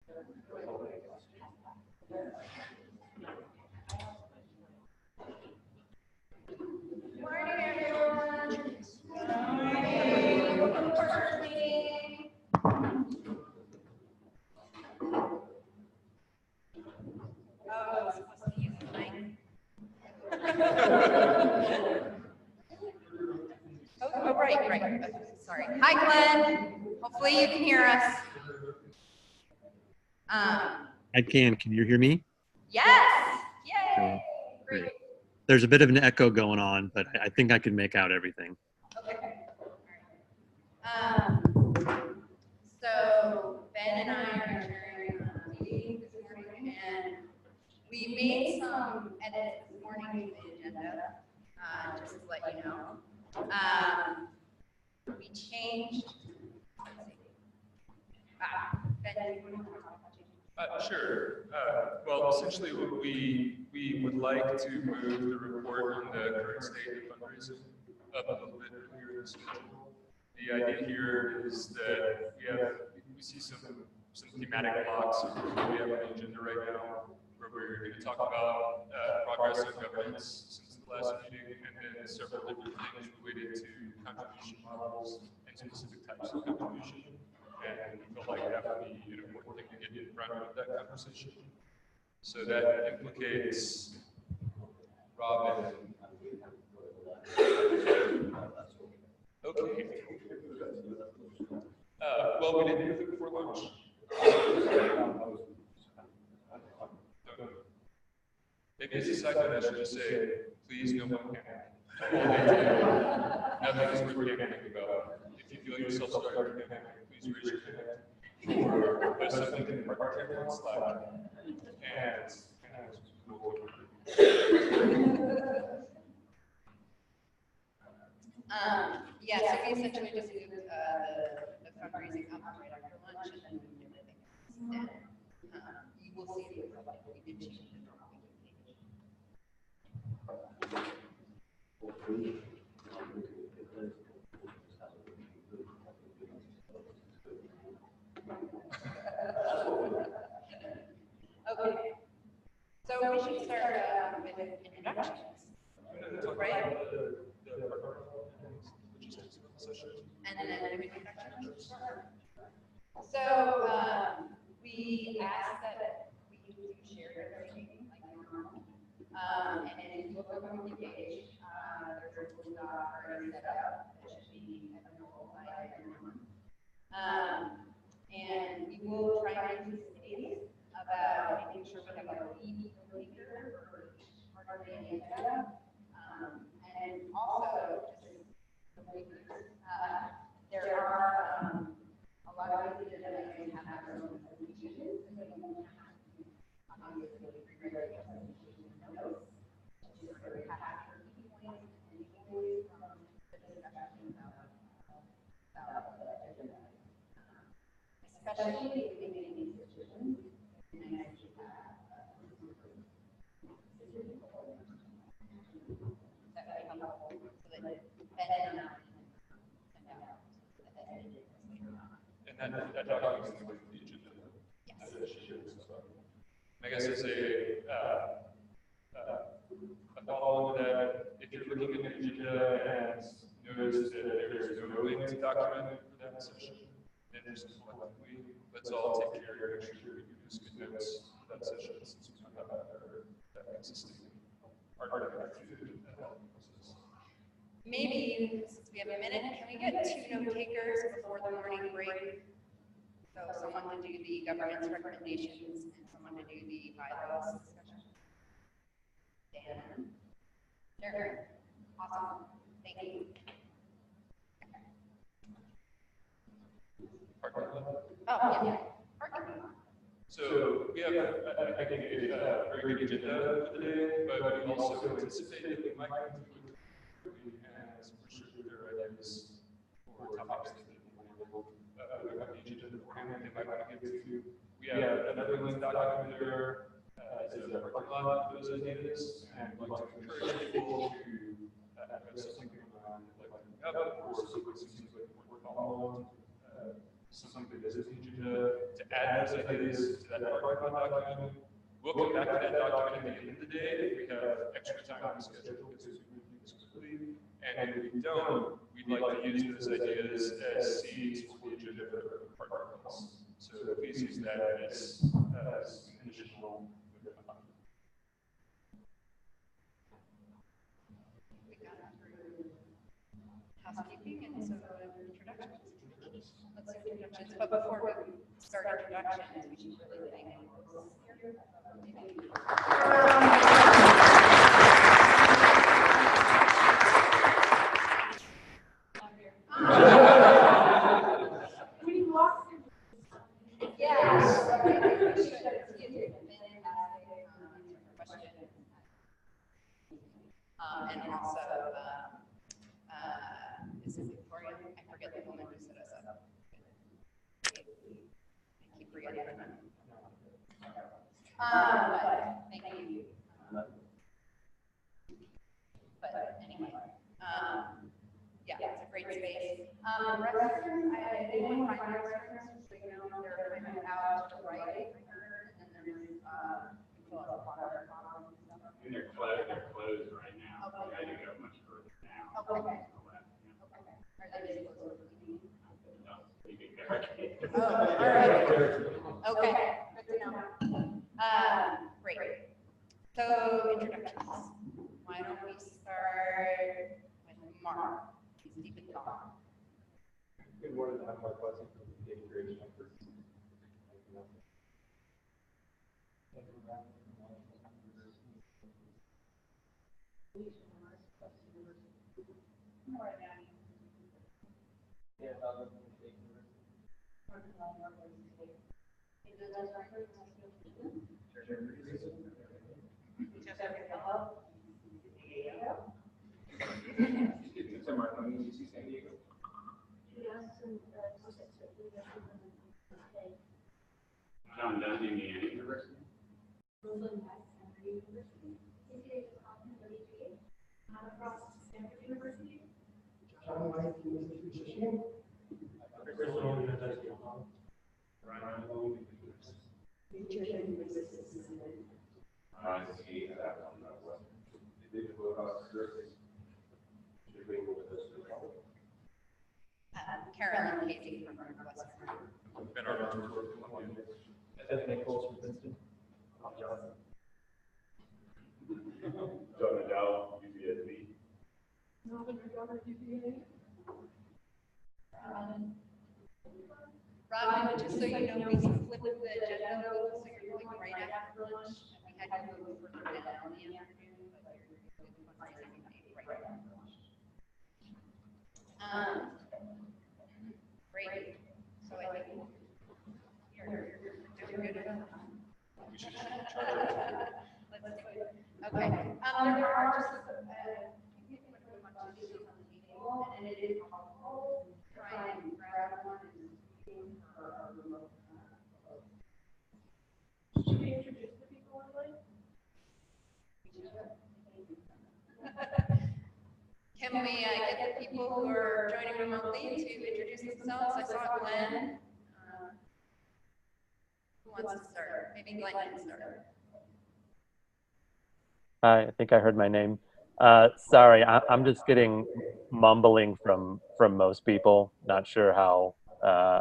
Morning, everyone. Good morning. Welcome to our first meeting. Oh, I was supposed to use the mic. Oh, right. Sorry. Hi, Glenn. Hopefully you can hear us. I can. Can you hear me? Yes. Yay. Great. There's a bit of an echo going on, but I think I can make out everything. Okay. So Ben and I are sharing a meeting this morning, and we made some edits this morning to the agenda, just to let you know. We changed. Ben, do you want to talk about changing? Sure. Well, essentially, we would like to move the report on the current state of fundraising up a little bit earlier in the schedule. The idea here is that we see some thematic blocks we have on the agenda right now, where we're going to talk about progress on governance since the last meeting, and then several different things related to contribution models and specific types of contribution. And we felt like that would be an important thing to get in front of that conversation. So that implicates Rob and okay. Well, we didn't do it before lunch. Maybe as a side note, I should just say, please no one panic. Nothing is worth panicking about. If you feel yourself starting to panic, please raise your hand. Or post something in the park table on Slack. And yeah, so we essentially just moved the fundraising up right after lunch, and then we moved everything instead. You will see it looks like we did change the drawing. Okay, so we should start with introductions, right? And then introductions. So we asked that we do share everything like normal. And if you look on the page, there's a Google Doc already set up that should be available by everyone. And we will try to do studies about making sure we have a lead maker for each part of the agenda. And also, there are a lot of things that I can have their own presentations, and then we have to obviously pre-read the presentation notes to sort of capture key points and takeaways from the discussion about the agenda. Especially if we make these decisions, and I actually have that would be helpful so that Ben and I And that document is with the agenda. Yes. I guess as a follow-on to that, if you're looking at the agenda and notice that there's no link to document for that session, then there's collectively, let's all take care of make sure we use good notes for that session since we don't have that consistent artifact to that process. Maybe, since we have a minute, can we get 2 note takers before the morning break? So someone to do the governance recommendations and someone to do the bylaws discussion. Dan? Sure. Awesome. Thank you. Parking lot. Oh, yeah. Parking lot. So we have, I think, a very good agenda for the day, but we also anticipate that we might conclude and for sure there are ideas for topics that we have the agenda beforehand they might want to give to. We have another link document there as a parking lot for those ideas, and we'd like to encourage people to have something on like up or sequence seems like more follow on. something that is a page agenda, to add those ideas to that parking lot document. We'll come back to that document at the end of the day if we have extra time on the schedule because we move this quickly. And if we don't, we'd like to use those ideas as seeds for the agenda for parking lots. So please use that as additional. Housekeeping and so introductions. Let's do introductions. But before we start introductions, we should really thank we lost it. Yes. And also, this is Victoria. I forget the woman who set us up. I keep forgetting her name. But thank you. But anyway, yeah, it's a great space. Restrooms, anyone find my restrooms, so you know, they're kind of out to the right, and then there's, people at the water. And they're closed right now. Okay. I didn't go much further now. Okay. Are they just closed? No, you can barricade. Oh, all right. Okay, good to know. Great. So introductions. Why don't we start with Mark? He's deep in thought. Good morning. I'm Mark Wesson from the Data Creation Efforts. John Dunn, Indiana University. Across Stanford University. John White, University of Michigan. Chris Lowe, University of Hong Kong. Ryan Lowe, Carolyn Casey from Northwestern. Ben Arnold from Columbia. Anthony Coles from Princeton. Tom Johnson. John Nadal, UCSB. Robin, just so you know, we flipped the agenda, so you're going right after lunch. We had to move further down in the afternoon, but you're good fundraising right after lunch. Great. So I think you're doing good. We should try to. Let's do it. Okay. There are just I think we put a bunch of issues on the table, and it is helpful to try and grab one and for our remote. Should we introduce the people online? Can we get the people who are joining remotely to introduce themselves? I saw Glenn. Who wants to start? Maybe Glenn can start. Hi, I think I heard my name. Sorry, I'm just getting mumbling from most people. Not sure how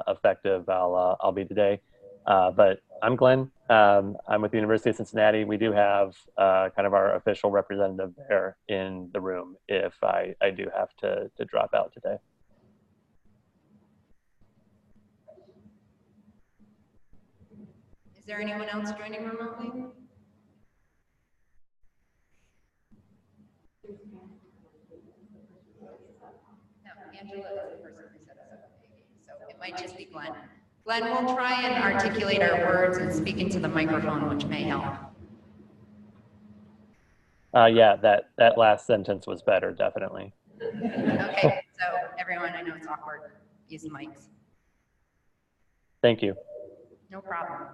effective I'll be today. But I'm Glenn. I'm with the University of Cincinnati. We do have kind of our official representative there in the room if I do have to drop out today. Is there anyone else joining remotely? No, Angela is the person who set us up, so it might just be Glenn. Glenn, we'll try and articulate our words and speak into the microphone, which may help. Yeah, that last sentence was better, definitely. Okay, so everyone, I know it's awkward. Use the mics. Thank you. No problem.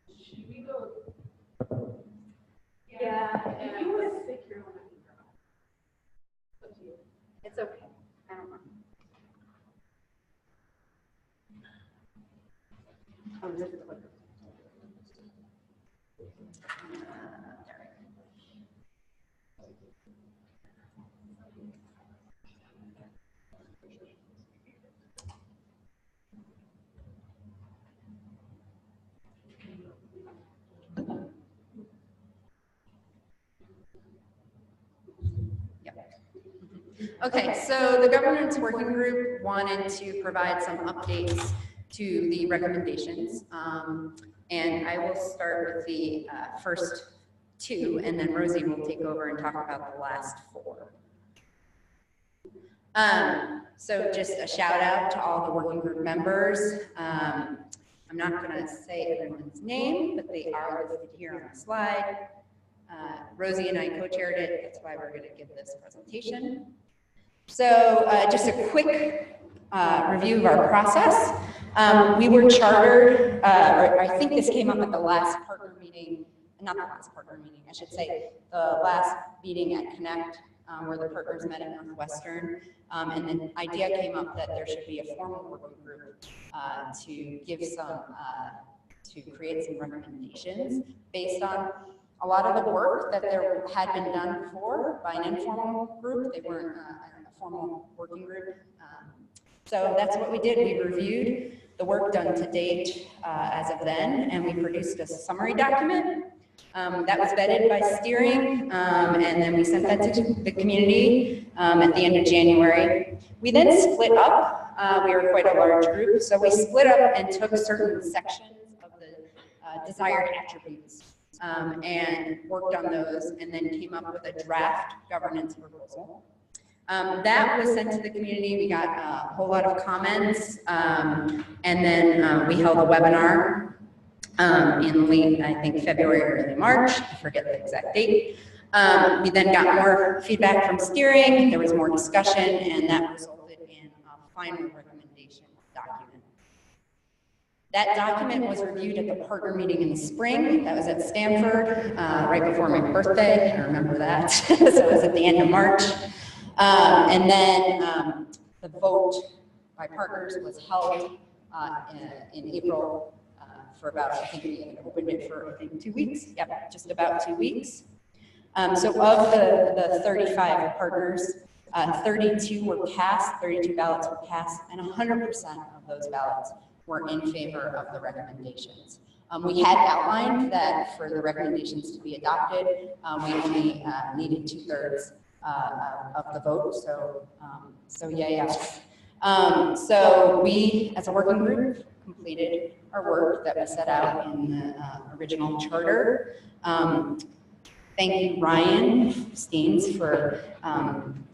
Should we go Yeah, if you would stick your own. It's okay. I don't mind. Oh, this is what. Okay, so the governance working group wanted to provide some updates to the recommendations. And I will start with the first two, and then Rosie will take over and talk about the last four. So just a shout out to all the working group members. I'm not going to say everyone's name, but they are listed here on the slide. Rosie and I co-chaired it. That's why we're going to give this presentation. So just a quick review of our process. We were chartered, or I think this came up at the last partner meeting, not the last partner meeting, I should say, the last meeting at Connect, where the partners met at Northwestern. And the idea came up that there should be a formal working group to give some, to create some recommendations based on a lot of the work that there had been done before by an informal group. They weren't a formal working group. So that's what we did. We reviewed the work done to date as of then, and we produced a summary document that was vetted by steering, and then we sent that to the community at the end of January. We then split up. We were quite a large group, so we split up and took certain sections of the desired attributes and worked on those, and then came up with a draft governance proposal. That was sent to the community. We got a whole lot of comments, and then we held a webinar in late, I think, February or early March. I forget the exact date. We then got more feedback from steering. There was more discussion, and that resulted in a final recommendation document. That document was reviewed at the partner meeting in the spring. That was at Stanford, right before my birthday. I remember that. So it was at the end of March. And then the vote by partners was held in April for about, I think we opened it for, I think, 2 weeks. Yep, just about 2 weeks. So of the 35 partners, 32 were cast, 32 ballots were cast, and 100% of those ballots were in favor of the recommendations. We had outlined that for the recommendations to be adopted, we only needed 2/3 of the vote. So yeah. So we, as a working group, completed our work that was set out in the original charter. Thank you, Ryan Steens, for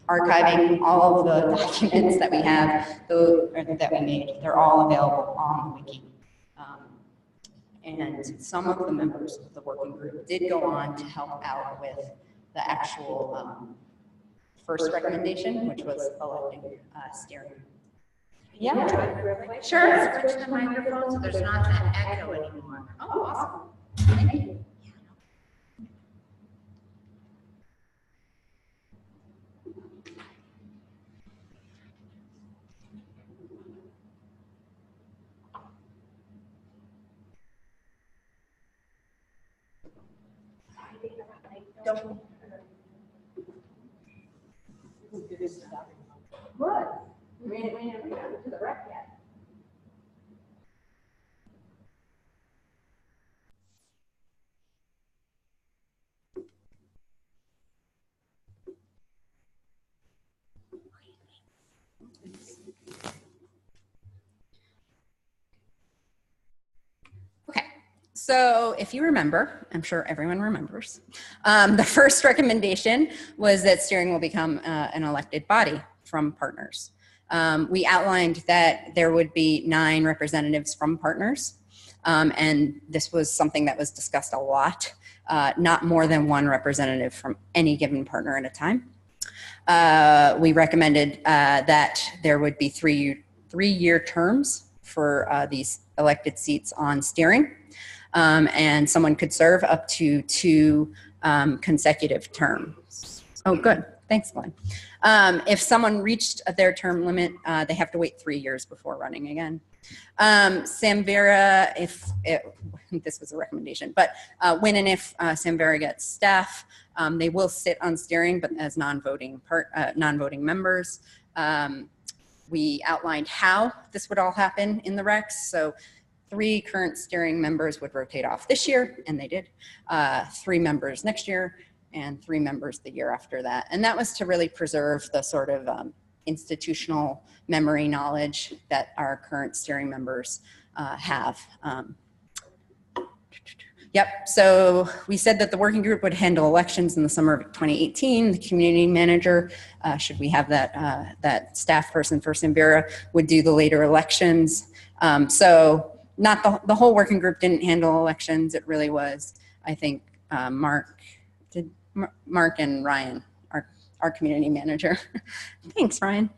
archiving all of the documents that we have, that we made. They're all available on the wiki. And some of the members of the working group did go on to help out with the actual first recommendation, which was electing steering. Yeah, sure. Switch the microphone so there's not that echo anymore. Oh, awesome. Thank you. Don't. What? We haven't gotten to the rec yet. Okay, so if you remember, I'm sure everyone remembers, the first recommendation was that steering will become an elected body from partners. We outlined that there would be 9 representatives from partners, and this was something that was discussed a lot, not more than 1 representative from any given partner at a time. We recommended that there would be 3-year terms for these elected seats on steering, and someone could serve up to 2 consecutive terms. Oh, good. Thanks, Glenn. If someone reached their term limit, they have to wait 3 years before running again. Samvera, this was a recommendation, but when and if Samvera gets staff, they will sit on steering, but as non-voting members. We outlined how this would all happen in the recs. So 3 current steering members would rotate off this year, and they did. 3 members next year, and 3 members the year after that. And that was to really preserve the sort of institutional memory knowledge that our current steering members have. Yep, so we said that the working group would handle elections in the summer of 2018. The community manager, should we have that staff person for Samvera, would do the later elections. So not the whole working group didn't handle elections. It really was, I think, Mark and Ryan, our community manager. Thanks, Ryan.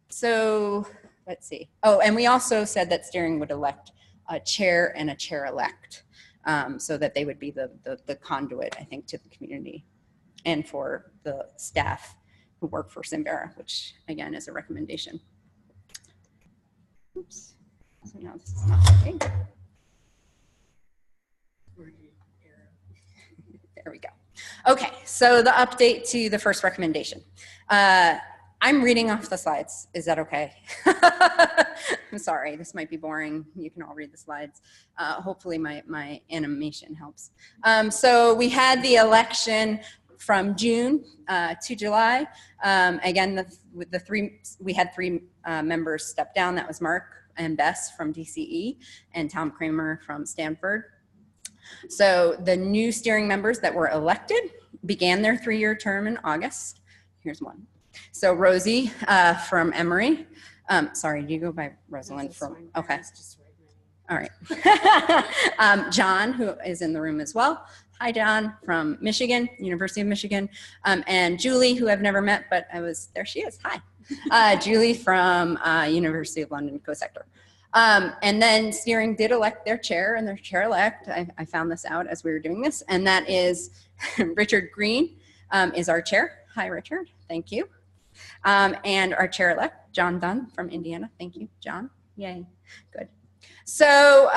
So let's see. Oh, and we also said that steering would elect a chair and a chair-elect, so that they would be the conduit, I think, to the community and for the staff who work for Samvera, which again is a recommendation. Oops. So now this is not working. There we go. Okay, so the update to the first recommendation. I'm reading off the slides. Is that okay? I'm sorry, this might be boring. You can all read the slides. Hopefully my animation helps. So we had the election from June to July. Again, we had 3 members step down. That was Mark and Bess from DCE and Tom Kramer from Stanford. So the new steering members that were elected began their 3-year term in August. Here's one. So Rosie from Emory. Sorry, do you go by Rosalind from? Okay. All right. John, who is in the room as well. Hi, John from Michigan, University of Michigan. And Julie, who I've never met, but there she is. Hi. Julie from University of London, co-sector. And then steering did elect their chair and their chair-elect. I found this out as we were doing this, and that is Richard Green is our chair. Hi, Richard. Thank you. And our chair-elect, John Dunn from Indiana. Thank you, John. Yay. Good. So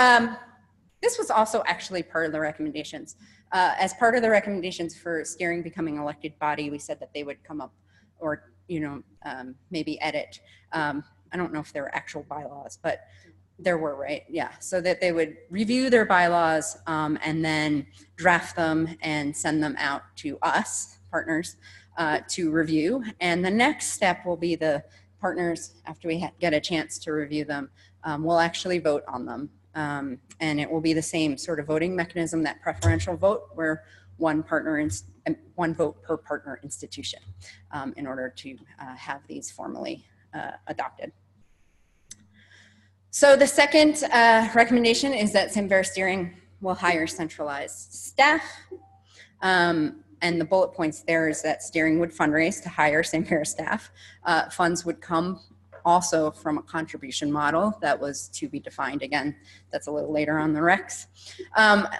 this was also actually part of the recommendations. As part of the recommendations for steering becoming elected body, we said that they would come up or, maybe edit. I don't know if there were actual bylaws, but there were, right? Yeah, so that they would review their bylaws and then draft them and send them out to us, partners, to review. And the next step will be the partners, after we get a chance to review them, will actually vote on them. And it will be the same sort of voting mechanism, that preferential vote, where one vote per partner institution in order to have these formally adopted. So the second recommendation is that Samvera Steering will hire centralized staff. And the bullet points there is that steering would fundraise to hire Samvera staff. Funds would come also from a contribution model that was to be defined. Again, that's a little later on the recs.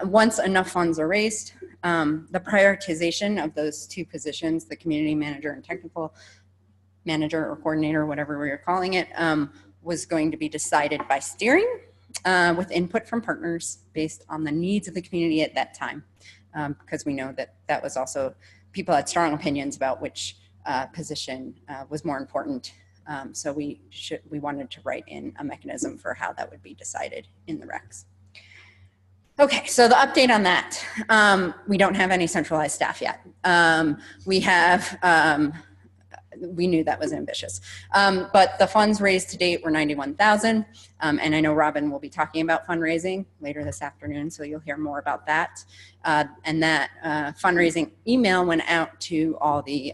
Once enough funds are raised, the prioritization of those 2 positions, the community manager and technical manager or coordinator, whatever we are calling it, was going to be decided by steering with input from partners based on the needs of the community at that time. Because we know that was also, people had strong opinions about which position was more important. So we wanted to write in a mechanism for how that would be decided in the recs. Okay, so the update on that. We don't have any centralized staff yet. We knew that was ambitious. But the funds raised to date were $91,000. And I know Robin will be talking about fundraising later this afternoon, so you'll hear more about that. And that fundraising email went out to all the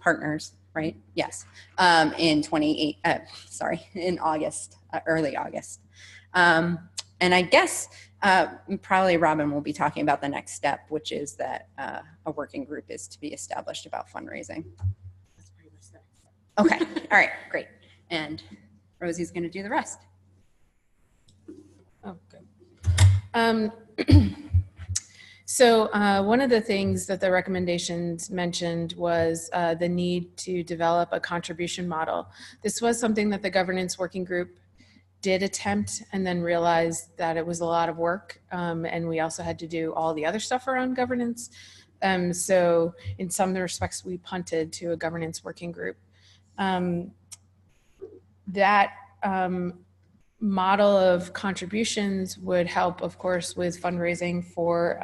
partners, right? Yes, in August, early August. And I guess probably Robin will be talking about the next step, which is that a working group is to be established about fundraising. Okay, all right, great. And Rosie's gonna do the rest. Oh, good. So one of the things that the recommendations mentioned was the need to develop a contribution model. This was something that the governance working group did attempt and then realized that it was a lot of work, and we also had to do all the other stuff around governance. So in some respects, we punted to a governance working group. That model of contributions would help, of course, with fundraising for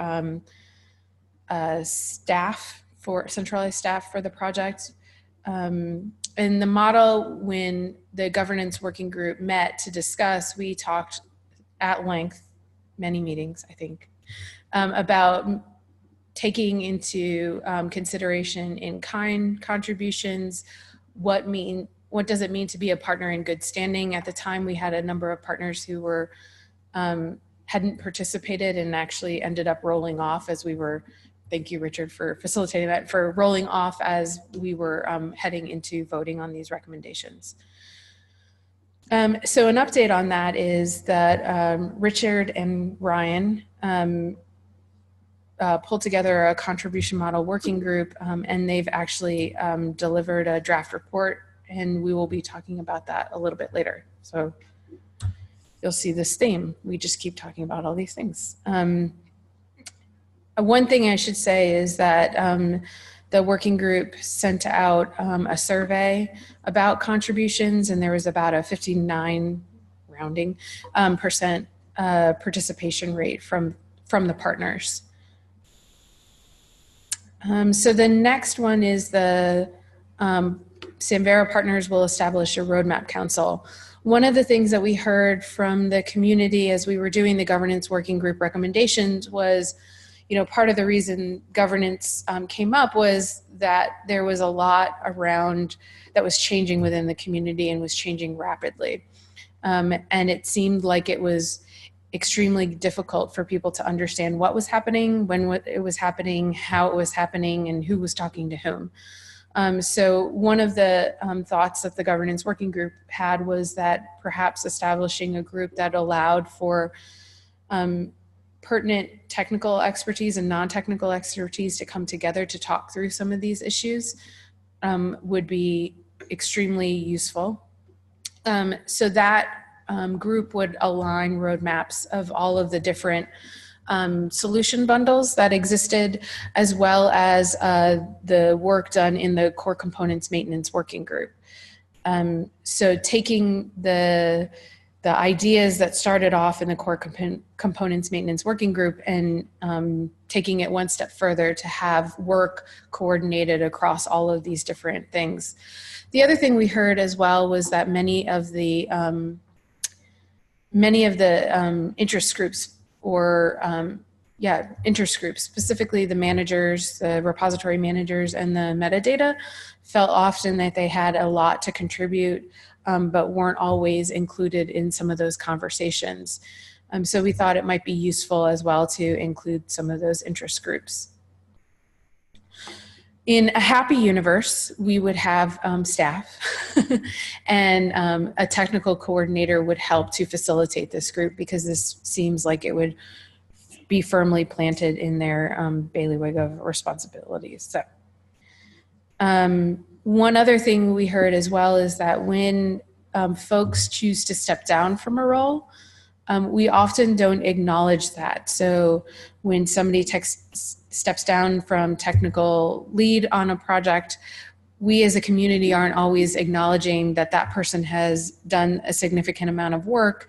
staff, for centralized staff for the project. And the model, when the governance working group met to discuss, we talked at length, many meetings, I think, about taking into consideration in-kind contributions, what does it mean to be a partner in good standing? At the time, we had a number of partners who were hadn't participated and actually ended up rolling off as we were. Thank you, Richard, for facilitating that, for rolling off as we were heading into voting on these recommendations. So an update on that is that Richard and Ryan pulled together a contribution model working group, and they've actually delivered a draft report, and we will be talking about that a little bit later. So you'll see this theme. We just keep talking about all these things. One thing I should say is that the working group sent out a survey about contributions, and there was about a 59 rounding percent participation rate from the partners. So the next one is the Samvera partners will establish a roadmap council. One of the things that we heard from the community as we were doing the governance working group recommendations was, part of the reason governance came up was that there was a lot around that was changing within the community and was changing rapidly. And it seemed like it was extremely difficult for people to understand what was happening, when it was happening, how it was happening, and who was talking to whom. So one of the thoughts that the governance working group had was that perhaps establishing a group that allowed for pertinent technical expertise and non-technical expertise to come together to talk through some of these issues would be extremely useful. So that group would align roadmaps of all of the different solution bundles that existed, as well as the work done in the core components maintenance working group. So taking the ideas that started off in the core components maintenance working group and taking it one step further to have work coordinated across all of these different things. The other thing we heard as well was that many of the interest groups or interest groups, specifically the managers, the repository managers, and the metadata, felt often that they had a lot to contribute, but weren't always included in some of those conversations. So we thought it might be useful as well to include some of those interest groups. In a happy universe, we would have staff and a technical coordinator would help to facilitate this group, because this seems like it would be firmly planted in their bailiwick of responsibilities. So one other thing we heard as well is that when folks choose to step down from a role, we often don't acknowledge that. So when somebody steps down from technical lead on a project, we as a community aren't always acknowledging that that person has done a significant amount of work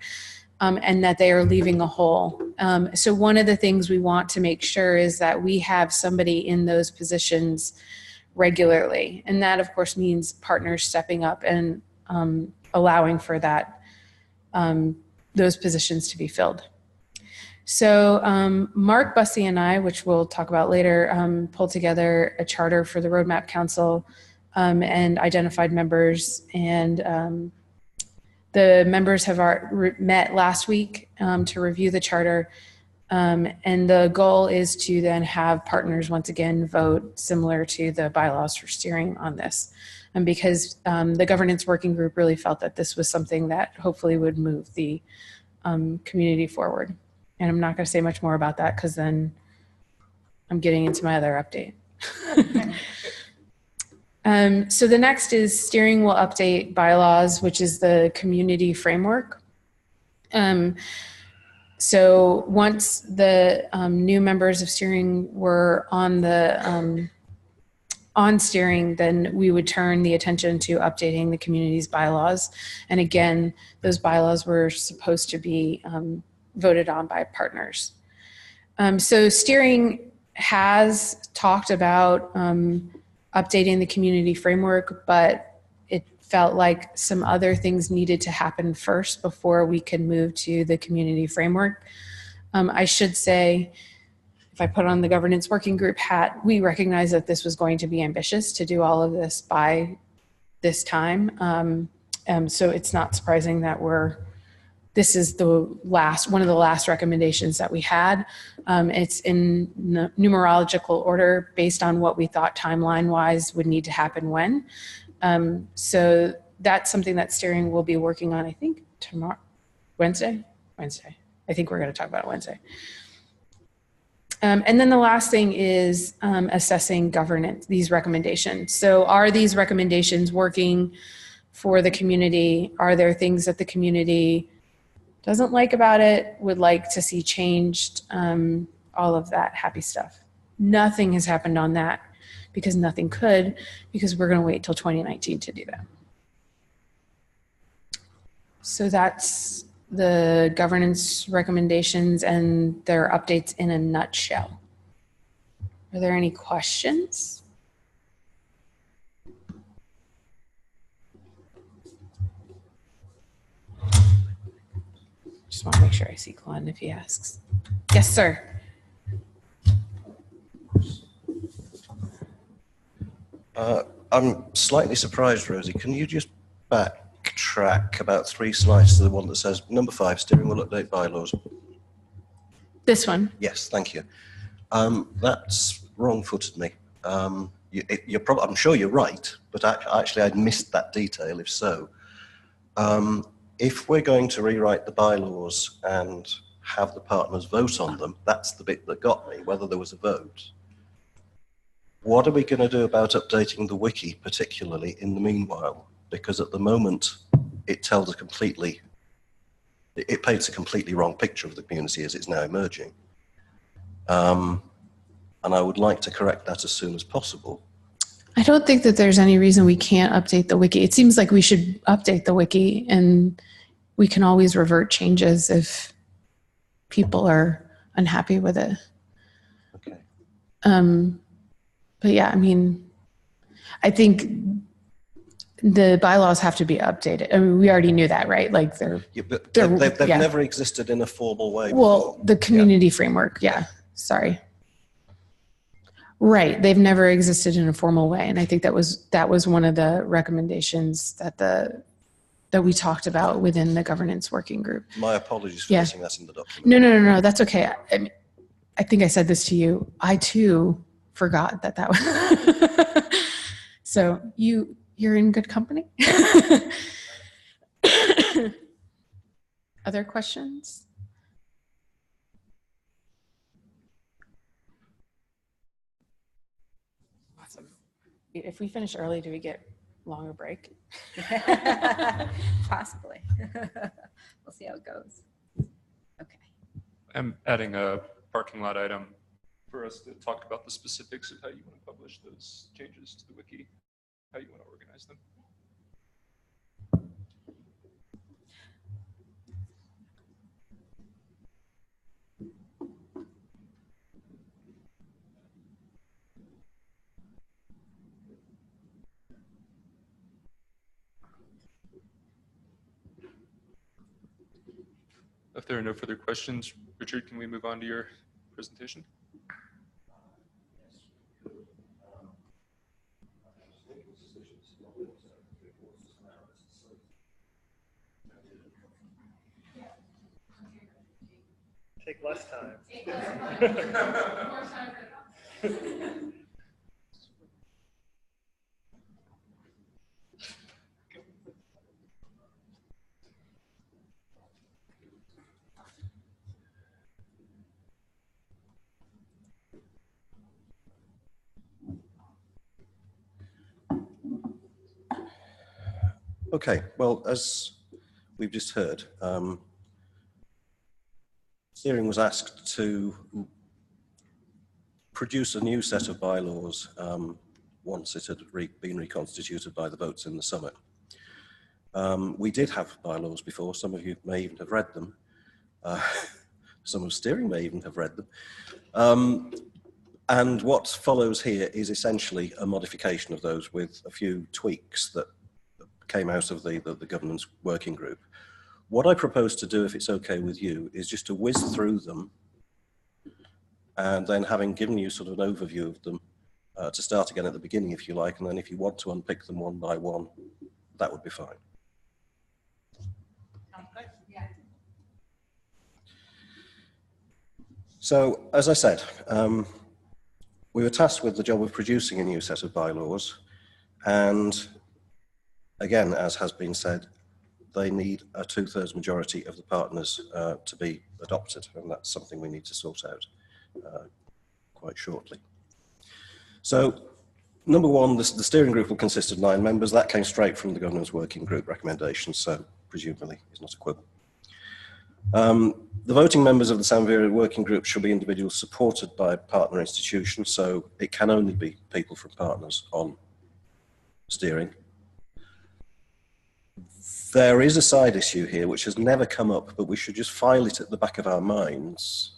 and that they are leaving a hole. So one of the things we want to make sure is that we have somebody in those positions regularly. And that, of course, means partners stepping up and allowing for that, those positions to be filled. So Mark Bussey and I, which we'll talk about later, pulled together a charter for the Roadmap Council and identified members. And the members have met last week to review the charter. And the goal is to then have partners once again vote similar to the bylaws for steering on this. And because the governance working group really felt that this was something that hopefully would move the community forward. And I'm not going to say much more about that because then I'm getting into my other update. So the next is steering will update bylaws, which is the community framework. So once the new members of steering were on the on steering, then we would turn the attention to updating the community's bylaws. And again, those bylaws were supposed to be voted on by partners. So steering has talked about updating the community framework, but it felt like some other things needed to happen first before we could move to the community framework. I should say, if I put on the governance working group hat, we recognize that this was going to be ambitious to do all of this by this time. So it's not surprising that this is one of the last recommendations that we had. It's in numerological order based on what we thought timeline-wise would need to happen when. So that's something that steering will be working on, I think, tomorrow, Wednesday. I think we're going to talk about it Wednesday. And then the last thing is assessing governance, these recommendations. So are these recommendations working for the community? Are there things that the community doesn't like about it, would like to see changed, all of that happy stuff? Nothing has happened on that because nothing could, because we're going to wait till 2019 to do that. So that's the governance recommendations and their updates in a nutshell. Are there any questions? Just want to make sure I see Glenn if he asks. Yes, sir. I'm slightly surprised, Rosie. Can you just backtrack about 3 slides to the one that says number 5, steering will update bylaws? This one? Yes, thank you. That's wrong-footed me. I'm sure you're right, but actually I'd missed that detail if so. If we're going to rewrite the bylaws and have the partners vote on them, that's the bit that got me, whether there was a vote. What are we going to do about updating the wiki, particularly in the meanwhile? Because at the moment, it paints a completely wrong picture of the community as it's now emerging. And I would like to correct that as soon as possible. I don't think that there's any reason we can't update the wiki. It seems like we should update the wiki, and we can always revert changes if people are unhappy with it. Okay. But yeah, I mean, I think the bylaws have to be updated. I mean, we already knew that, right? Like They've never existed in a formal way well, before. the community framework, sorry. Right, they've never existed in a formal way, and I think that was one of the recommendations that we talked about within the governance working group. My apologies for missing that in the document. No, that's okay. I think I said this to you. I too forgot that was. So you're in good company. Other questions? Awesome. If we finish early, do we get longer break? Possibly. We'll see how it goes. Okay. I'm adding a parking lot item for us to talk about the specifics of how you want to publish those changes to the wiki, how you want to organize them. If there are no further questions, Richard, can we move on to your presentation? Take less time. Okay, well, as we've just heard, steering was asked to produce a new set of bylaws once it had been reconstituted by the votes in the summer. We did have bylaws before. Some of you may even have read them. Some of steering may even have read them. And what follows here is essentially a modification of those with a few tweaks that came out of the governance working group. What I propose to do, if it's okay with you, is just to whiz through them, and then having given you sort of an overview of them, to start again at the beginning if you like, and then if you want to unpick them one by one, that would be fine. Sounds good. Yeah. So, as I said, we were tasked with the job of producing a new set of bylaws, and again, as has been said, they need a 2/3 majority of the partners to be adopted, and that's something we need to sort out quite shortly. So, number one, the steering group will consist of 9 members. That came straight from the governance working group recommendations, so presumably is not a quibble. The voting members of the Samvera working group shall be individuals supported by a partner institution, so it can only be people from partners on steering. There is a side issue here which has never come up, but we should just file it at the back of our minds,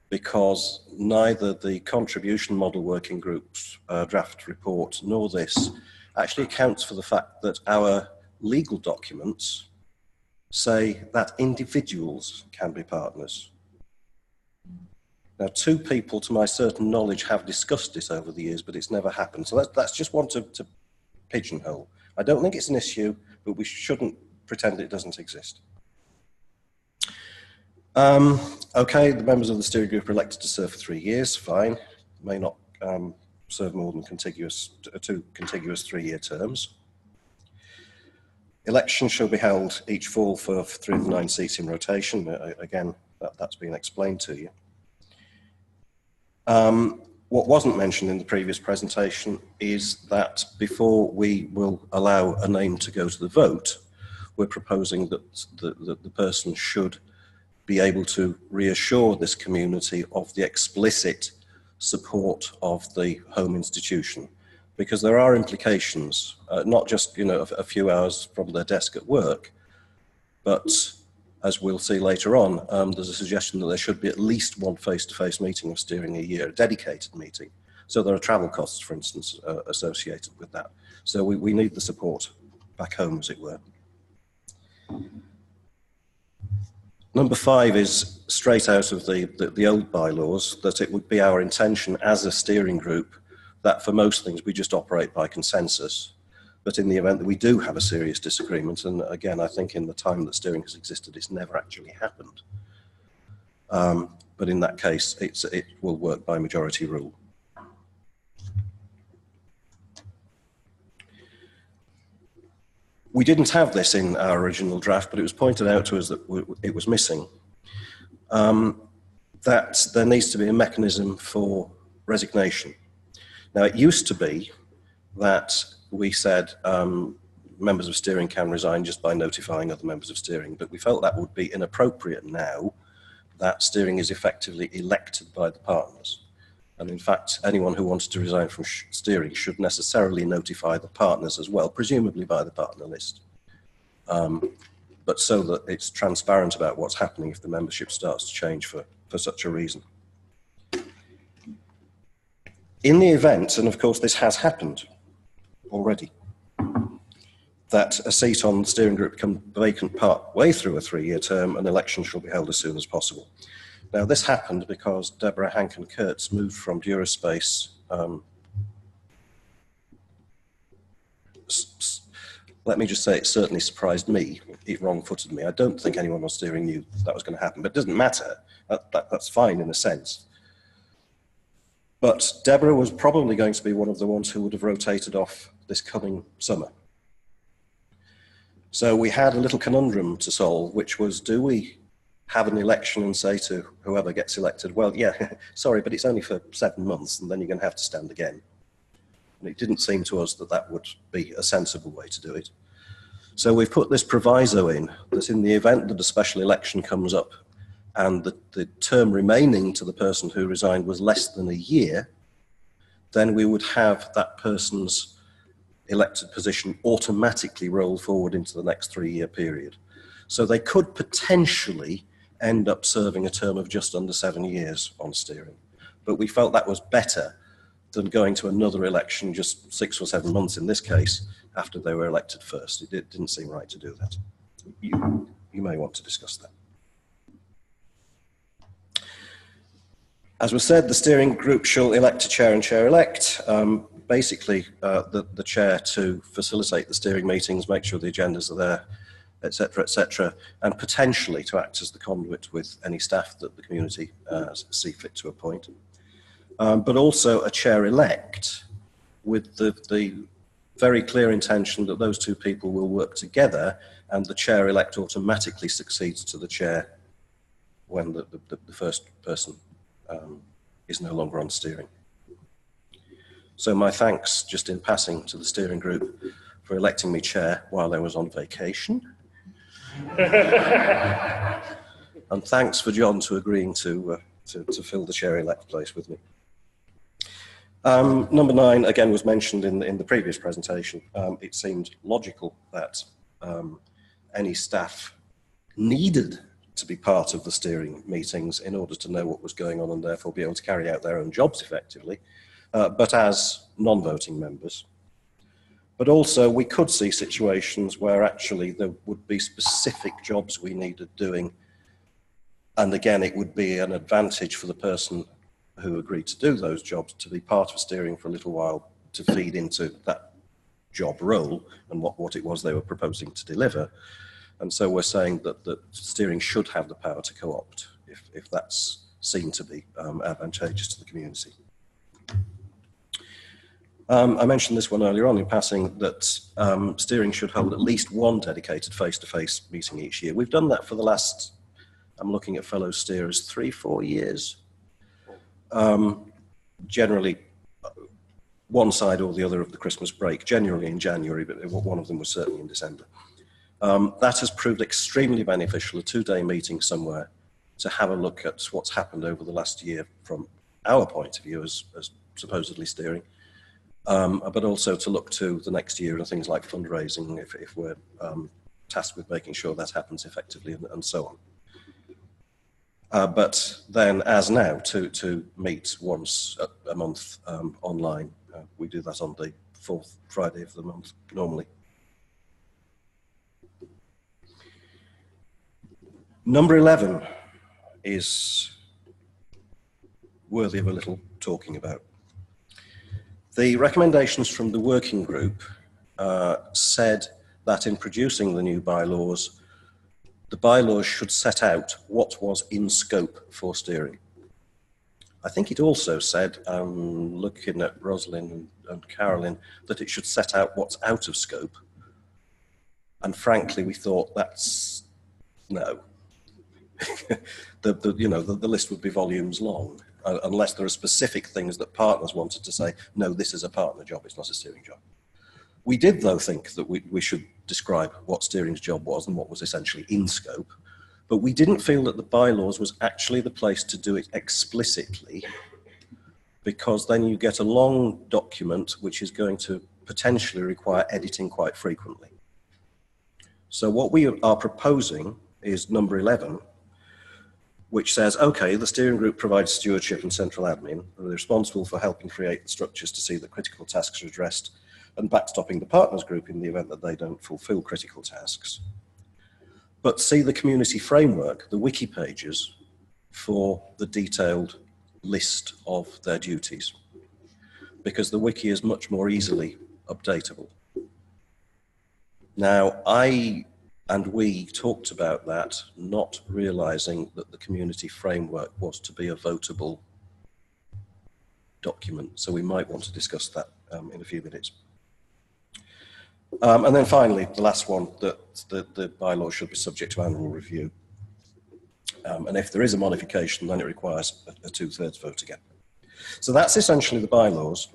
because neither the contribution model working group's draft report nor this actually accounts for the fact that our legal documents say that individuals can be partners. Now, 2 people, to my certain knowledge, have discussed this over the years, but it's never happened. So that's just one to pigeonhole. I don't think it's an issue, but we shouldn't pretend it doesn't exist. Okay, the members of the steering group are elected to serve for 3 years, fine. May not serve more than 2 contiguous 3-year terms. Elections shall be held each fall for 3 of the 9 seats in rotation. Again, that's been explained to you. What wasn't mentioned in the previous presentation is that before we will allow a name to go to the vote, we're proposing that the person should be able to reassure this community of the explicit support of the home institution. Because there are implications, not just a few hours from their desk at work, but as we'll see later on, there's a suggestion that there should be at least 1 face-to-face meeting of steering a year, a dedicated meeting. So there are travel costs, for instance, associated with that. So we need the support back home, as it were. Number 5 is straight out of the old bylaws, that it would be our intention as a steering group that for most things we just operate by consensus. But in the event that we do have a serious disagreement, and again, I think in the time that steering has existed, it's never actually happened. But in that case, it will work by majority rule. We didn't have this in our original draft, but it was pointed out to us that it was missing. That there needs to be a mechanism for resignation. Now, it used to be that we said members of steering can resign just by notifying other members of steering, but we felt that would be inappropriate now that steering is effectively elected by the partners. And in fact, anyone who wanted to resign from steering should necessarily notify the partners as well, presumably by the partner list. But so that it's transparent about what's happening if the membership starts to change for such a reason. In the event, and of course this has happened already, that a seat on the steering group becomes vacant part way through a 3-year term, an election shall be held as soon as possible. Now this happened because Deborah Hankin-Kurtz moved from Duraspace. Let me just say it certainly surprised me. It wrong-footed me. I don't think anyone on steering knew that was going to happen, but it doesn't matter. That's fine in a sense. But Deborah was probably going to be one of the ones who would have rotated off this coming summer. So we had a little conundrum to solve, which was, do we have an election and say to whoever gets elected, well, yeah, sorry, but it's only for 7 months and then you're going to have to stand again. And it didn't seem to us that that would be a sensible way to do it. So we've put this proviso in that in the event that a special election comes up and the term remaining to the person who resigned was less than a year, then we would have that person's elected position automatically roll forward into the next 3-year period. So they could potentially end up serving a term of just under 7 years on steering. But we felt that was better than going to another election just 6 or 7 months in this case after they were elected first. It didn't seem right to do that. You may want to discuss that. As was said, the steering group shall elect a chair and chair-elect. Basically, the chair to facilitate the steering meetings, make sure the agendas are there, etc., and potentially to act as the conduit with any staff that the community see fit to appoint. But also a chair-elect with the very clear intention that those two people will work together and the chair-elect automatically succeeds to the chair when the first person is no longer on steering. So my thanks, just in passing, to the steering group for electing me chair while I was on vacation. And thanks for John to agreeing to fill the chair-elect place with me. Number 9, again, was mentioned in the previous presentation. It seemed logical that any staff needed to be part of the steering meetings in order to know what was going on and therefore be able to carry out their own jobs effectively, but as non-voting members. But also we could see situations where actually there would be specific jobs we needed doing, and again it would be an advantage for the person who agreed to do those jobs to be part of steering for a little while to feed into that job role and what it was they were proposing to deliver. And so we're saying that steering should have the power to co-opt if that's seen to be advantageous to the community. I mentioned this one earlier on in passing, that steering should hold at least one dedicated face-to-face meeting each year. We've done that for the last, I'm looking at fellow steerers, 3-4 years. Generally one side or the other of the Christmas break, generally in January, but one of them was certainly in December. That has proved extremely beneficial, a 2-day meeting somewhere to have a look at what's happened over the last year from our point of view as supposedly steering, but also to look to the next year and things like fundraising if we're tasked with making sure that happens effectively and so on. But then, as now, to meet once a month online. We do that on the 4th Friday of the month normally. Number 11 is worthy of a little talking about. The recommendations from the working group said that in producing the new bylaws, the bylaws should set out what was in scope for steering. I think it also said, looking at Rosalind and Carolyn, that it should set out what's out of scope. And frankly, we thought that's no. The list would be volumes long, unless there are specific things that partners wanted to say, no, this is a partner job, it's not a steering job. We did, though, think that we should describe what steering's job was and what was essentially in scope, but we didn't feel that the bylaws was actually the place to do it explicitly, because then you get a long document which is going to potentially require editing quite frequently. So what we are proposing is number 11, which says, okay, the steering group provides stewardship and central admin. They're responsible for helping create the structures to see that critical tasks are addressed and backstopping the partners group in the event that they don't fulfill critical tasks. But see the community framework, the wiki pages, for the detailed list of their duties, because the wiki is much more easily updatable. Now, I and we talked about that, not realizing that the community framework was to be a votable document. So we might want to discuss that in a few minutes. And then finally, the last one, that the bylaws should be subject to annual review. And if there is a modification, then it requires a 2/3 vote again. So that's essentially the bylaws.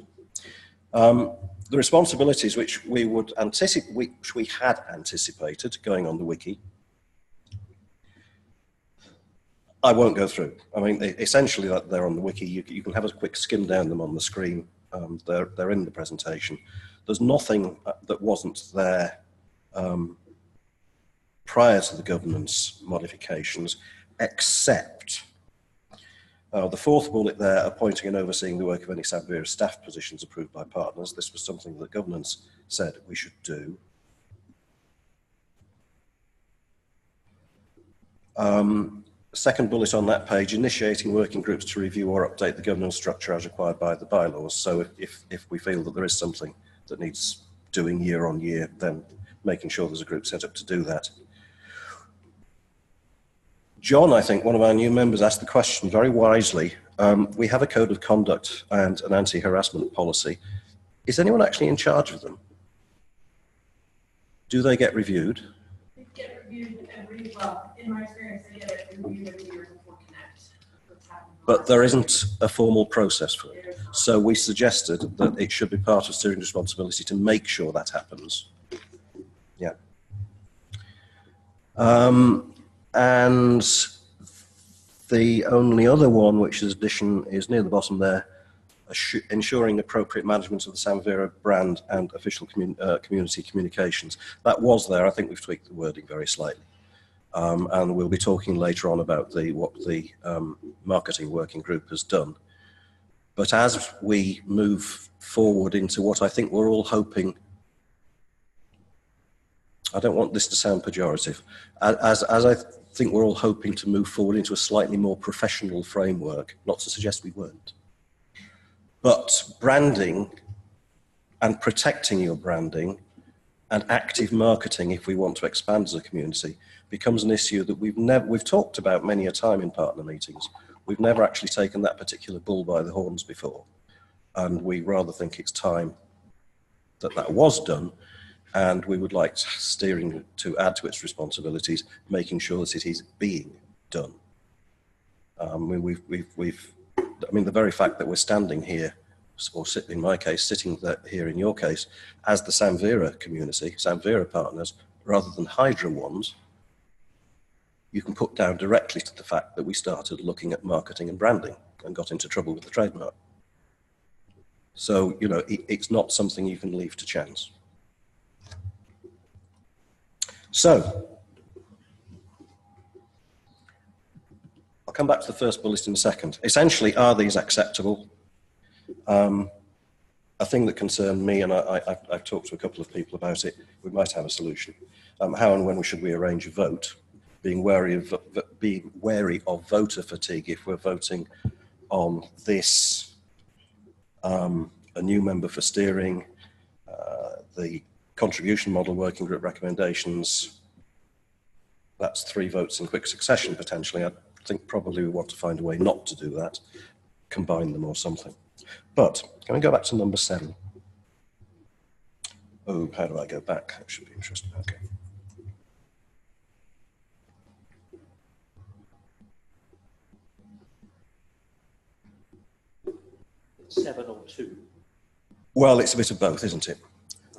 the responsibilities which we would anticipate, which we had anticipated going on the wiki, I won't go through. I mean, essentially they're on the wiki. You can have a quick skim down them on the screen. They're in the presentation. There's nothing that wasn't there prior to the governance modifications, except the fourth bullet there, appointing and overseeing the work of any Samvera staff positions approved by partners. This was something that governance said we should do. Second bullet on that page, initiating working groups to review or update the governance structure as required by the bylaws. So if we feel that there is something that needs doing year on year, then making sure there's a group set up to do that. John, I think, one of our new members, asked the question very wisely. We have a code of conduct and an anti-harassment policy. Is anyone actually in charge of them? Do they get reviewed? They get reviewed well, in my experience, they get it reviewed every year before Connect. But there isn't a formal process for it. So we suggested that it should be part of steering responsibility to make sure that happens. Yeah. And the only other one, which is addition, is near the bottom there, ensuring appropriate management of the Samvera brand and official community communications. That was there. I think we've tweaked the wording very slightly. And we'll be talking later on about what the marketing working group has done. But as we move forward into what I think we're all hoping, I don't want this to sound pejorative, as I think we're all hoping to move forward into a slightly more professional framework, not to suggest we weren't. But branding and protecting your branding and active marketing, if we want to expand as a community, becomes an issue that we've talked about many a time in partner meetings. We've never actually taken that particular bull by the horns before. And we rather think it's time that that was done. And we would like steering to add to its responsibilities, making sure that it is being done. I mean, the very fact that we're standing here, or in my case, sitting here in your case, as the Samvera community, Samvera partners, rather than Hydra ones, you can put down directly to the fact that we started looking at marketing and branding and got into trouble with the trademark. So, you know, it's not something you can leave to chance. So, I'll come back to the first bullet in a second. Essentially, are these acceptable? A thing that concerned me, and I've talked to a couple of people about it, we might have a solution. How and when should we arrange a vote? Being wary of voter fatigue if we're voting on this, a new member for steering, the contribution model working group recommendations. That's 3 votes in quick succession potentially. I think probably we want to find a way not to do that, combine them or something. But can we go back to number 7? Oh, how do I go back? That should be interesting. Okay. Seven or 2? Well, it's a bit of both, isn't it?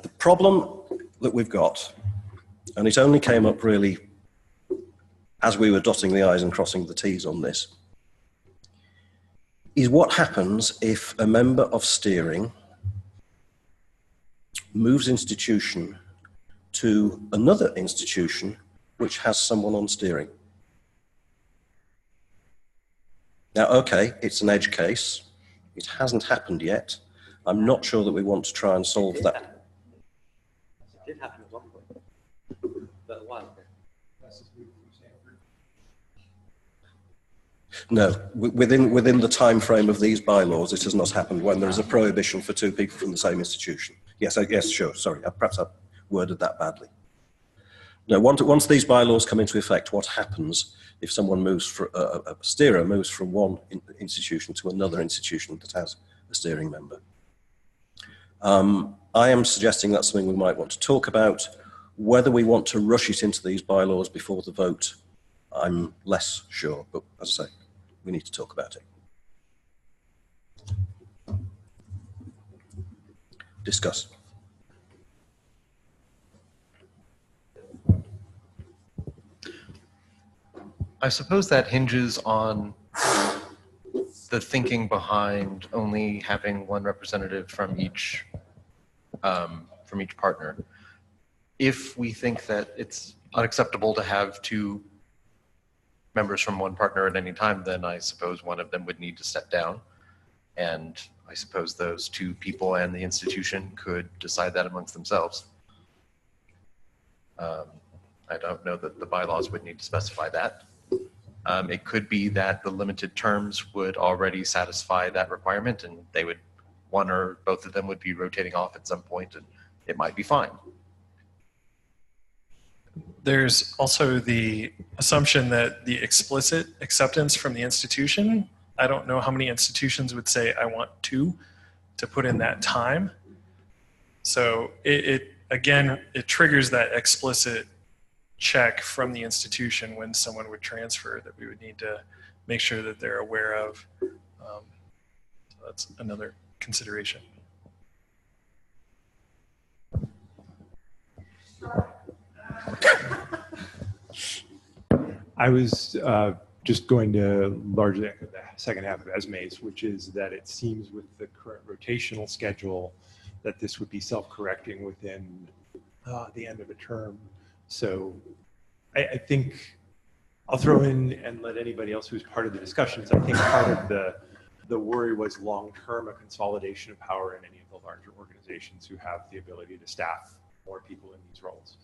The problem that we've got, and it only came up really as we were dotting the I's and crossing the T's on this, is what happens if a member of steering moves institution to another institution which has someone on steering. Now, okay, it's an edge case. It hasn't happened yet. I'm not sure that we want to try and solve that. It did happen at one point, but a while ago. No, within the time frame of these bylaws, it has not happened when there is a prohibition for 2 people from the same institution. Yes, yes, sure. Sorry, perhaps I worded that badly. No, once these bylaws come into effect, what happens if someone moves for a steerer moves from one institution to another institution that has a steering member? I am suggesting that's something we might want to talk about. Whether we want to rush it into these bylaws before the vote, I'm less sure, but as I say, we need to talk about it. Discuss. I suppose that hinges on the thinking behind only having one representative from each partner. If we think that it's unacceptable to have two members from one partner at any time, then I suppose one of them would need to step down. And I suppose those two people and the institution could decide that amongst themselves. I don't know that the bylaws would need to specify that. It could be that the limited terms would already satisfy that requirement, and they would, one or both of them would be rotating off at some point, and it might be fine. There's also the assumption that the explicit acceptance from the institution, I don't know how many institutions would say, I want two, to put in that time. So again, it triggers that explicit check from the institution when someone would transfer that we would need to make sure that they're aware of. So that's another consideration. I was just going to largely echo the second half of Esme's, which is that it seems with the current rotational schedule that this would be self-correcting within the end of a term. So I think I'll throw in and let anybody else who's part of the discussions. I think part of the worry was long-term a consolidation of power in any of the larger organizations who have the ability to staff more people in these roles.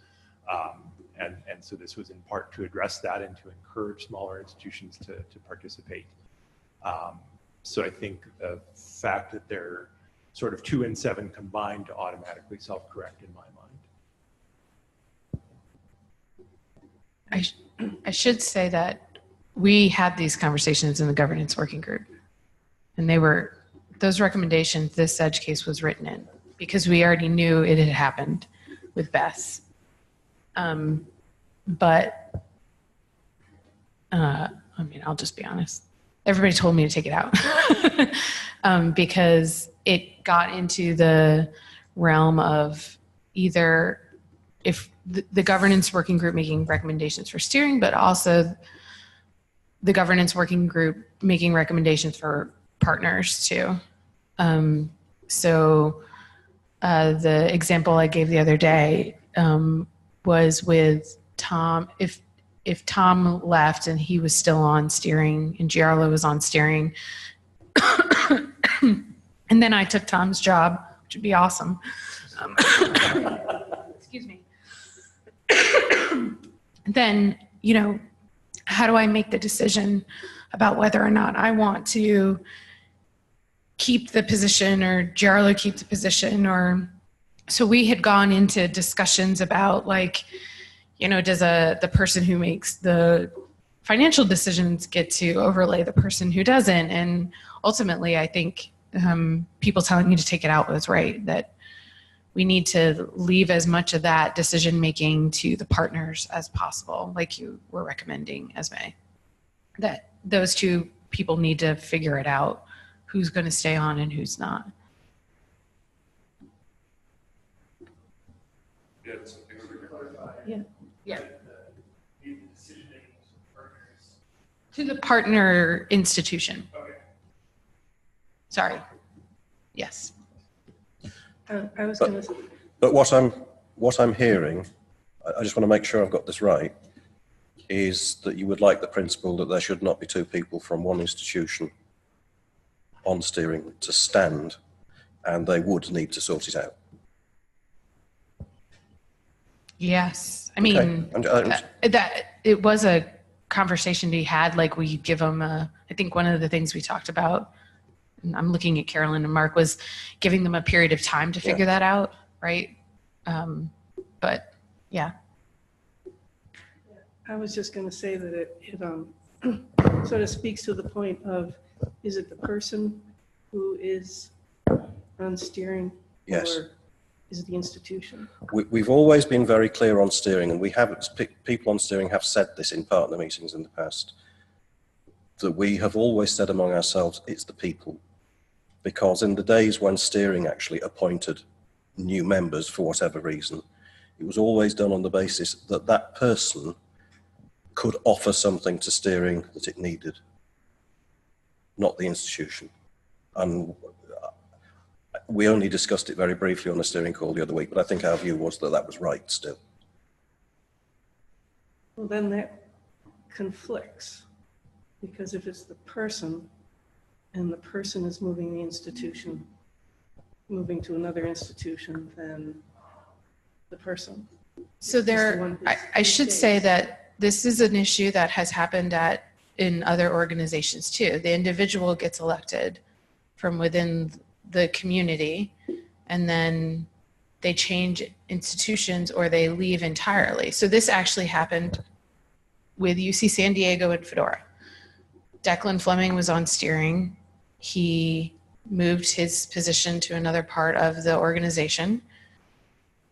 And so this was in part to address that and to encourage smaller institutions to participate. So I think the fact that they're sort of 2 and 7 combined to automatically self-correct in my mind. I should say that we had these conversations in the governance working group, and those recommendations, this edge case was written in because we already knew it had happened with Bess. But I mean, I'll just be honest. Everybody told me to take it out because it got into the realm of either if the governance working group making recommendations for steering, but also the governance working group making recommendations for partners too. So the example I gave the other day was with Tom. If Tom left and he was still on steering and Giarlo was on steering, and then I took Tom's job, which would be awesome. Excuse me. Then, how do I make the decision about whether or not I want to keep the position or Giarlo keep the position? Or so we had gone into discussions about does the person who makes the financial decisions get to overlay the person who doesn't? And ultimately, I think people telling me to take it out was right, that we need to leave as much of that decision making to the partners as possible, like you were recommending, Esme. That those two people need to figure it out, who's going to stay on and who's not. Yeah. To the partner institution. Okay. Sorry. Yes. I was going to. But what I'm hearing, I just want to make sure I've got this right, is that you would like the principle that there should not be two people from one institution on steering to stand, and they would need to sort it out. Yes. I mean, that it was a conversation we had, we give them I think one of the things we talked about, and I'm looking at Carolyn and Mark, was giving them a period of time to figure that out, right? But yeah. I was just going to say that it sort of speaks to the point of, is it the person who is on steering? Yes. Or is it the institution? We've always been very clear on steering, and people on steering have said this in partner meetings in the past, that we have always said among ourselves, it's the people. Because in the days when steering actually appointed new members for whatever reason, it was always done on the basis that that person could offer something to steering that it needed, not the institution. And we only discussed it very briefly on a steering call the other week, but I think our view was that that was right still. Well, then that conflicts, because if it's the person and the person is moving the institution, moving to another institution, then the person. So is the there, one who's I should say that this is an issue that has happened in other organizations too. The individual gets elected from within the community, and then they change institutions or they leave entirely. So this actually happened with UC San Diego and Fedora. Declan Fleming was on steering. He moved his position to another part of the organization.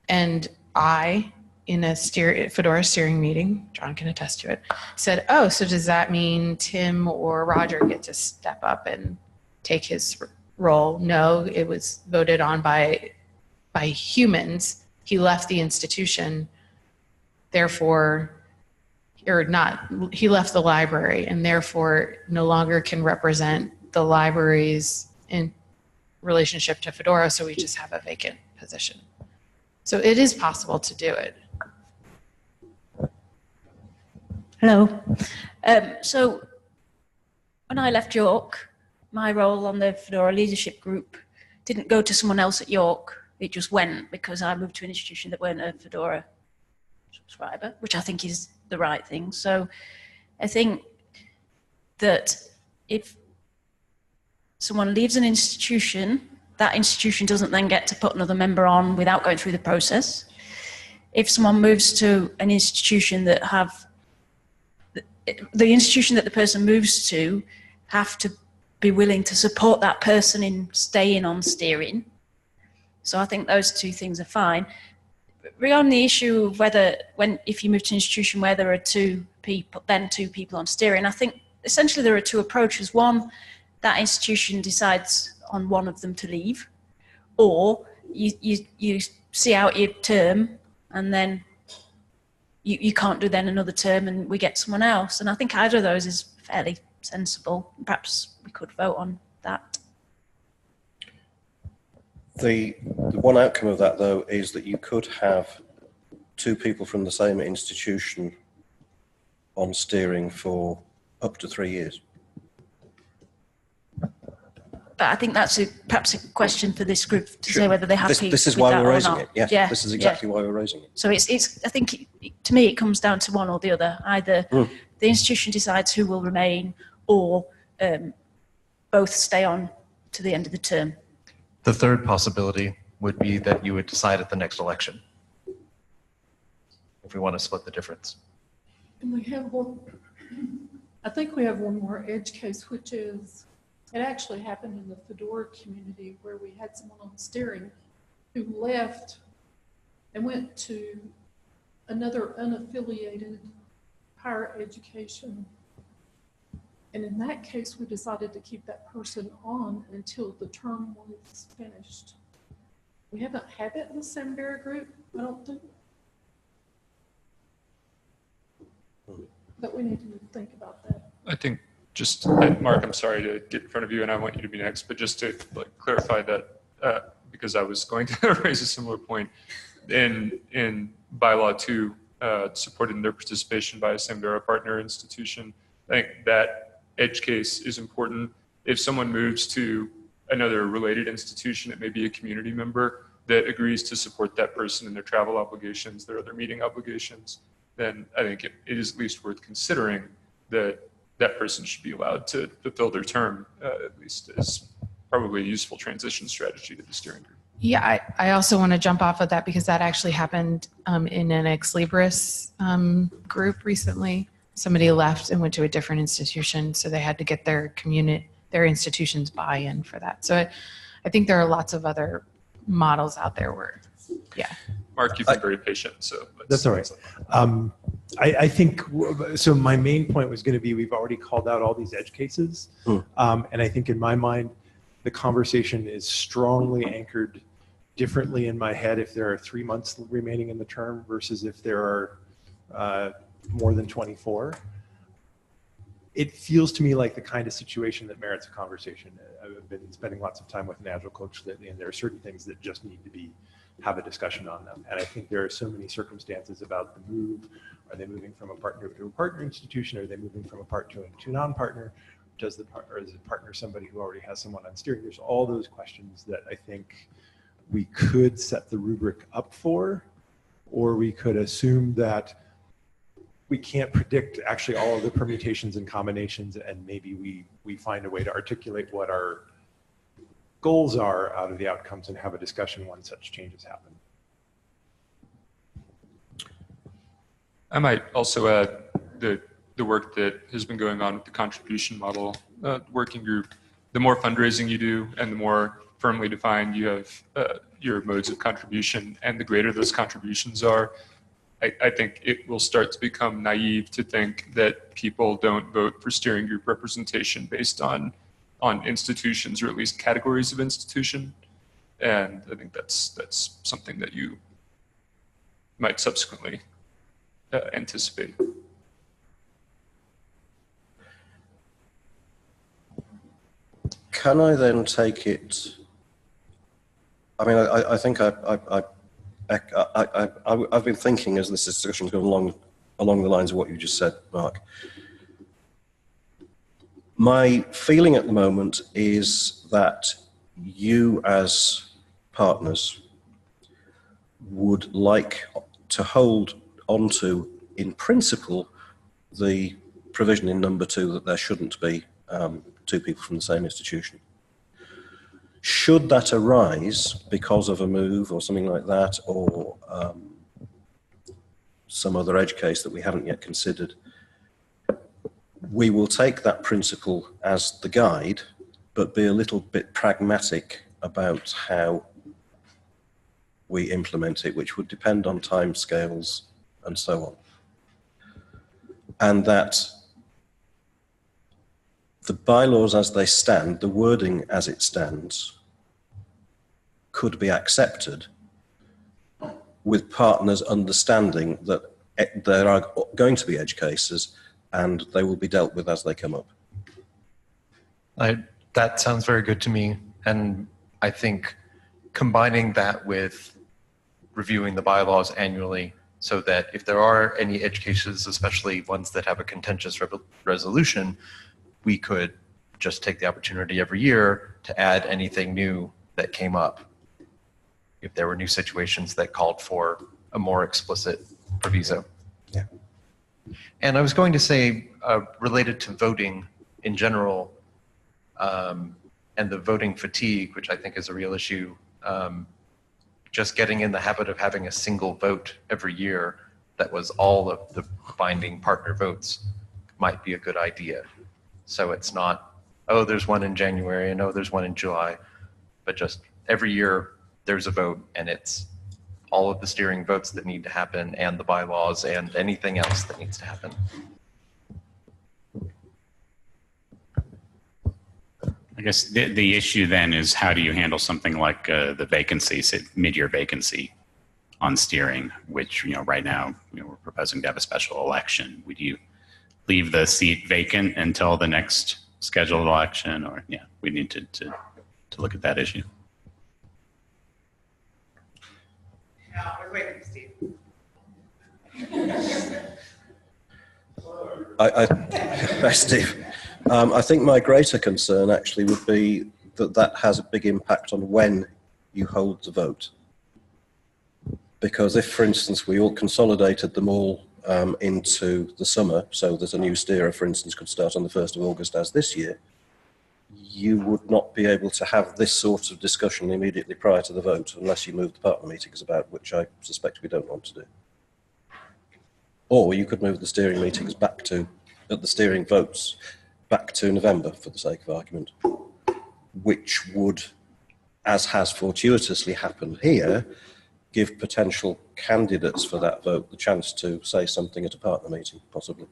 And I, in a Fedora steering meeting, John can attest to it, said, oh, so does that mean Tim or Roger get to step up and take his role? No, it was voted on by humans. He left the institution, therefore, or not, he left the library and therefore no longer can represent the library's in relationship to Fedora, so we just have a vacant position. So it is possible to do it. Hello. So when I left York, my role on the Fedora leadership group didn't go to someone else at York. It just went because I moved to an institution that weren't a Fedora subscriber, which I think is the right thing. So I think that if someone leaves an institution, that institution doesn't then get to put another member on without going through the process. If someone moves to an institution that the institution that the person moves to have to be willing to support that person in staying on steering. So I think those two things are fine. Regarding the issue of if you move to an institution where there are two people on steering, I think essentially there are two approaches. One, that institution decides on one of them to leave, or you see out your term and then you can't do then another term and we get someone else. And I think either of those is fairly sensible. Perhaps we could vote on that. The one outcome of that, though, is that you could have two people from the same institution on steering for up to 3 years. But I think that's perhaps a question for this group to say whether they're happy. This is with why that we're or raising not. it. Yes, Yeah, this is exactly why we're raising it. So it's. I think to me it comes down to one or the other. Either the institution decides who will remain, or both stay on to the end of the term. The third possibility would be that you would decide at the next election, if we want to split the difference. And we have one, I think we have one more edge case, which is, it actually happened in the Fedora community where we had someone on steering who left and went to another unaffiliated higher education. And in that case, we decided to keep that person on until the term was finished. We haven't had that in the Samvera group, I don't think. But we need to think about that. I think just, Mark, I'm sorry to get in front of you and I want you to be next, but just to clarify that, because I was going to raise a similar point, in bylaw 2, supporting their participation by a Samvera partner institution, I think that edge case is important. If someone moves to another related institution, it may be a community member that agrees to support that person in their travel obligations, their other meeting obligations, then I think it is at least worth considering that that person should be allowed to fulfill their term, at least as probably a useful transition strategy to the steering group. Yeah, I also want to jump off of that because that actually happened in an Ex Libris group recently. Somebody left and went to a different institution, so they had to get their institution's buy-in for that. So I think there are lots of other models out there where, yeah. Mark, you've been very patient, so. That's all right. I think, so my main point was going to be, we've already called out all these edge cases. And I think in my mind, the conversation is strongly anchored differently in my head if there are 3 months remaining in the term versus if there are more than 24, it feels to me like the kind of situation that merits a conversation. I've been spending lots of time with an Agile coach lately, and there are certain things that just need to have a discussion on them. And I think there are so many circumstances about the move. Are they moving from a partner to a partner institution? Are they moving from a partner to a non-partner? Or is the partner somebody who already has someone on steering? There's all those questions that I think we could set the rubric up for, or we could assume that we can't predict actually all of the permutations and combinations, and maybe we find a way to articulate what our goals are out of the outcomes and have a discussion when such changes happen. I might also add the work that has been going on with the contribution model working group. The more fundraising you do and the more firmly defined you have your modes of contribution, and the greater those contributions are, I think it will start to become naive to think that people don't vote for steering group representation based on institutions, or at least categories of institution. And I think that's something that you might subsequently anticipate. Can I then take it? I mean, I think I've been thinking as this discussion's gone along the lines of what you just said, Mark. My feeling at the moment is that you as partners would like to hold onto, in principle, the provision in number 2 that there shouldn't be 2 people from the same institution. Should that arise because of a move or something like that, or some other edge case that we haven't yet considered, we will take that principle as the guide, but be a little bit pragmatic about how we implement it, which would depend on timescales and so on. And that the bylaws as they stand, the wording as it stands, could be accepted with partners understanding that there are going to be edge cases and they will be dealt with as they come up. That sounds very good to me. And I think combining that with reviewing the bylaws annually, so that if there are any edge cases, especially ones that have a contentious resolution, we could just take the opportunity every year to add anything new that came up. If there were new situations that called for a more explicit proviso. Yeah. And I was going to say, related to voting in general, and the voting fatigue, which I think is a real issue, just getting in the habit of having a single vote every year that was all of the binding partner votes might be a good idea. So it's not, oh, there's one in January and oh, there's one in July, but just every year there's a vote, and it's all of the steering votes that need to happen and the bylaws and anything else that needs to happen. I guess the issue then is, how do you handle something like the vacancy, mid-year vacancy on steering, which, right now, we're proposing to have a special election. Would you leave the seat vacant until the next scheduled election? Or, we need to look at that issue. Yeah, we're waiting, Steve. Hi, Steve. I think my greater concern actually would be that has a big impact on when you hold the vote. Because if, for instance, we all consolidated them all into the summer, so that a new steerer, for instance, could start on the 1st of August as this year, you would not be able to have this sort of discussion immediately prior to the vote unless you move the partner meetings about, which I suspect we don't want to do. Or you could move the steering meetings back to, the steering votes back to November, for the sake of argument, which would, as has fortuitously happened here, give potential candidates for that vote the chance to say something at a partner meeting, possibly.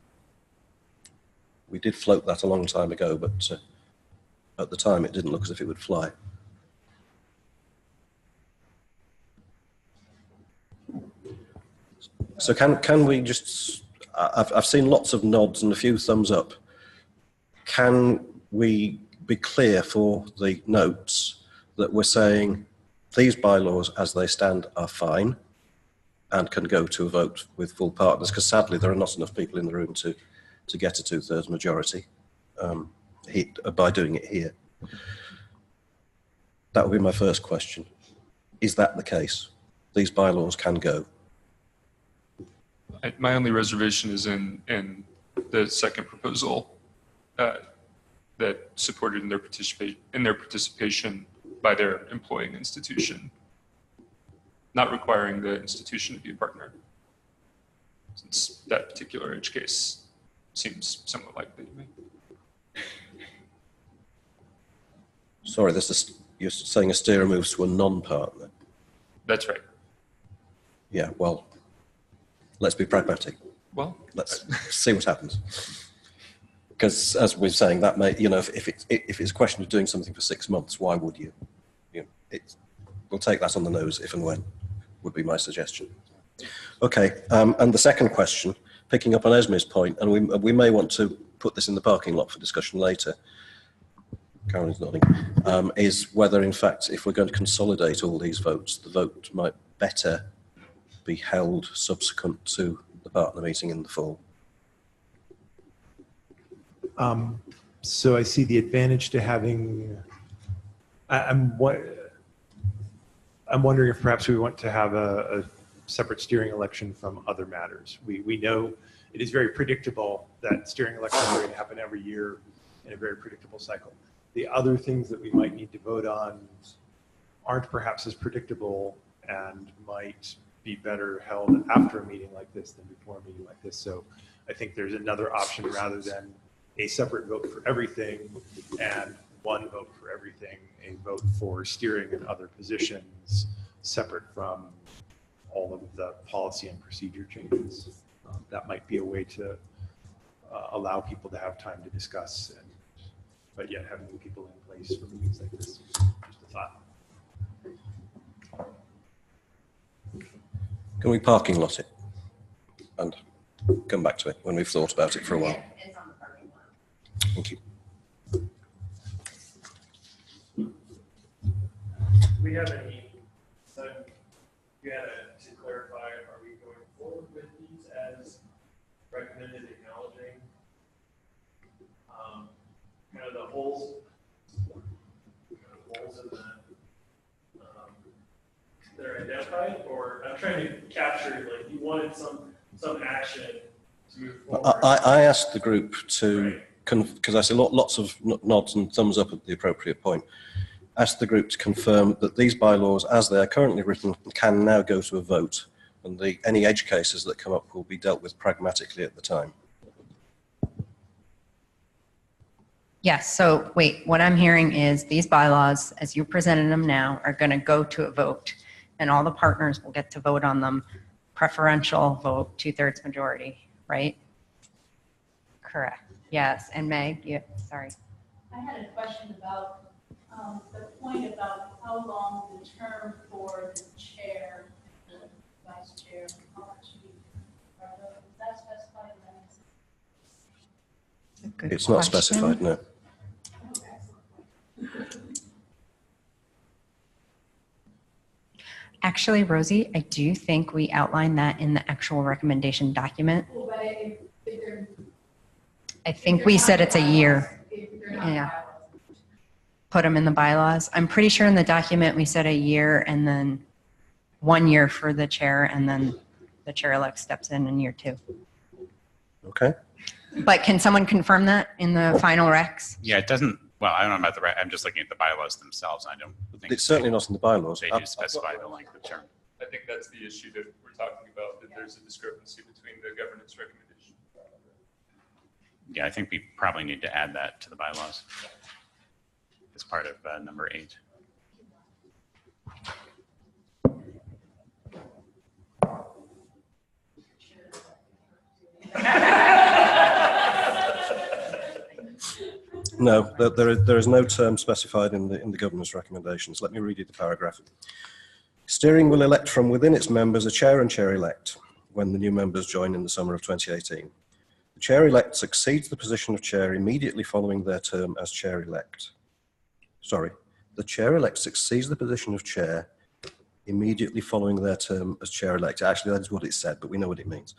We did float that a long time ago, but at the time it didn't look as if it would fly. So can we just, I've seen lots of nods and a few thumbs up. Can we be clear for the notes that we're saying these bylaws as they stand are fine and can go to a vote with full partners? Because sadly, there are not enough people in the room to get a 2/3 majority by doing it here. That would be my first question. Is that the case? These bylaws can go? My only reservation is in the second proposal that supported in their participation by their employing institution, not requiring the institution to be a partner, since that particular edge case seems somewhat likely to me. Sorry, you're saying a steerer moves to a non-partner. That's right. Yeah, well, let's be pragmatic. Well, let's see what happens. Because as we're saying, that may, you know, if it's a question of doing something for 6 months, why would you? We'll take that on the nose if and when, would be my suggestion. Okay, and the second question, picking up on Esme's point, and we may want to put this in the parking lot for discussion later, Carolyn's nodding, is whether in fact, if we're going to consolidate all these votes, the vote might better be held subsequent to the partner meeting in the fall. So I see the advantage to having, I'm wondering if perhaps we want to have a separate steering election from other matters. We know it is very predictable that steering elections are going to happen every year in a very predictable cycle. The other things that we might need to vote on aren't perhaps as predictable and might be better held after a meeting like this than before a meeting like this. So I think there's another option rather than a separate vote for everything and one vote for everything, a vote for steering and other positions separate from all of the policy and procedure changes. That might be a way to allow people to have time to discuss, but yet have new people in place for meetings like this. Just a thought. Can we parking lot it and come back to it when we've thought about it for a while? It's on the parking lot. Thank you. We have any, so you had to clarify, are we going forward with these as recommended, acknowledging kind of the holes in the that are identified, or I'm trying to capture, like, you wanted some action to move forward? I asked the group to, because I see lots of nods and thumbs up at the appropriate point, asked the group to confirm that these bylaws, as they are currently written, can now go to a vote, and any edge cases that come up will be dealt with pragmatically at the time. Yes, so wait, what I'm hearing is these bylaws, as you presented them now, are going to go to a vote, and all the partners will get to vote on them, preferential vote, 2/3 majority, right? Correct. Yes, and Meg, sorry. I had a question about the point about how long the term for the chair and the vice chair, how much is that specified in that? It's not specified, no. Actually, Rosie, I do think we outlined that in the actual recommendation document. I think we said it's a year. Yeah. Put them in the bylaws. I'm pretty sure in the document we said a year and then 1 year for the chair, and then the chair-elect steps in year 2. Okay. But can someone confirm that in the final recs? Yeah, it doesn't, well, I don't know about the, I'm just looking at the bylaws themselves. I don't think it's certainly not in the bylaws. They do specify the length of term. I think that's the issue that we're talking about, that there's a discrepancy between the governance recommendation. Yeah, I think we probably need to add that to the bylaws as part of number 8. No, there is no term specified in the governance recommendations. Let me read you the paragraph. Steering will elect from within its members a chair and chair-elect. when the new members join in the summer of 2018. The chair-elect succeeds the position of chair immediately following their term as chair-elect. Sorry, the chair-elect succeeds the position of chair immediately following their term as chair-elect. Actually, that is what it said, but we know what it means.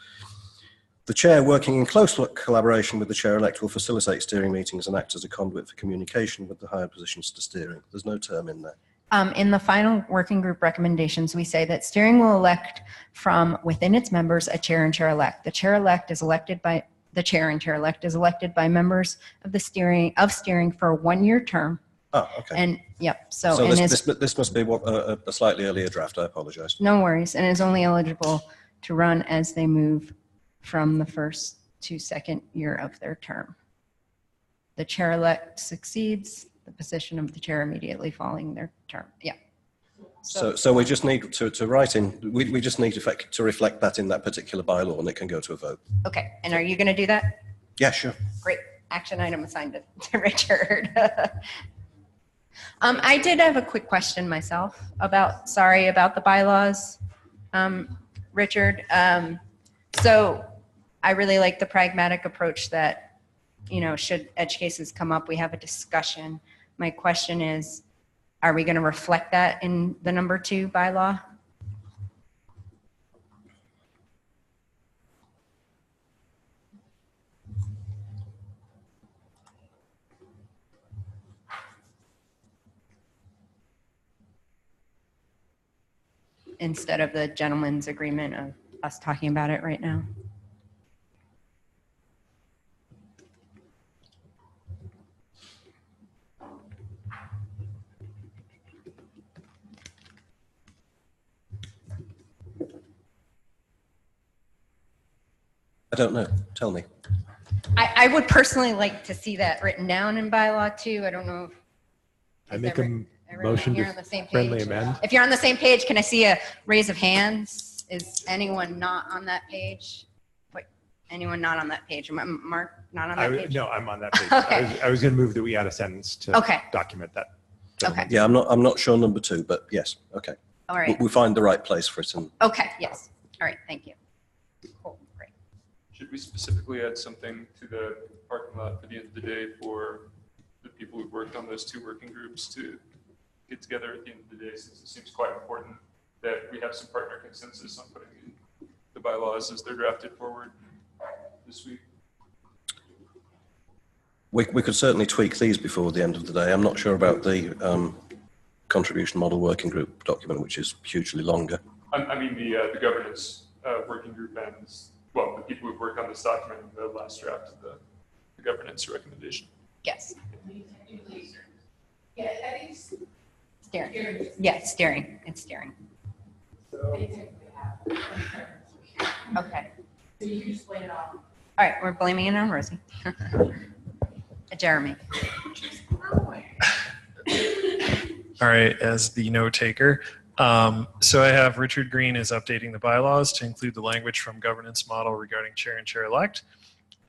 The chair, working in close collaboration with the chair-elect, will facilitate steering meetings and act as a conduit for communication with the higher positions to steering. There's no term in there. In the final working group recommendations, we say that steering will elect from within its members a chair and chair-elect. The chair-elect is elected by the chair and chair-elect is elected by members of the steering for a 1-year term. Oh, okay. And yep. So this must be a slightly earlier draft. I apologize. No worries, and is only eligible to run as they move from the first to second year of their term. The chair-elect succeeds the position of the chair immediately following their term. Yeah. So we just need to write in, we just need to reflect that in that particular bylaw, and it can go to a vote. Okay, and are you going to do that? Yeah, sure. Great. Action item assigned to Richard. I did have a quick question myself about the bylaws, Richard. So I really like the pragmatic approach that, should edge cases come up, we have a discussion. My question is, are we going to reflect that in the number 2 bylaw? Instead of the gentleman's agreement of us talking about it right now? I don't know. Tell me. I would personally like to see that written down in bylaw 2. I don't know if I make a motion here to on the same friendly page. amend. If you're on the same page, can I see a raise of hands? Is anyone not on that page? Wait, anyone not on that page? Mark, not on that page? No, I'm on that page. Okay. I was going to move that we add a sentence to Okay. document that. Okay. Yeah, I'm not sure number 2, but yes. Okay. All right. We find the right place for it. And Okay, yes. All right, thank you. Cool, great. Should we specifically add something to the parking lot for the end of the day for the people who've worked on those 2 working groups to get together at the end of the day, since it seems quite important that we have some partner consensus on putting in the bylaws as they're drafted forward this week? we could certainly tweak these before the end of the day. I'm not sure about the contribution model working group document, which is hugely longer. I mean the governance working group and, well, the people who've worked on this document in the last draft of the governance recommendation. Yes. Yeah, I think Steering. Yeah, steering. It's steering. Okay. so you can just blame it on. All right, we're blaming it on Rosie. Jeremy. All right, as the note taker. So I have Richard Green is updating the bylaws to include the language from governance model regarding chair and chair elect.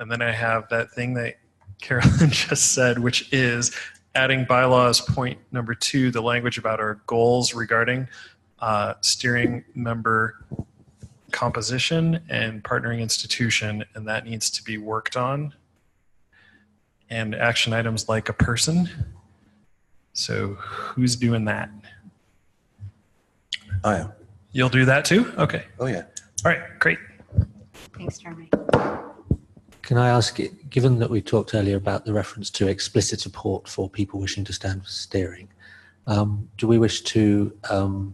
And then I have that thing that Carolyn just said, which is adding bylaws point number 2, the language about our goals regarding steering member composition and partnering institution, and that needs to be worked on. And action items like a person. So who's doing that? I am. You'll do that too? Okay. Oh, yeah. All right, great. Thanks, Jeremy. Can I ask, given that we talked earlier about the reference to explicit support for people wishing to stand for steering, do we wish to, or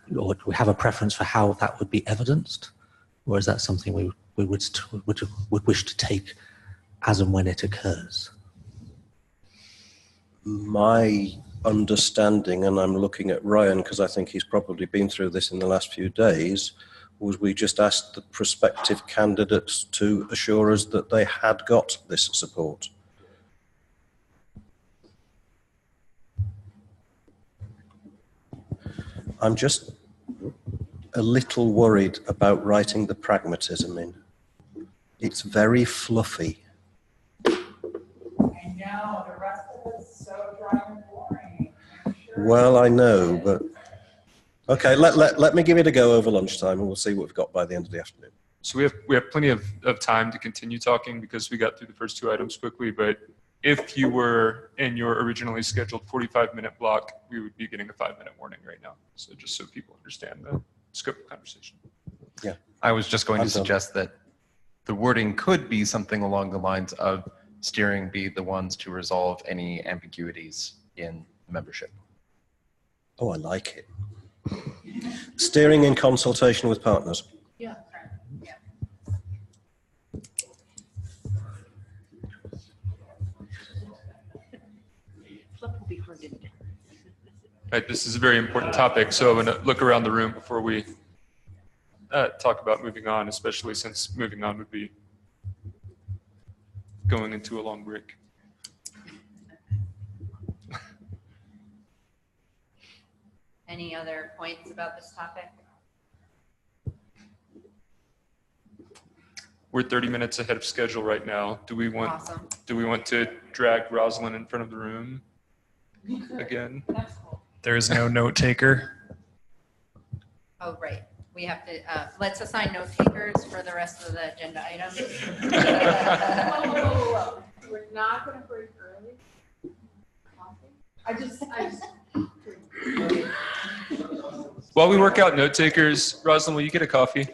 do we have a preference for how that would be evidenced? Or is that something we would wish to take as and when it occurs? My understanding, and I'm looking at Ryan because I think he's probably been through this in the last few days, was we just asked the prospective candidates to assure us that they had got this support. I'm just a little worried about writing the pragmatism in. It's very fluffy. I know, the rest of it's so dry and boring. Well, I know, but Okay, let me give it a go over lunchtime, and we'll see what we've got by the end of the afternoon. So we have plenty of time to continue talking because we got through the first 2 items quickly, but if you were in your originally scheduled 45-minute block, we would be getting a 5-minute warning right now. So just so people understand the scope of conversation. Yeah. I was just going I'm to done. suggest that the wording could be something along the lines of steering be the ones to resolve any ambiguities in membership. Oh, I like it. Steering in consultation with partners. Yeah. Flip will be hard to do. Right, this is a very important topic, so I'm going to look around the room before we talk about moving on, especially since moving on would be going into a long break. Any other points about this topic? We're 30 minutes ahead of schedule right now. Do we want Awesome. to drag Rosalind in front of the room again? There is no note taker. Oh, right. We have to, let's assign note takers for the rest of the agenda items. Whoa. We're not going to break early. I just. While we work out note takers, Rosalind, will you get a coffee?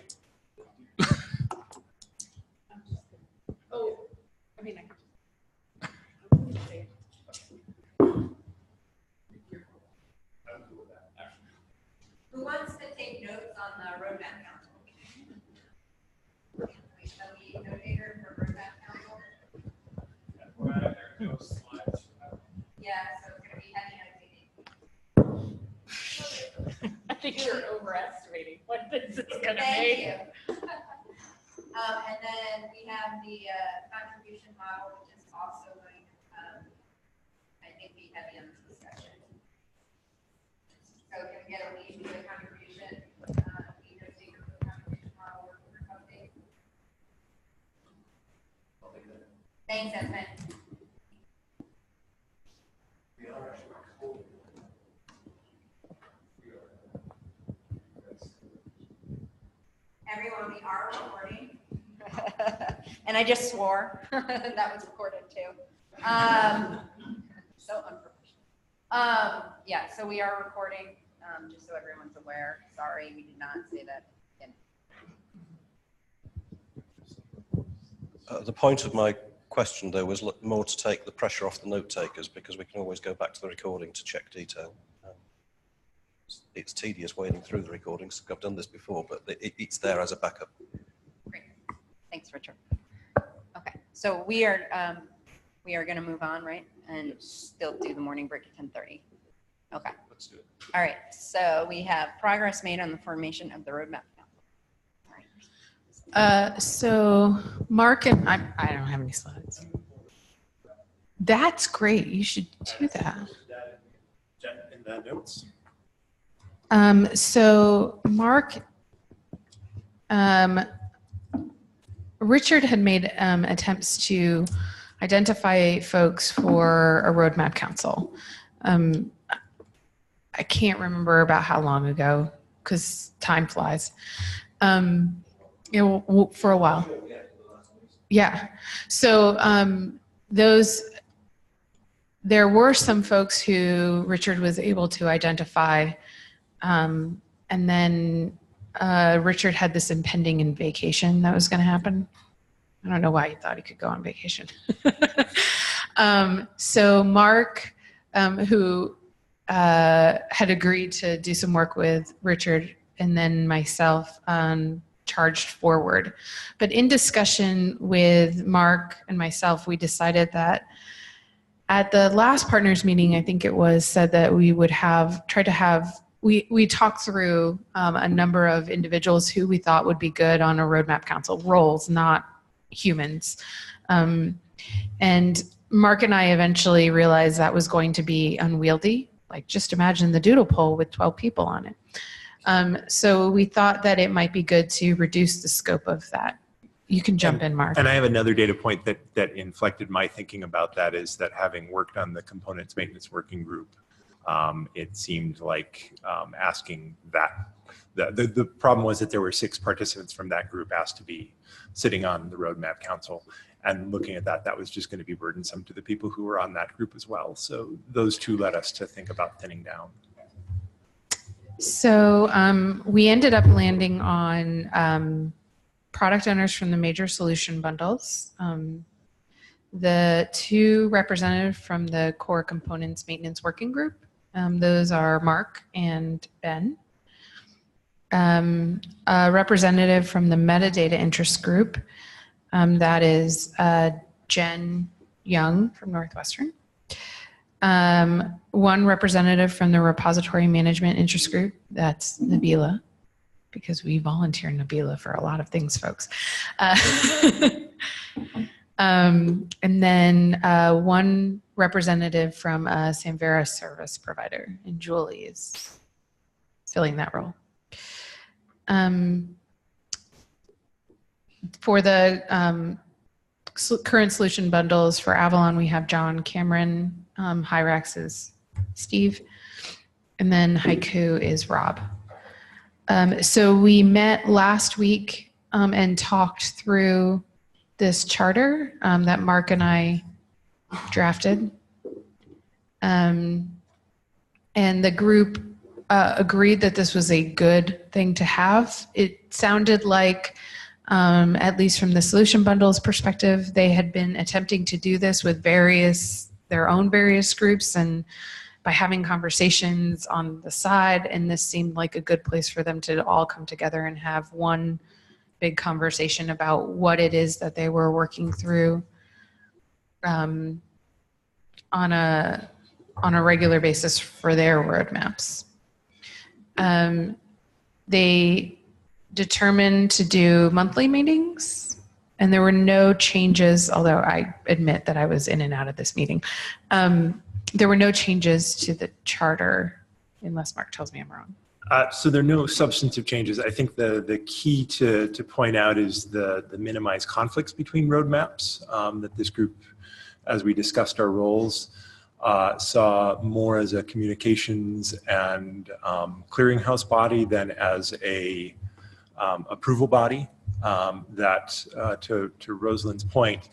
Oh, I mean, Who wants to take notes on the roadmap council? Wait, shall we note taker for roadmap council? Yeah, so it's gonna be heavy note taking. I think you're overestimating what this is going to Thank make. you. And then we have the contribution model, which is also going to, I think, be heavy on this discussion. So can we get a lead to the contribution, either speaker for the contribution model or for update? Thanks, Esmond. Everyone, we are recording. And I just swore. That was recorded too. So unprofessional. Yeah, so we are recording, just so everyone's aware. Sorry, we did not say that. The point of my question, though, was more to take the pressure off the note takers, because we can always go back to the recording to check detail. It's tedious wading through the recordings. I've done this before, but it's there as a backup. Great. Thanks, Richard. Okay, so we are going to move on, right? And still do the morning break at 10:30. Okay. Let's do it. All right. So we have progress made on the formation of the roadmap. So Mark and I don't have any slides. That's great. You should do that. In the notes. So Mark, Richard had made attempts to identify folks for a roadmap council. I can't remember about how long ago because time flies. For a while. Yeah. So there were some folks who Richard was able to identify. And then Richard had this impending vacation that was going to happen. I don't know why he thought he could go on vacation. So Mark, who had agreed to do some work with Richard and then myself, charged forward. But in discussion with Mark and myself, we decided that at the last partners meeting, I think it was said that we would we talked through a number of individuals who we thought would be good on a roadmap council, roles, not humans. And Mark and I eventually realized that was going to be unwieldy. Like, just imagine the doodle poll with 12 people on it. So we thought that it might be good to reduce the scope of that. You can jump in, Mark. And I have another data point that inflected my thinking about that is that having worked on the components maintenance working group, it seemed like asking that. The problem was that there were 6 participants from that group asked to be sitting on the Roadmap Council. And looking at that, that was just going to be burdensome to the people who were on that group as well. So those 2 led us to think about thinning down. So we ended up landing on product owners from the major solution bundles, the 2 representatives from the core components maintenance working group. Those are Mark and Ben. A representative from the metadata interest group. That is Jen Young from Northwestern. 1 representative from the repository management interest group. That's Nabila, because we volunteer Nabila for a lot of things, folks. And then 1 representative from a Samvera service provider, and Julie is filling that role. For the current solution bundles for Avalon, we have John, Cameron, Hyrax is Steve, and then Haiku is Rob. So we met last week and talked through this charter that Mark and I drafted. And the group agreed that this was a good thing to have. It sounded like, at least from the solution bundles perspective, they had been attempting to do this with their own various groups and by having conversations on the side, and this seemed like a good place for them to all come together and have one big conversation about what it is that they were working through on a regular basis for their roadmaps. They determined to do monthly meetings, and there were no changes, although I admit that I was in and out of this meeting. There were no changes to the charter, unless Mark tells me I'm wrong. So there are no substantive changes. I think the key to point out is the minimized conflicts between roadmaps, that this group, as we discussed our roles, saw more as a communications and clearinghouse body than as a approval body. That to Rosalind's point,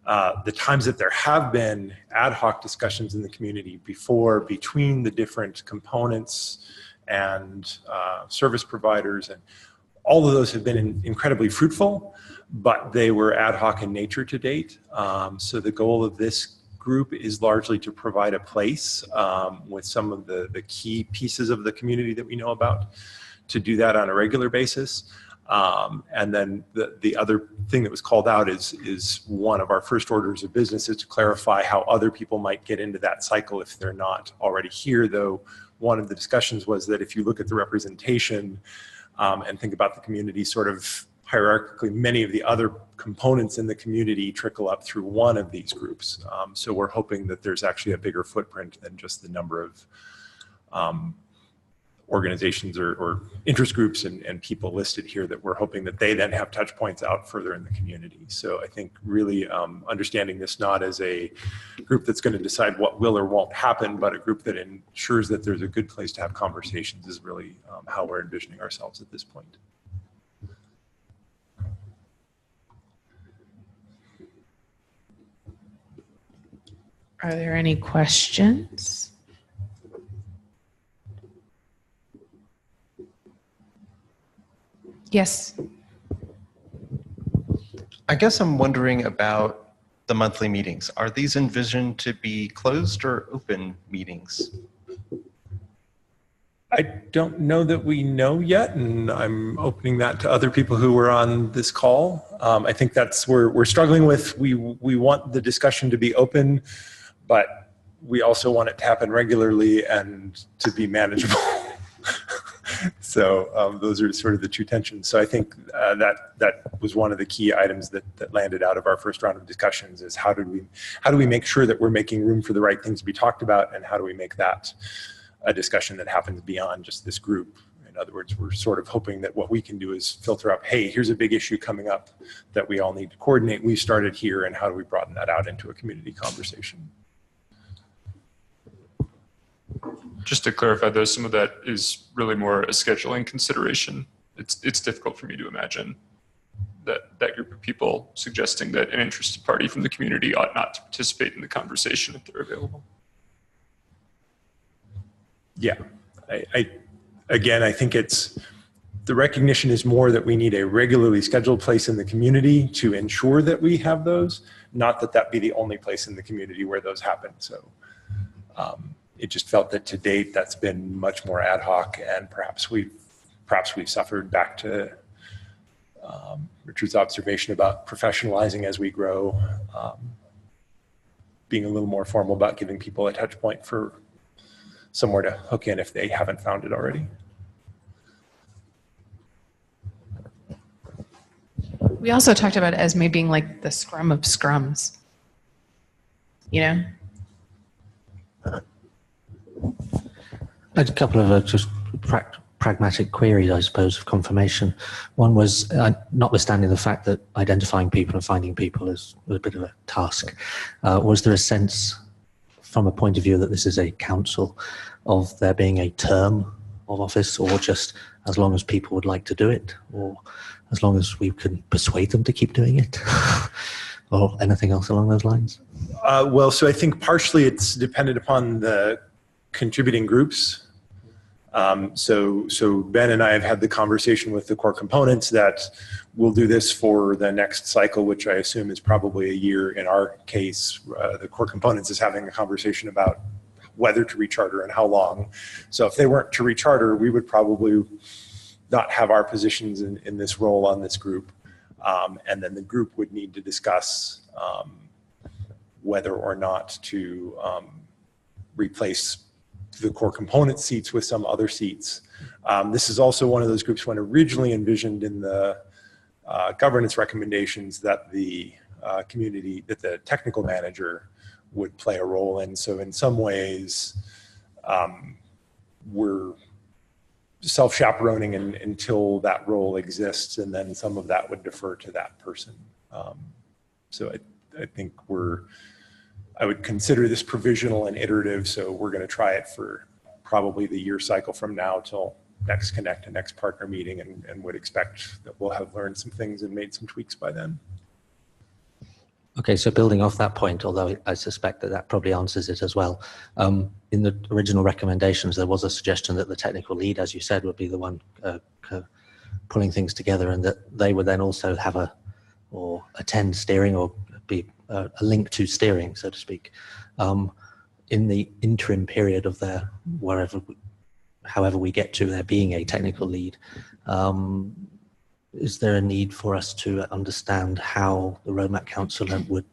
the times that there have been ad hoc discussions in the community before between the different components and service providers, and all of those have been incredibly fruitful, but they were ad hoc in nature to date. So the goal of this group is largely to provide a place with some of the key pieces of the community that we know about, to do that on a regular basis. And then the other thing that was called out is one of our first orders of business is to clarify how other people might get into that cycle if they're not already here, though one of the discussions was that if you look at the representation and think about the community sort of hierarchically, many of the other components in the community trickle up through one of these groups. So we're hoping that there's actually a bigger footprint than just the number of organizations or interest groups and people listed here, that we're hoping that they then have touch points out further in the community. So I think really understanding this not as a group that's going to decide what will or won't happen, but a group that ensures that there's a good place to have conversations is really how we're envisioning ourselves at this point. Are there any questions? Yes. I guess I'm wondering about the monthly meetings. Are these envisioned to be closed or open meetings? I don't know that we know yet, and I'm opening that to other people who were on this call. I think that's we're struggling with. We want the discussion to be open, but we also want it to happen regularly and to be manageable. So those are sort of the two tensions. So I think that was one of the key items that landed out of our first round of discussions is how do we make sure that we're making room for the right things to be talked about, and how do we make that a discussion that happens beyond just this group. In other words, we're sort of hoping that what we can do is filter up, hey, here's a big issue coming up that we all need to coordinate. We started here, and how do we broaden that out into a community conversation? Just to clarify, though, some of that is really more a scheduling consideration. It's difficult for me to imagine that group of people suggesting that an interested party from the community ought not to participate in the conversation if they're available. Yeah, I think it's, the recognition is more that we need a regularly scheduled place in the community to ensure that we have those, not that that be the only place in the community where those happen. So it just felt that to date that's been much more ad hoc, and perhaps we've suffered back to Richard's observation about professionalizing as we grow, being a little more formal about giving people a touch point for somewhere to hook in if they haven't found it already. We also talked about Esme being like the scrum of scrums, you know? I had a couple of just pragmatic queries, I suppose, of confirmation. One was, notwithstanding the fact that identifying people and finding people is a bit of a task, was there a sense from a point of view that this is a council of there being a term of office, or just as long as people would like to do it, or as long as we can persuade them to keep doing it, or anything else along those lines? Well, so I think partially it's dependent upon the contributing groups. So Ben and I have had the conversation with the core components that we'll do this for the next cycle, which I assume is probably a year. In our case, the core components is having a conversation about whether to recharter and how long. So if they weren't to recharter, we would probably not have our positions in this role on this group. And then the group would need to discuss whether or not to replace the core component seats with some other seats. This is also one of those groups when originally envisioned in the governance recommendations that the that the technical manager would play a role in. So in some ways, we're self-chaperoning until that role exists, and then some of that would defer to that person. So I think I would consider this provisional and iterative, so we're going to try it for probably the year cycle from now till next Connect and next partner meeting, and would expect that we'll have learned some things and made some tweaks by then. Okay, so building off that point, although I suspect that that probably answers it as well, in the original recommendations, there was a suggestion that the technical lead, as you said, would be the one pulling things together, and that they would then also have or attend steering, or be a link to steering, so to speak, in the interim period of their however we get to there being a technical lead. Is there a need for us to understand how the Roadmap Council would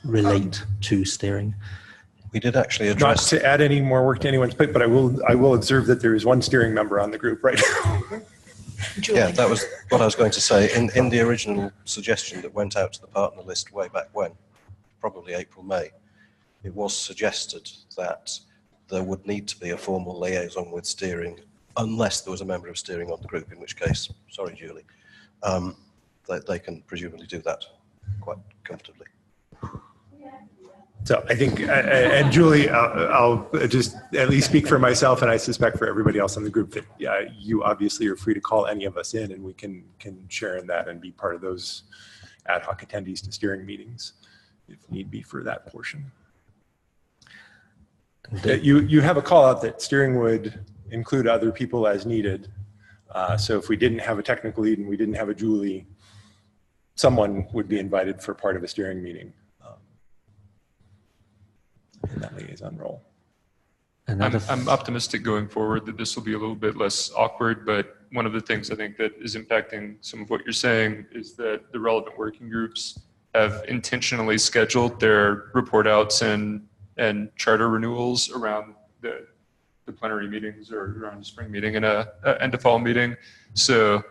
relate to steering? We did actually address... Not to add any more work to anyone's plate, but I will observe that there is one steering member on the group right now. Yeah, that was what I was going to say. In the original suggestion that went out to the partner list way back when, probably April, May, it was suggested that there would need to be a formal liaison with steering, unless there was a member of steering on the group, in which case, sorry, Julie, they can presumably do that quite comfortably. So I think, and Julie, I'll just at least speak for myself, and I suspect for everybody else in the group, that you obviously are free to call any of us in, and we can share in that and be part of those ad hoc attendees to steering meetings if need be for that portion. You have a call out that steering would include other people as needed. So if we didn't have a technical lead and we didn't have a Julie, someone would be invited for part of a steering meeting in that liaison role. I'm optimistic going forward that this will be a little bit less awkward, but one of the things I think that is impacting some of what you're saying is that the relevant working groups have intentionally scheduled their report outs and charter renewals around the plenary meetings, or around the spring meeting and end of fall meeting. So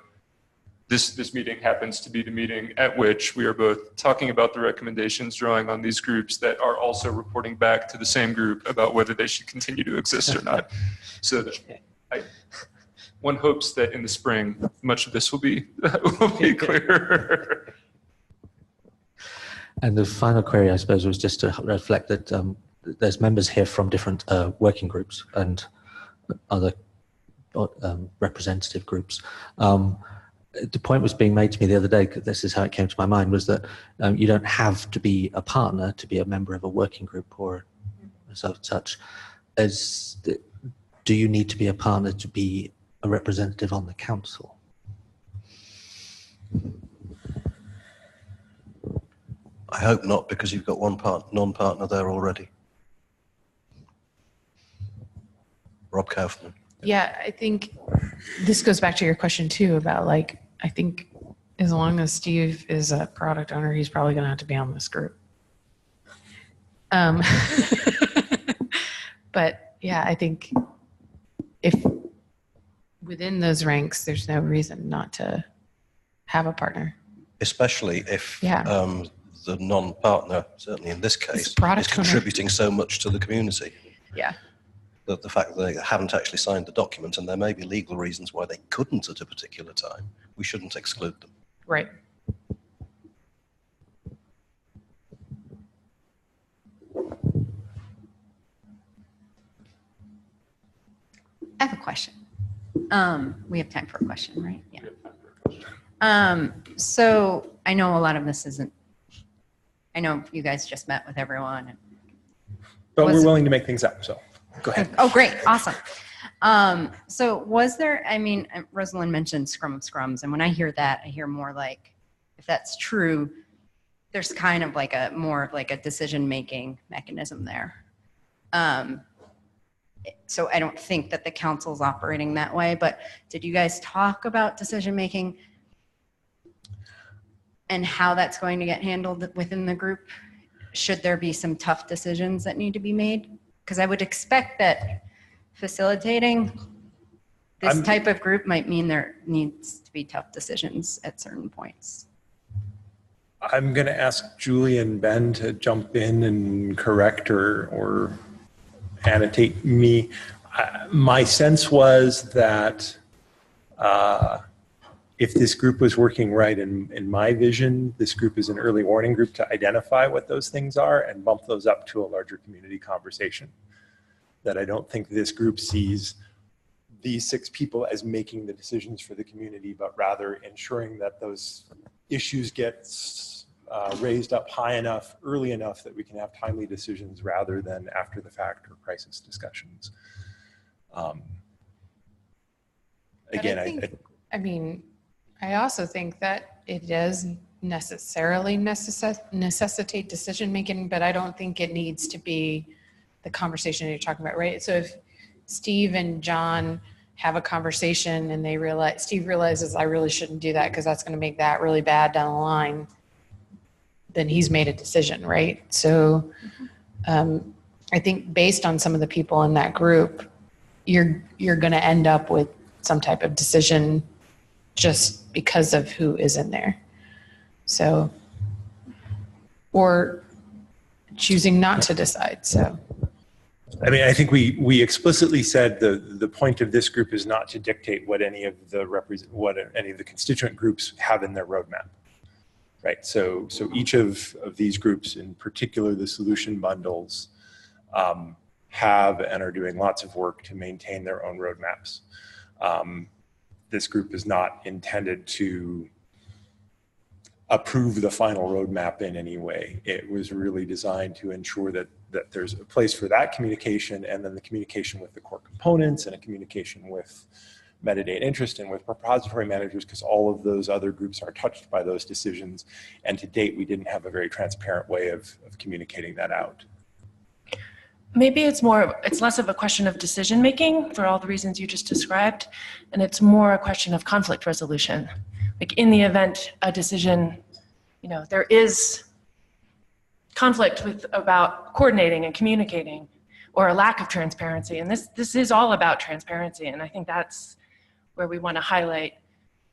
this meeting happens to be the meeting at which we are both talking about the recommendations, drawing on these groups that are also reporting back to the same group about whether they should continue to exist or not. So that one hopes that in the spring, much of this will be clearer. And the final query, I suppose, was just to reflect that there's members here from different working groups and other representative groups. The point was being made to me the other day, because this is how it came to my mind, was that you don't have to be a partner to be a member of a working group or such. Do you need to be a partner to be a representative on the council? I hope not, because you've got one non-partner there already. Rob Kaufman. Yeah, I think this goes back to your question too about like, I think as long as Steve is a product owner, he's probably going to have to be on this group. But yeah, I think if within those ranks, there's no reason not to have a partner. Especially if the non-partner, certainly in this case, is contributing so much to the community. Yeah. That the fact that they haven't actually signed the document, and there may be legal reasons why they couldn't at a particular time, we shouldn't exclude them. Right. I have a question. We have time for a question, right? Yeah. So I know a lot of this isn't, I know you guys just met with everyone. But we're willing to make things up, so go ahead. Oh, great. Awesome. So was there, I mean, Rosalind mentioned scrum of scrums, and when I hear that, I hear more like, if that's true, there's kind of like more of like a decision-making mechanism there. So I don't think that the council's operating that way, but did you guys talk about decision-making and how that's going to get handled within the group? Should there be some tough decisions that need to be made? Because I would expect that facilitating this type of group might mean there needs to be tough decisions at certain points. I'm going to ask Julie and Ben to jump in and correct or annotate me. My sense was that if this group was working right in my vision, this group is an early warning group to identify what those things are and bump those up to a larger community conversation. That I don't think this group sees these 6 people as making the decisions for the community, but rather ensuring that those issues get raised up high enough, early enough that we can have timely decisions rather than after the fact or crisis discussions. Again, I also think that it does necessarily necessitate decision making, but I don't think it needs to be the conversation you're talking about, right? So if Steve and John have a conversation and Steve realizes I really shouldn't do that because that's going to make that really bad down the line, then he's made a decision, right? So I think based on some of the people in that group, you're going to end up with some type of decision just because of who is in there. So, or choosing not to decide, so. I mean, I think we explicitly said the point of this group is not to dictate what any of the constituent groups have in their roadmap, right? So each of these groups, in particular the solution bundles, have and are doing lots of work to maintain their own roadmaps. This group is not intended to approve the final roadmap in any way. It was really designed to ensure that there's a place for that communication, and then the communication with the core components and a communication with metadata interest and with repository managers, because all of those other groups are touched by those decisions. And to date, we didn't have a very transparent way of communicating that out. Maybe it's less of a question of decision making for all the reasons you just described, and it's more a question of conflict resolution. Like in the event a decision, there is conflict about coordinating and communicating, or a lack of transparency, and this is all about transparency, and I think that's where we want to highlight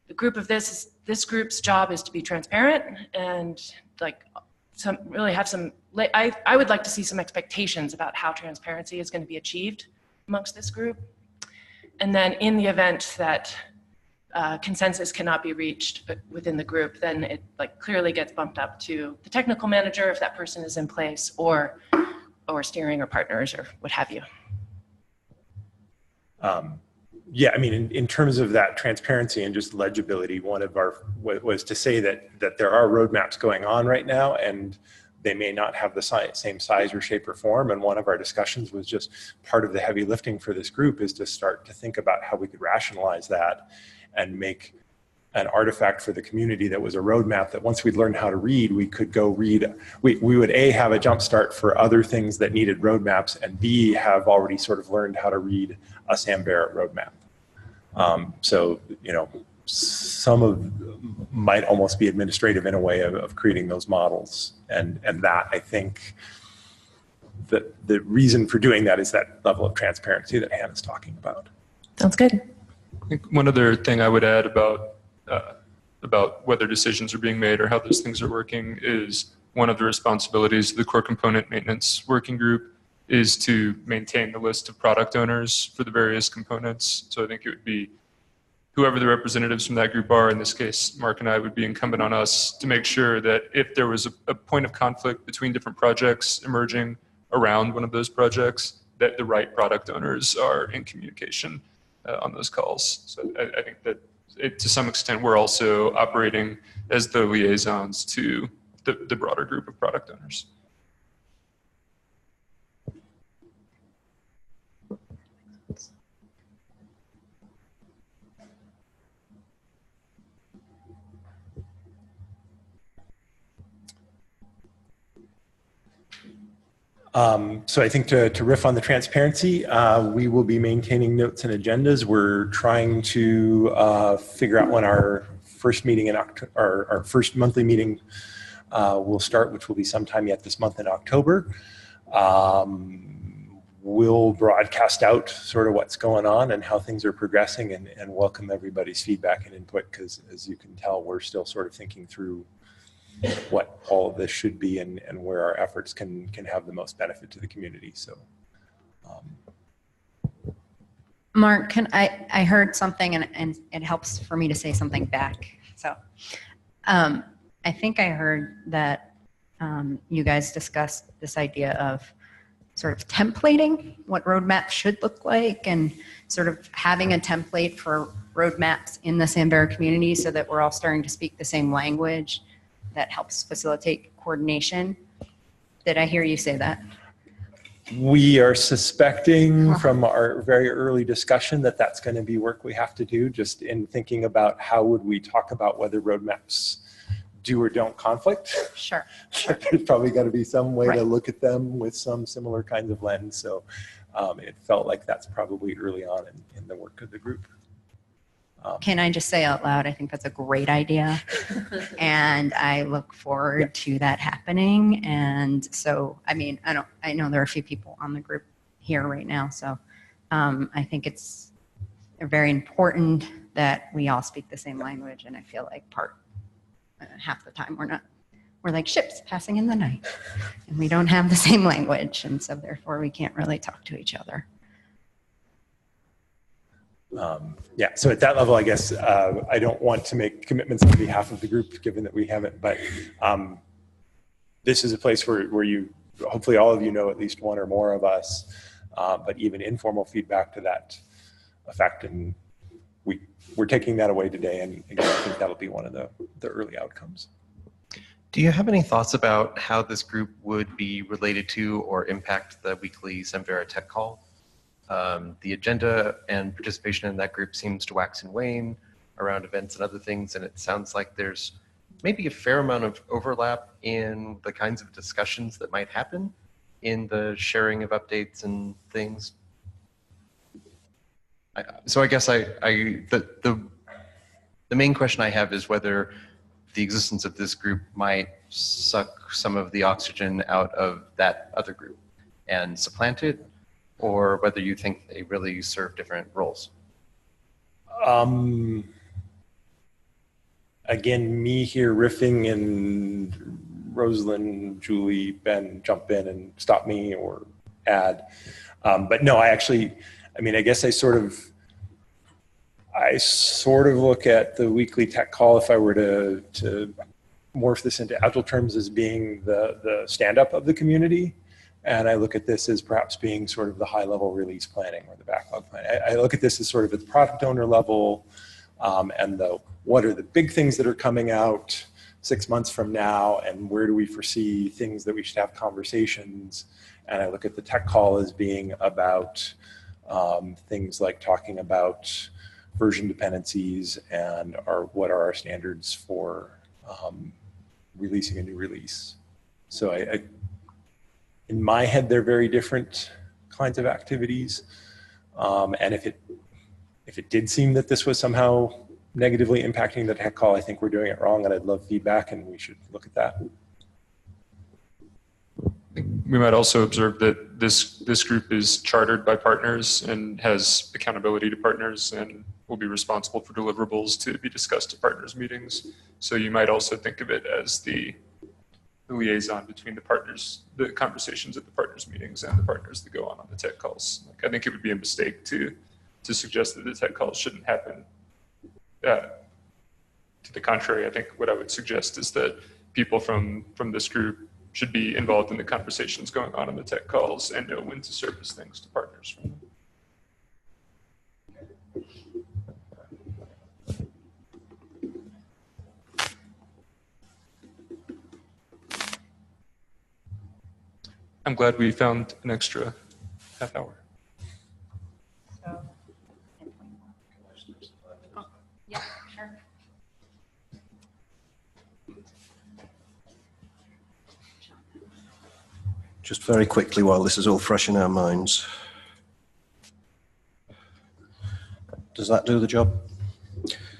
the group of this group's job is to be transparent and really have some. I would like to see some expectations about how transparency is going to be achieved amongst this group, and then in the event that consensus cannot be reached within the group, then it clearly gets bumped up to the technical manager if that person is in place, or or steering or partners or what have you? Yeah, I mean, in terms of that transparency and just legibility, one of our was to say that there are roadmaps going on right now, and they may not have the same size or shape or form. And one of our discussions was just part of the heavy lifting for this group is to start to think about how we could rationalize that and make an artifact for the community that was a roadmap that once we'd learned how to read, we could go read. We would A, have a jump start for other things that needed roadmaps, and B, have already sort of learned how to read a Samvera roadmap. So, you know, some of might almost be administrative in a way of creating those models. And that, I think, the reason for doing that is that level of transparency that Hannah's talking about. Sounds good. I think one other thing I would add about whether decisions are being made or how those things are working is one of the responsibilities of the core component maintenance working group is to maintain the list of product owners for the various components. So I think it would be whoever the representatives from that group are, in this case, Mark and I, would be incumbent on us to make sure that if there was a point of conflict between different projects emerging around one of those projects, that the right product owners are in communication on those calls. So I think that to some extent, we're also operating as the liaisons to the broader group of product owners. So I think to riff on the transparency, we will be maintaining notes and agendas. We're trying to figure out when our first meeting in October, our first monthly meeting will start, which will be sometime yet this month in October. We'll broadcast out sort of what's going on and how things are progressing, and welcome everybody's feedback and input, because as you can tell, we're still sort of thinking through what all of this should be and where our efforts can have the most benefit to the community. So, Mark, I heard something and it helps for me to say something back. So I think I heard that you guys discussed this idea of sort of templating what roadmaps should look like and sort of having a template for roadmaps in the Samvera community so that we're all starting to speak the same language that helps facilitate coordination. Did I hear you say that? we are suspecting from our very early discussion that that's going to be work we have to do, just in thinking about how would we talk about whether roadmaps do or don't conflict. Sure. There's probably got to be some way to look at them with some similar kinds of lens. So it felt like that's probably early on in the work of the group. Can I just say out loud, I think that's a great idea. And I look forward to that happening. And so, I mean, I know there are a few people on the group here right now. So I think it's very important that we all speak the same language. And I feel like half the time we're like ships passing in the night and we don't have the same language. And so therefore we can't really talk to each other. Yeah, so at that level, I guess I don't want to make commitments on behalf of the group, given that we haven't, but this is a place where you, hopefully all of you know at least one or more of us, but even informal feedback to that effect, and we're taking that away today, and again, I think that'll be one of the early outcomes. Do you have any thoughts about how this group would be related to or impact the weekly Samvera Tech Call? The agenda and participation in that group seems to wax and wane around events and other things, and it sounds like there's maybe a fair amount of overlap in the kinds of discussions that might happen in the sharing of updates and things. So I guess the main question I have is whether the existence of this group might suck some of the oxygen out of that other group and supplant it, or whether you think they really serve different roles. Again, me here riffing, and Rosalind, Julie, Ben jump in and stop me or add. But no, I guess I sort of look at the weekly tech call, if I were to morph this into Agile terms, as being the stand-up of the community. And I look at this as perhaps being sort of the high-level release planning or the backlog plan. I look at this as sort of at the product owner level, and what are the big things that are coming out 6 months from now, and where do we foresee things that we should have conversations. And I look at the tech call as being about things like talking about version dependencies and what are our standards for releasing a new release. So in my head, they're very different kinds of activities. And if it did seem that this was somehow negatively impacting the tech call, I think we're doing it wrong, and I'd love feedback, and we should look at that. We might also observe that this group is chartered by partners and has accountability to partners and will be responsible for deliverables to be discussed at partners meetings. So you might also think of it as the liaison between the partners, the conversations at the partners meetings and the partners that go on the tech calls. Like, I think it would be a mistake to suggest that the tech calls shouldn't happen. To the contrary, I think what I would suggest is that people from this group should be involved in the conversations going on in the tech calls and know when to surface things to partners from them. I'm glad we found an extra half hour. Yeah, sure. Just very quickly while this is all fresh in our minds. Does that do the job?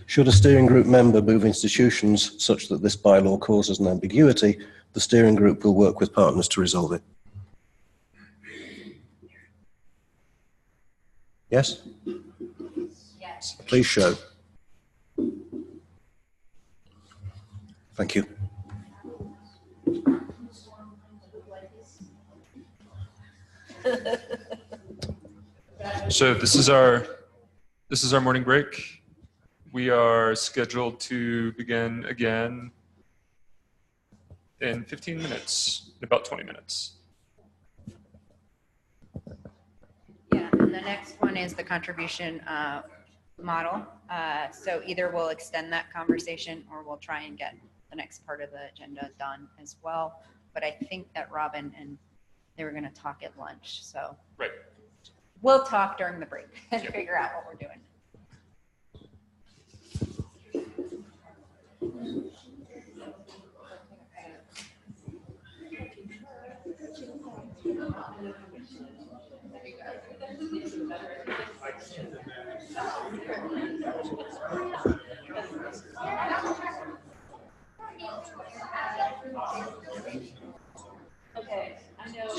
Should a steering group member move institutions such that this bylaw causes an ambiguity, the steering group will work with partners to resolve it. Yes? Yes. Please show. Thank you. So this is our morning break. We are scheduled to begin again in 15 minutes, in about 20 minutes. Yeah, and the next one is the contribution model. So either we'll extend that conversation or we'll try and get the next part of the agenda done as well. But I think that Robin and they were going to talk at lunch. So right. We'll talk during the break and figure out what we're doing. Okay, I know.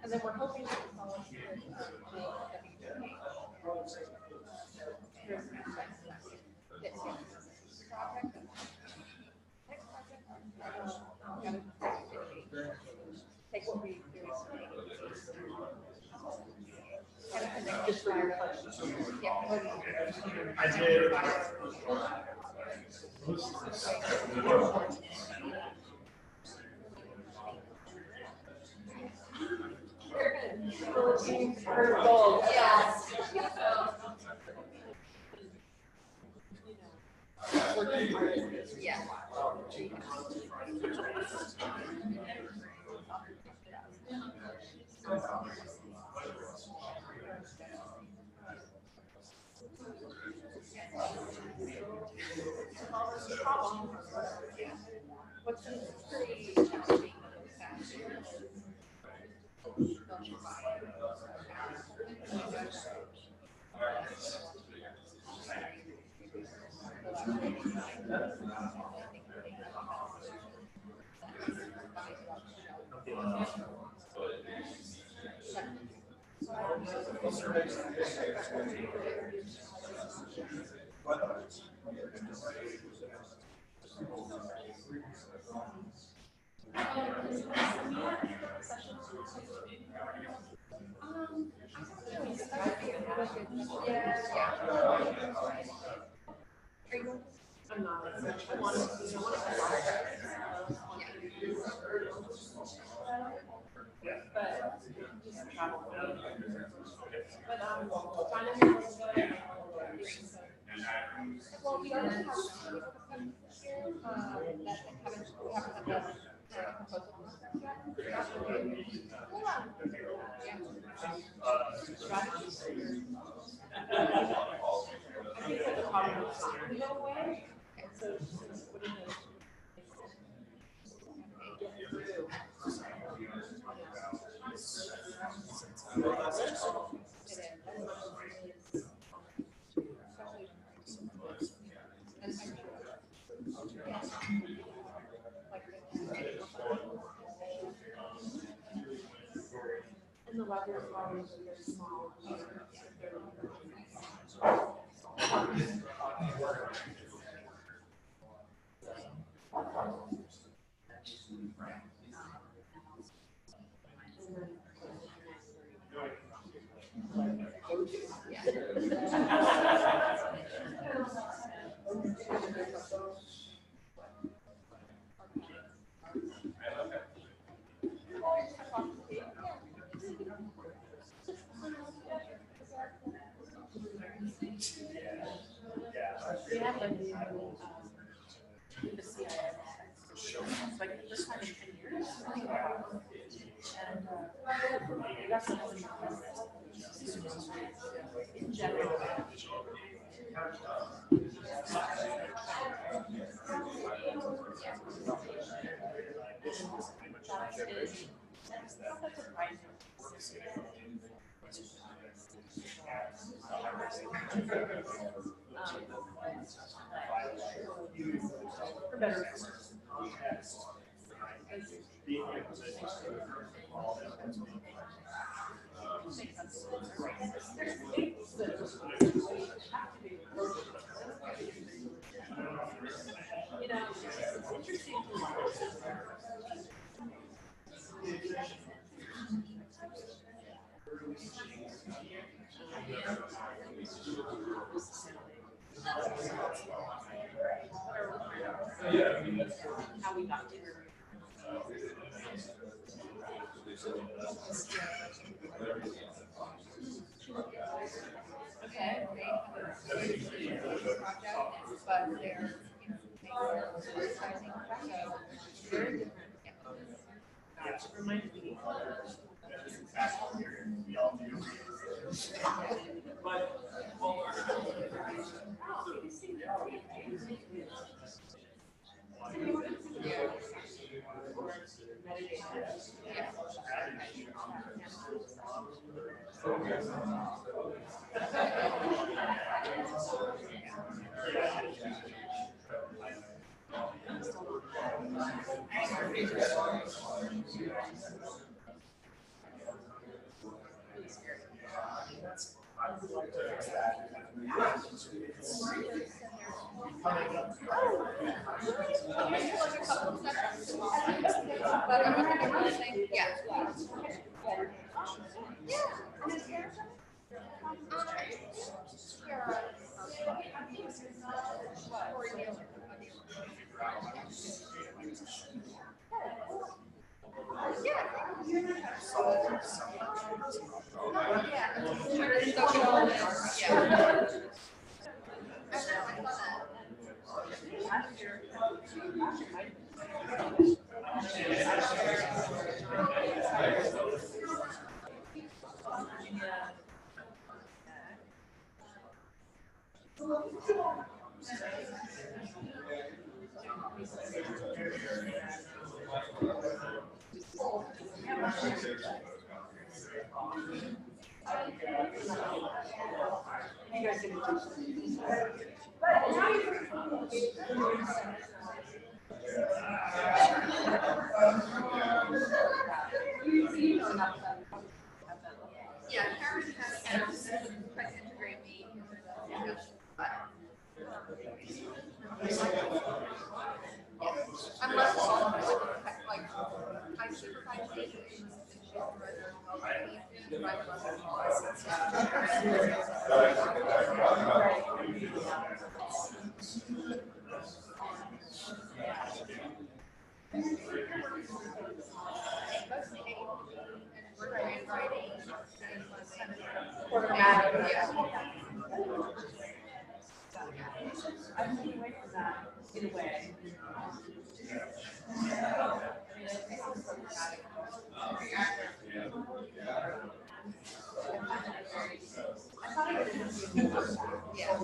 And then we're hoping to follow take what we do. I did. Yes. Yeah. What's pretty challenging Well, we already have some here that haven't, we haven't had the proposal. And the level is always very small. We have a new, the CIS. It's like the first time in 10 years. And that's in general. How we got here. Okay, but they're, very different. Reminded me. Yeah, Karen has quite integrate me. I'm less like I supervise patients and she's the resident health team, but I'm I'm moving away from that in a way. Yeah.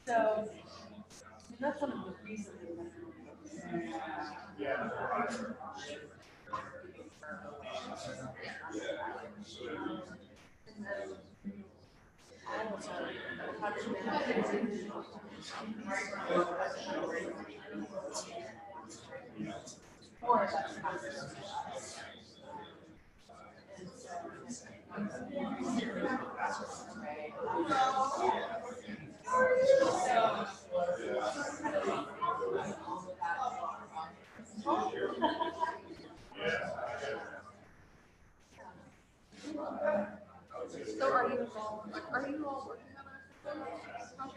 So that's one of the reasons. So are you all working on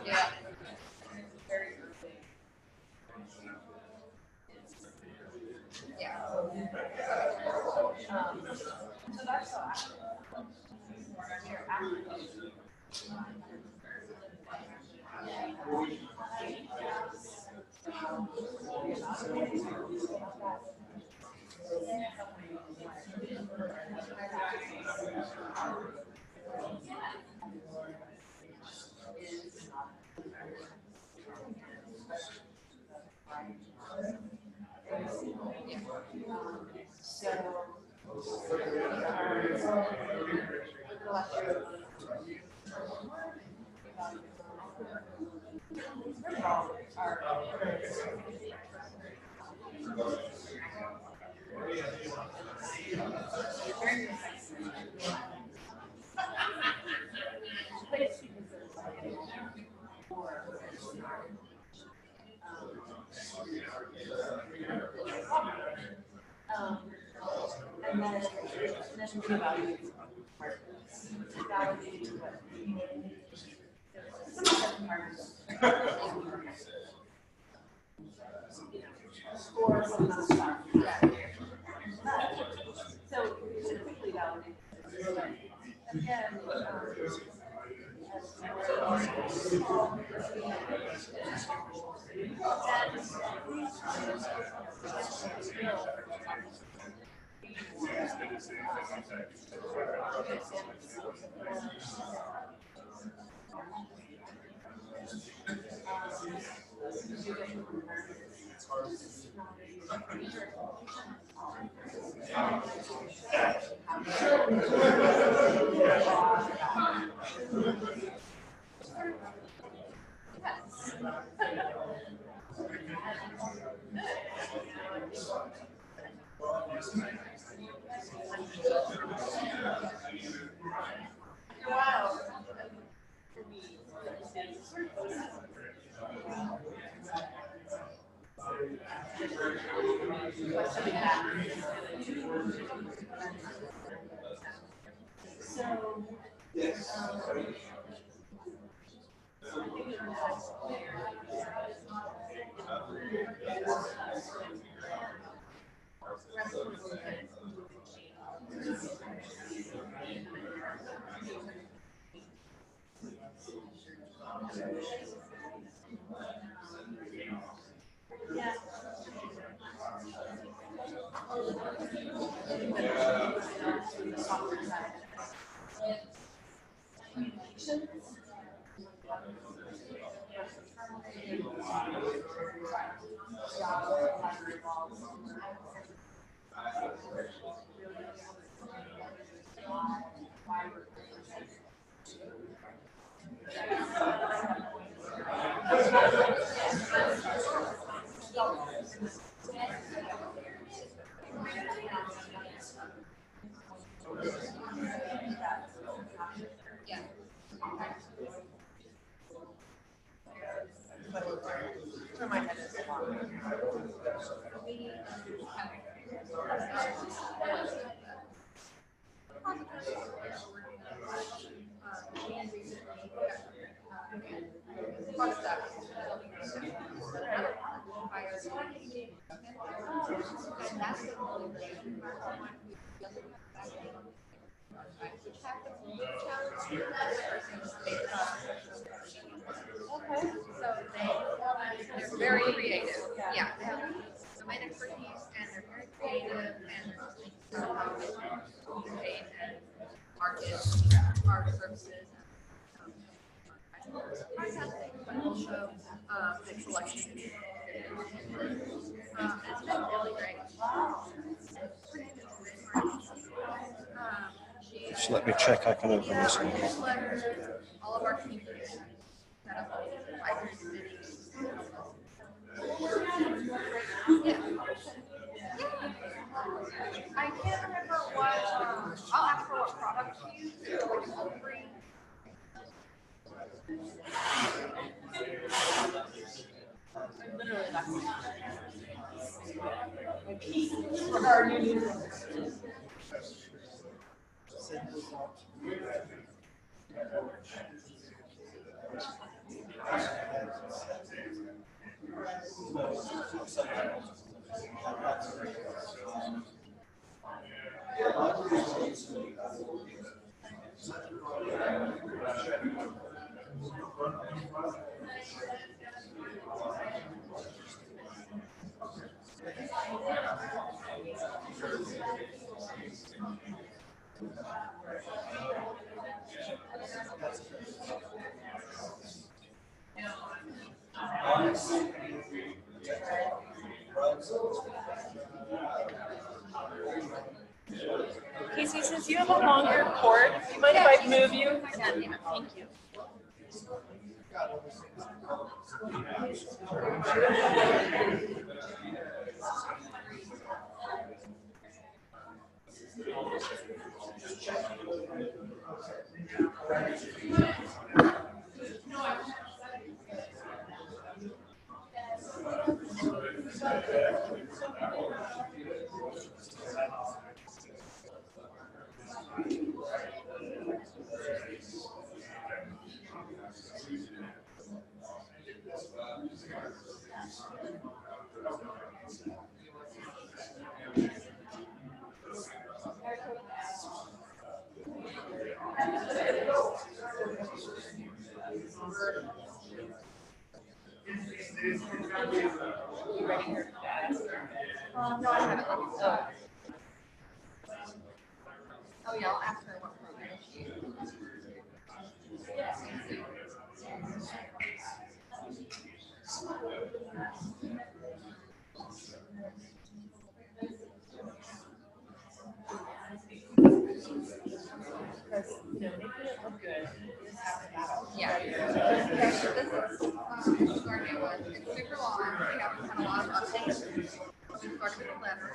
yeah. Yeah. So that's so active. You're active. And then we evaluate or some of that stuff. Again, they're very creative. Yeah, they have domain expertise and they're very creative and they're how they communicate and market our services. Testing, but also the selection. It's been really great. Just let me check. I can open this one. All of our communities set up advisory committees. Yeah. I can't remember what, I'll ask for what product you use. Literally, that's for our new newsletter. Casey, since you have a longer cord, do you mind if I move you? Thank you. Yeah. This is our new one. It's super long. We haven't had a lot of updates. We started with a letter.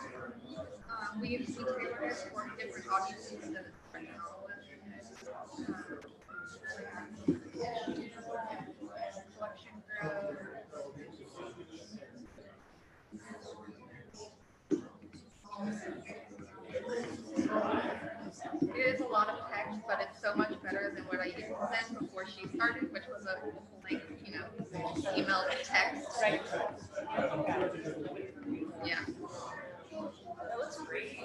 We tailored it for different audiences than it's right now. Selection growth. It is a lot of text, but it's so much better than what I used to send before she started, which was a like, email to text. Right. Yeah. That looks great.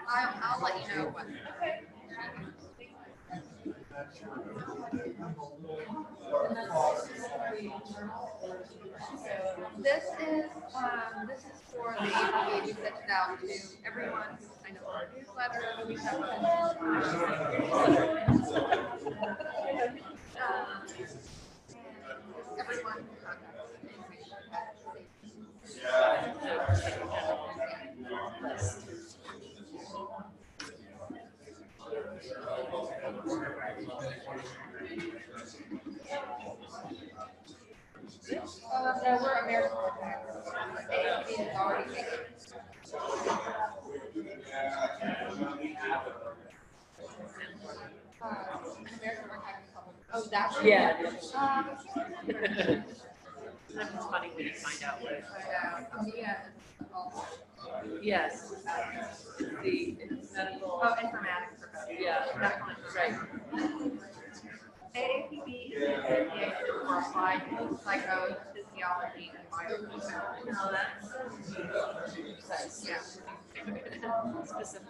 I'll let you know what. This is for the APA. We sent it out to everyone who signed up for our newsletter. We have everyone who contacts information has no, we're American Archives. AAP is already taken. American Archives Public. Oh, that's Yeah. It's funny when you find out what. Yeah. Yes. It's medical. Oh, informatics professional. Yeah. Medical informatics. AAPB is an affiliation for applied psychophysiology and biomedical. Oh, that's yeah. specific.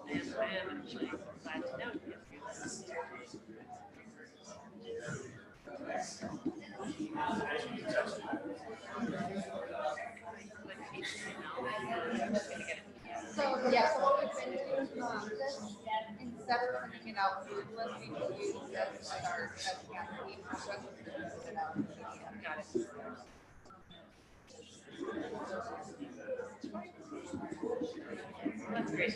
And I am actually glad to know you. So what we've been doing is instead of sending it out to list, we will use this as our campaign process to send it out. Got it. That's great.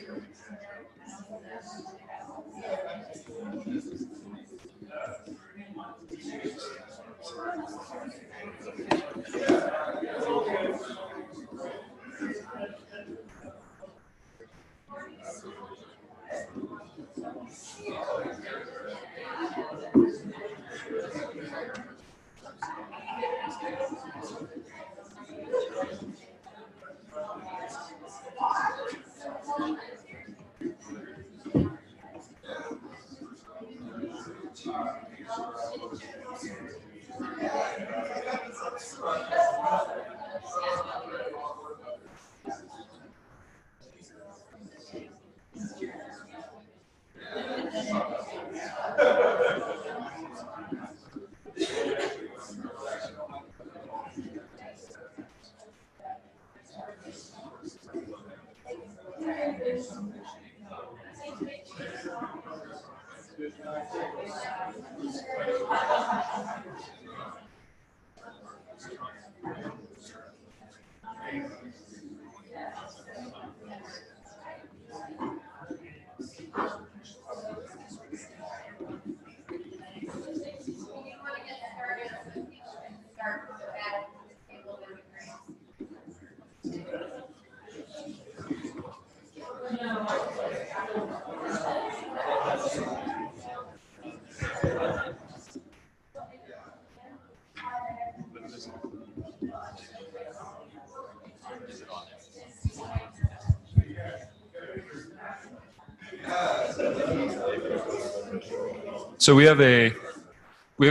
So we have an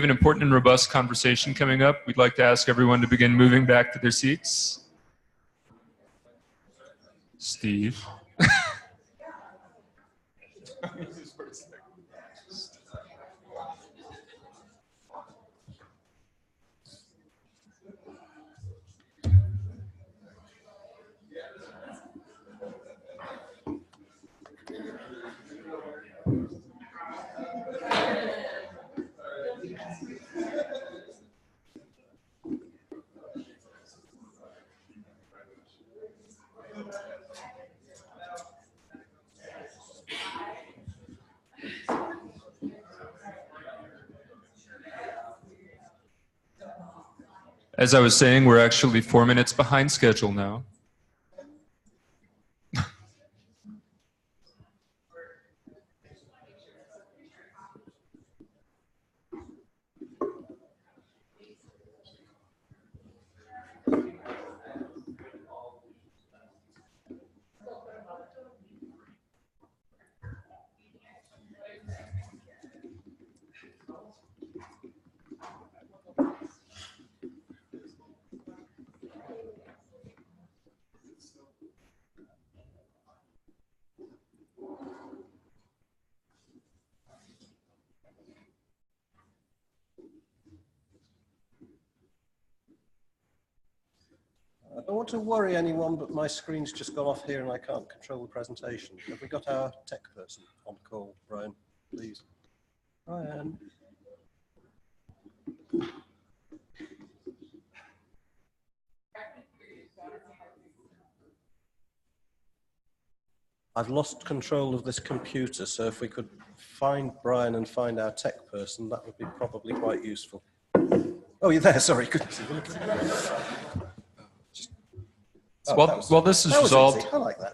important and robust conversation coming up. We'd like to ask everyone to begin moving back to their seats. Steve. As I was saying, we're actually 4 minutes behind schedule now. I don't want to worry anyone, but my screen's just gone off here and I can't control the presentation. Have we got our tech person on call, Brian, please? Brian. I've lost control of this computer, so if we could find Brian and find our tech person, that would be probably quite useful. Oh, you're there, sorry. Couldn't see you. While this is resolved, easy. I like that.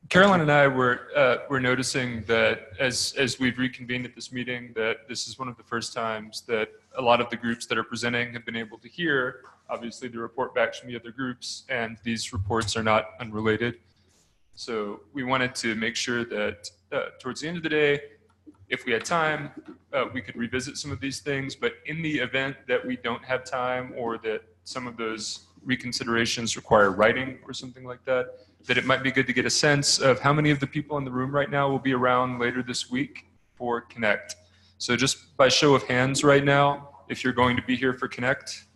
Caroline and I were noticing that as we've reconvened at this meeting, that this is one of the first times that a lot of the groups that are presenting have been able to hear, obviously, the report back from the other groups, and these reports are not unrelated. So we wanted to make sure that towards the end of the day, if we had time, we could revisit some of these things. But in the event that we don't have time, or that some of those reconsiderations require writing or something like that, that it might be good to get a sense of how many of the people in the room right now will be around later this week for Connect. So just by show of hands right now, if you're going to be here for Connect.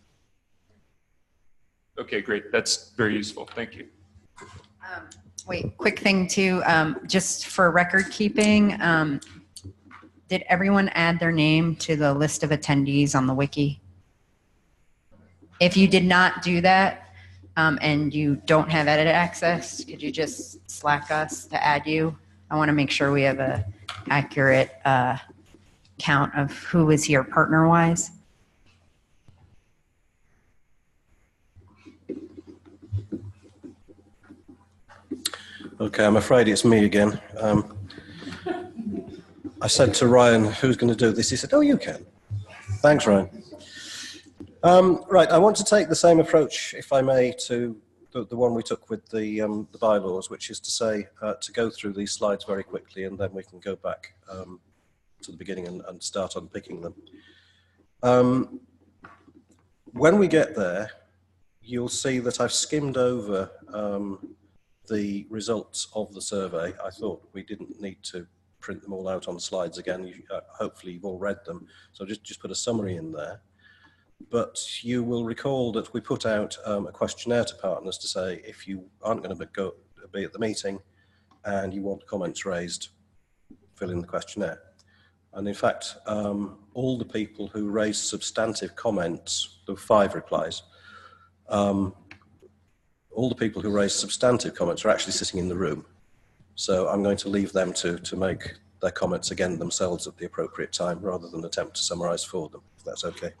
Okay, great. That's very useful. Thank you. Wait, quick thing too, just for record keeping, did everyone add their name to the list of attendees on the wiki? If you did not do that, and you don't have edit access, could you just Slack us to add you? I want to make sure we have a accurate count of who is here partner-wise. Okay, I'm afraid it's me again. I said to Ryan, who's going to do this? He said, oh, you can. Thanks, Ryan. Right, I want to take the same approach, if I may, to the one we took with the bylaws, which is to say, to go through these slides very quickly, and then we can go back to the beginning and start unpicking them. When we get there, you'll see that I've skimmed over the results of the survey. I thought we didn't need to print them all out on slides again. Hopefully you've all read them. So just put a summary in there. But you will recall that we put out a questionnaire to partners to say, if you aren't going to be at the meeting and you want comments raised, fill in the questionnaire. And in fact, all the people who raised substantive comments, there were 5 replies, all the people who raised substantive comments are actually sitting in the room. So I'm going to leave them to make their comments again themselves at the appropriate time, rather than attempt to summarize for them, if that's okay.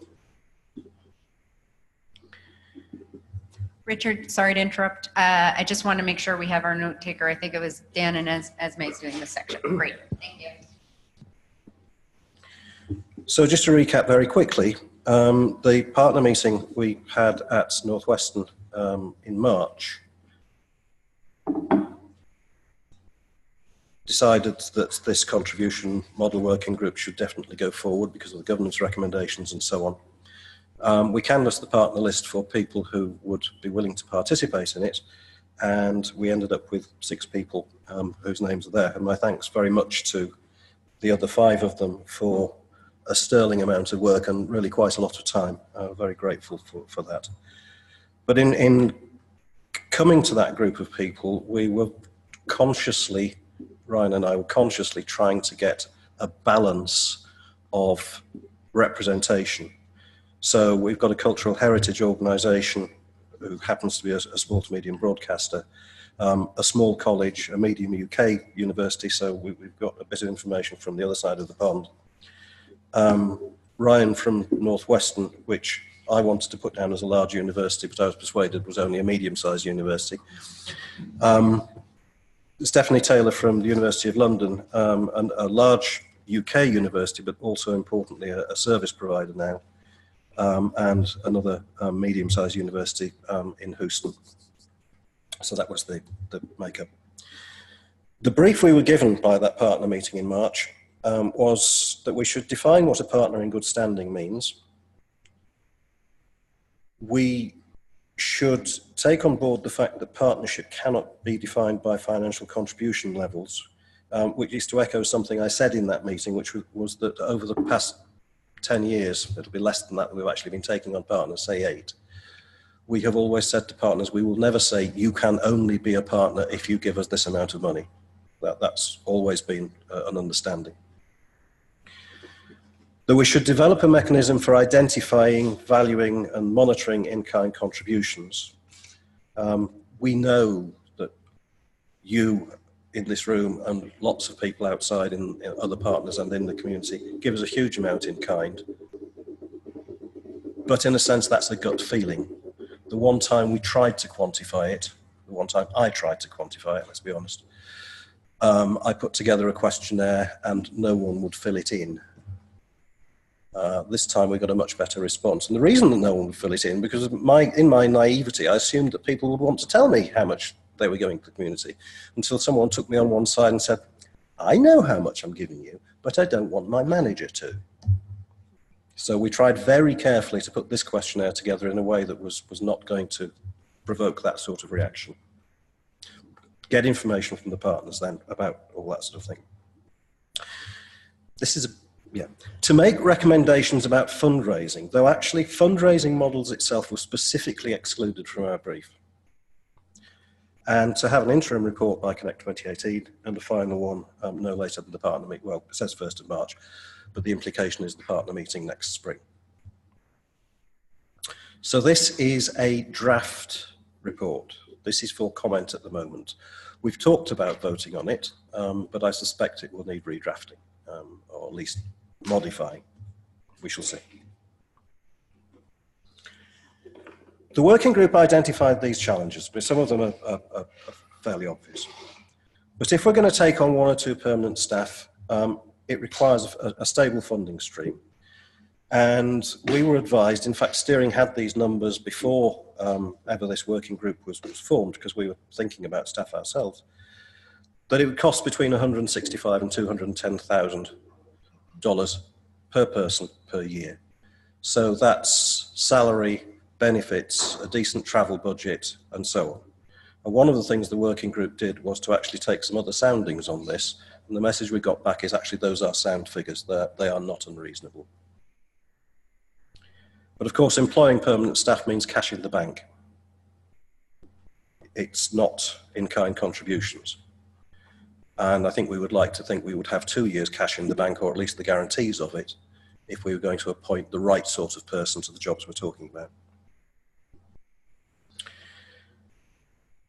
Richard, sorry to interrupt. I just want to make sure we have our note taker. I think it was Dan and Esme's doing this section. Great, thank you. So just to recap very quickly, the partner meeting we had at Northwestern in March decided that this contribution model working group should definitely go forward because of the government's recommendations and so on. We canvassed the partner list for people who would be willing to participate in it, and we ended up with 6 people whose names are there. And my thanks very much to the other 5 of them for a sterling amount of work and really quite a lot of time. Very grateful for that. But in coming to that group of people, we were consciously, Ryan and I were consciously trying to get a balance of representation. So we've got a cultural heritage organisation who happens to be a small to medium broadcaster, a small college, a medium UK university, so we've got a bit of information from the other side of the pond. Ryan from Northwestern, which I wanted to put down as a large university, but I was persuaded it was only a medium-sized university. Stephanie Taylor from the University of London, and a large UK university, but also importantly a service provider now, and another medium-sized university in Houston. So that was the makeup. The brief we were given by that partner meeting in March was that we should define what a partner in good standing means. We should take on board the fact that partnership cannot be defined by financial contribution levels, which is to echo something I said in that meeting, which was that over the past 10 years, it'll be less than that we've actually been taking on partners, say 8. We have always said to partners, we will never say, you can only be a partner if you give us this amount of money. That's always been an understanding. That we should develop a mechanism for identifying, valuing, and monitoring in-kind contributions. We know that you in this room and lots of people outside in other partners and in the community give us a huge amount in kind. But in a sense, that's a gut feeling. The one time we tried to quantify it, the one time I tried to quantify it, let's be honest, I put together a questionnaire and no one would fill it in. This time we got a much better response. And the reason that no one would fill it in, because in my naivety, I assumed that people would want to tell me how much they were giving to the community, until someone took me on one side and said, I know how much I'm giving you, but I don't want my manager to. So we tried very carefully to put this questionnaire together in a way that was not going to provoke that sort of reaction. Get information from the partners then about all that sort of thing. This is to make recommendations about fundraising, though actually fundraising models itself were specifically excluded from our brief. And to have an interim report by Connect 2018 and a final one no later than the partner meeting, well, it says 1st of March, but the implication is the partner meeting next spring. So this is a draft report. This is for comment at the moment. We've talked about voting on it, but I suspect it will need redrafting, or at least modifying. We shall see. The working group identified these challenges, but some of them are fairly obvious. But if we're going to take on 1 or 2 permanent staff, it requires a stable funding stream. And we were advised, in fact, steering had these numbers before ever this working group was formed, because we were thinking about staff ourselves, that it would cost between $165,000 and $210,000 per person per year. So that's salary, benefits, a decent travel budget, and so on. And one of the things the working group did was to actually take some other soundings on this, and the message we got back is actually those are sound figures, they are not unreasonable. But of course, employing permanent staff means cash in the bank. It's not in-kind contributions. And I think we would like to think we would have 2 years cash in the bank, or at least the guarantees of it, if we were going to appoint the right sort of person to the jobs we're talking about.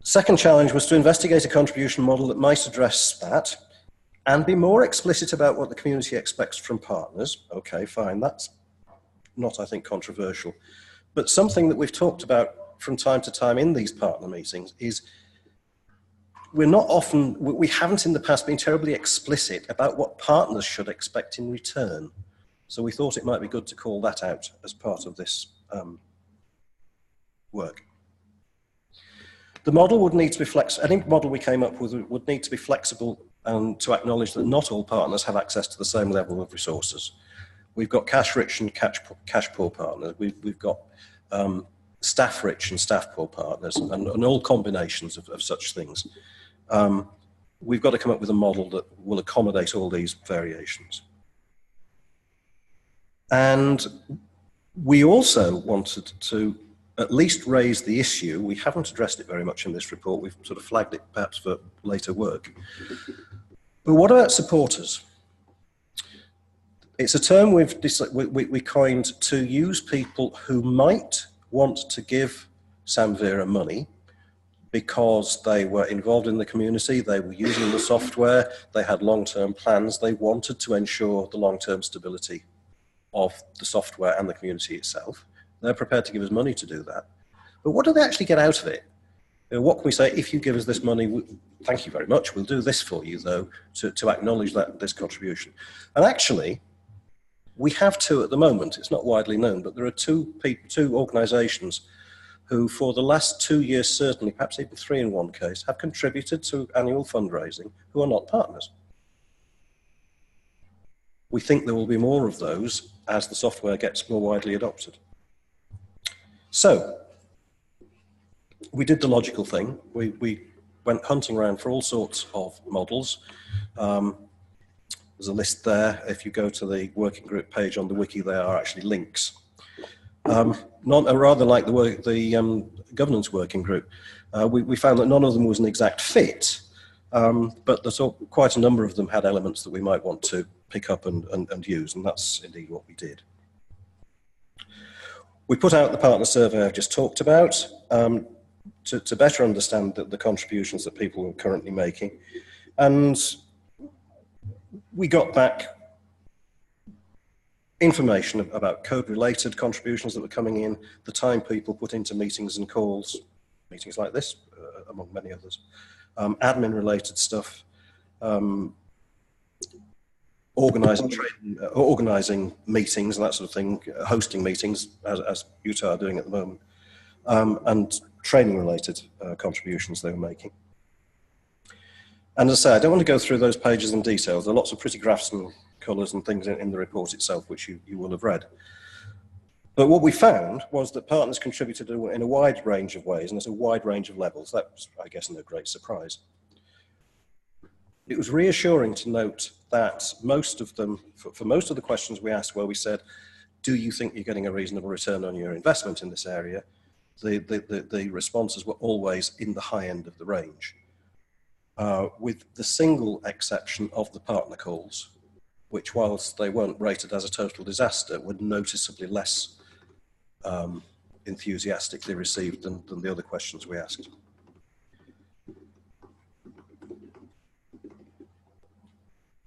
Second challenge was to investigate a contribution model that might address that and be more explicit about what the community expects from partners. Okay, fine, that's not, I think, controversial. But something that we've talked about from time to time in these partner meetings is we haven't in the past been terribly explicit about what partners should expect in return. So we thought it might be good to call that out as part of this work. The model would need to be flexible. Any model we came up with would need to be flexible and to acknowledge that not all partners have access to the same level of resources. We've got cash-rich and cash-poor partners. We've got staff-rich and staff-poor partners, and all combinations of such things. We've got to come up with a model that will accommodate all these variations. And we also wanted to at least raise the issue. We haven't addressed it very much in this report. We've sort of flagged it perhaps for later work. But what about supporters? It's a term we coined to use people who might want to give Samvera money because they were involved in the community, they were using the software, they had long-term plans, they wanted to ensure the long-term stability of the software and the community itself. They're prepared to give us money to do that. But what do they actually get out of it? What can we say? If you give us this money, thank you very much. We'll do this for you, though, to acknowledge this contribution. And actually, we have two at the moment. It's not widely known, but there are two organisations who, for the last 2 years, certainly, perhaps even 3 in one case, have contributed to annual fundraising who are not partners. We think there will be more of those as the software gets more widely adopted. So, we did the logical thing. We went hunting around for all sorts of models. There's a list there. If you go to the working group page on the wiki, there are actually links. Rather like the governance working group, we found that none of them was an exact fit, but quite a number of them had elements that we might want to pick up and use, and that's indeed what we did. We put out the partner survey I've just talked about to better understand the contributions that people are currently making, and we got back information about code-related contributions that were coming in, the time people put into meetings and calls, meetings like this, among many others, admin-related stuff, organising meetings and that sort of thing, hosting meetings, as Utah are doing at the moment, and training-related contributions they were making. And as I say, I don't want to go through those pages in detail. There are lots of pretty graphs and colours and things in the report itself, which you will have read. But what we found was that partners contributed in a wide range of ways, and at a wide range of levels. That was, I guess, no great surprise. It was reassuring to note that most of them, for most of the questions we asked where we said, do you think you're getting a reasonable return on your investment in this area, the responses were always in the high end of the range. With the single exception of the partner calls, which, whilst they weren't rated as a total disaster, were noticeably less enthusiastically received than the other questions we asked.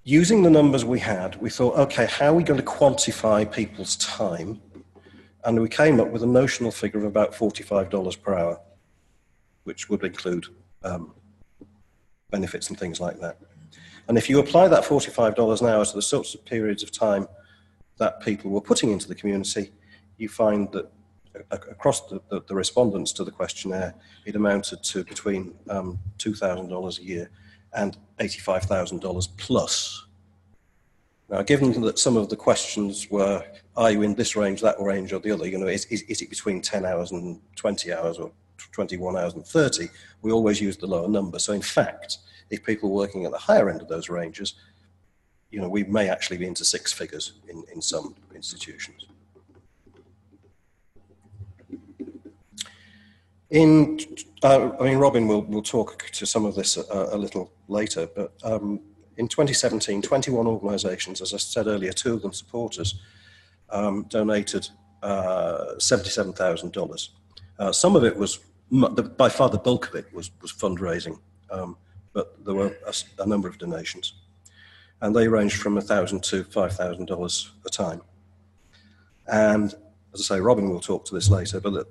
Using the numbers we had, we thought, okay, how are we going to quantify people's time? And we came up with a notional figure of about $45 per hour, which would include benefits and things like that. And if you apply that $45 an hour to the sorts of periods of time that people were putting into the community, you find that across the respondents to the questionnaire, it amounted to between $2,000 a year and $85,000 plus. Now, given that some of the questions were, are you in this range, that range, or the other, you know, is it between 10 hours and 20 hours or 21 hours and 30, we always use the lower number. So in fact, if people are working at the higher end of those ranges, you know, we may actually be into six figures in some institutions. I mean, Robin will talk to some of this a little later, but in 2017, 21 organisations, as I said earlier, 2 of them supporters, donated $77,000. Some of it was, by far the bulk of it was fundraising, but there were a number of donations. And they ranged from $1,000 to $5,000 a time. And as I say, Robin will talk to this later, but at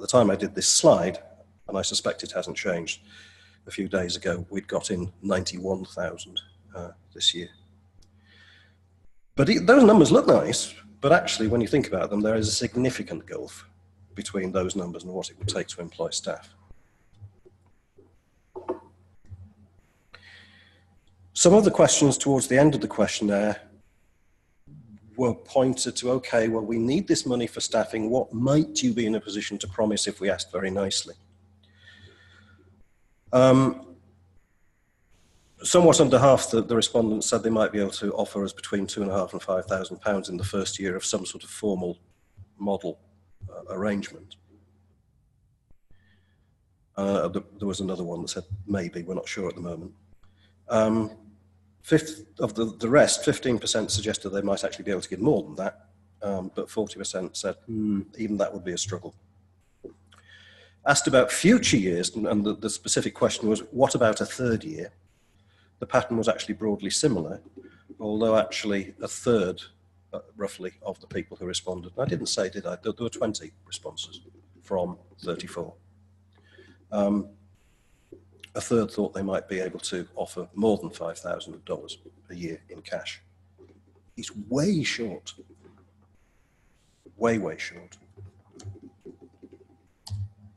the time I did this slide, and I suspect it hasn't changed, a few days ago, we'd got in 91,000 this year. But those numbers look nice, but actually when you think about them, there is a significant gulf between those numbers and what it would take to employ staff. Some of the questions towards the end of the questionnaire were pointed to, okay, well, we need this money for staffing. What might you be in a position to promise if we asked very nicely? Somewhat under half the respondents said they might be able to offer us between £2,500 and £5,000 in the first year of some sort of formal model arrangement. There was another one that said maybe, we're not sure at the moment. Of the rest, 15% suggested they might actually be able to give more than that, but 40% said even that would be a struggle. Asked about future years, and the specific question was, what about a third year? The pattern was actually broadly similar, although actually a third roughly, of the people who responded. And I didn't say, did I? There were 20 responses from 34. A third thought they might be able to offer more than $5,000 a year in cash. It's way short. Way, way short.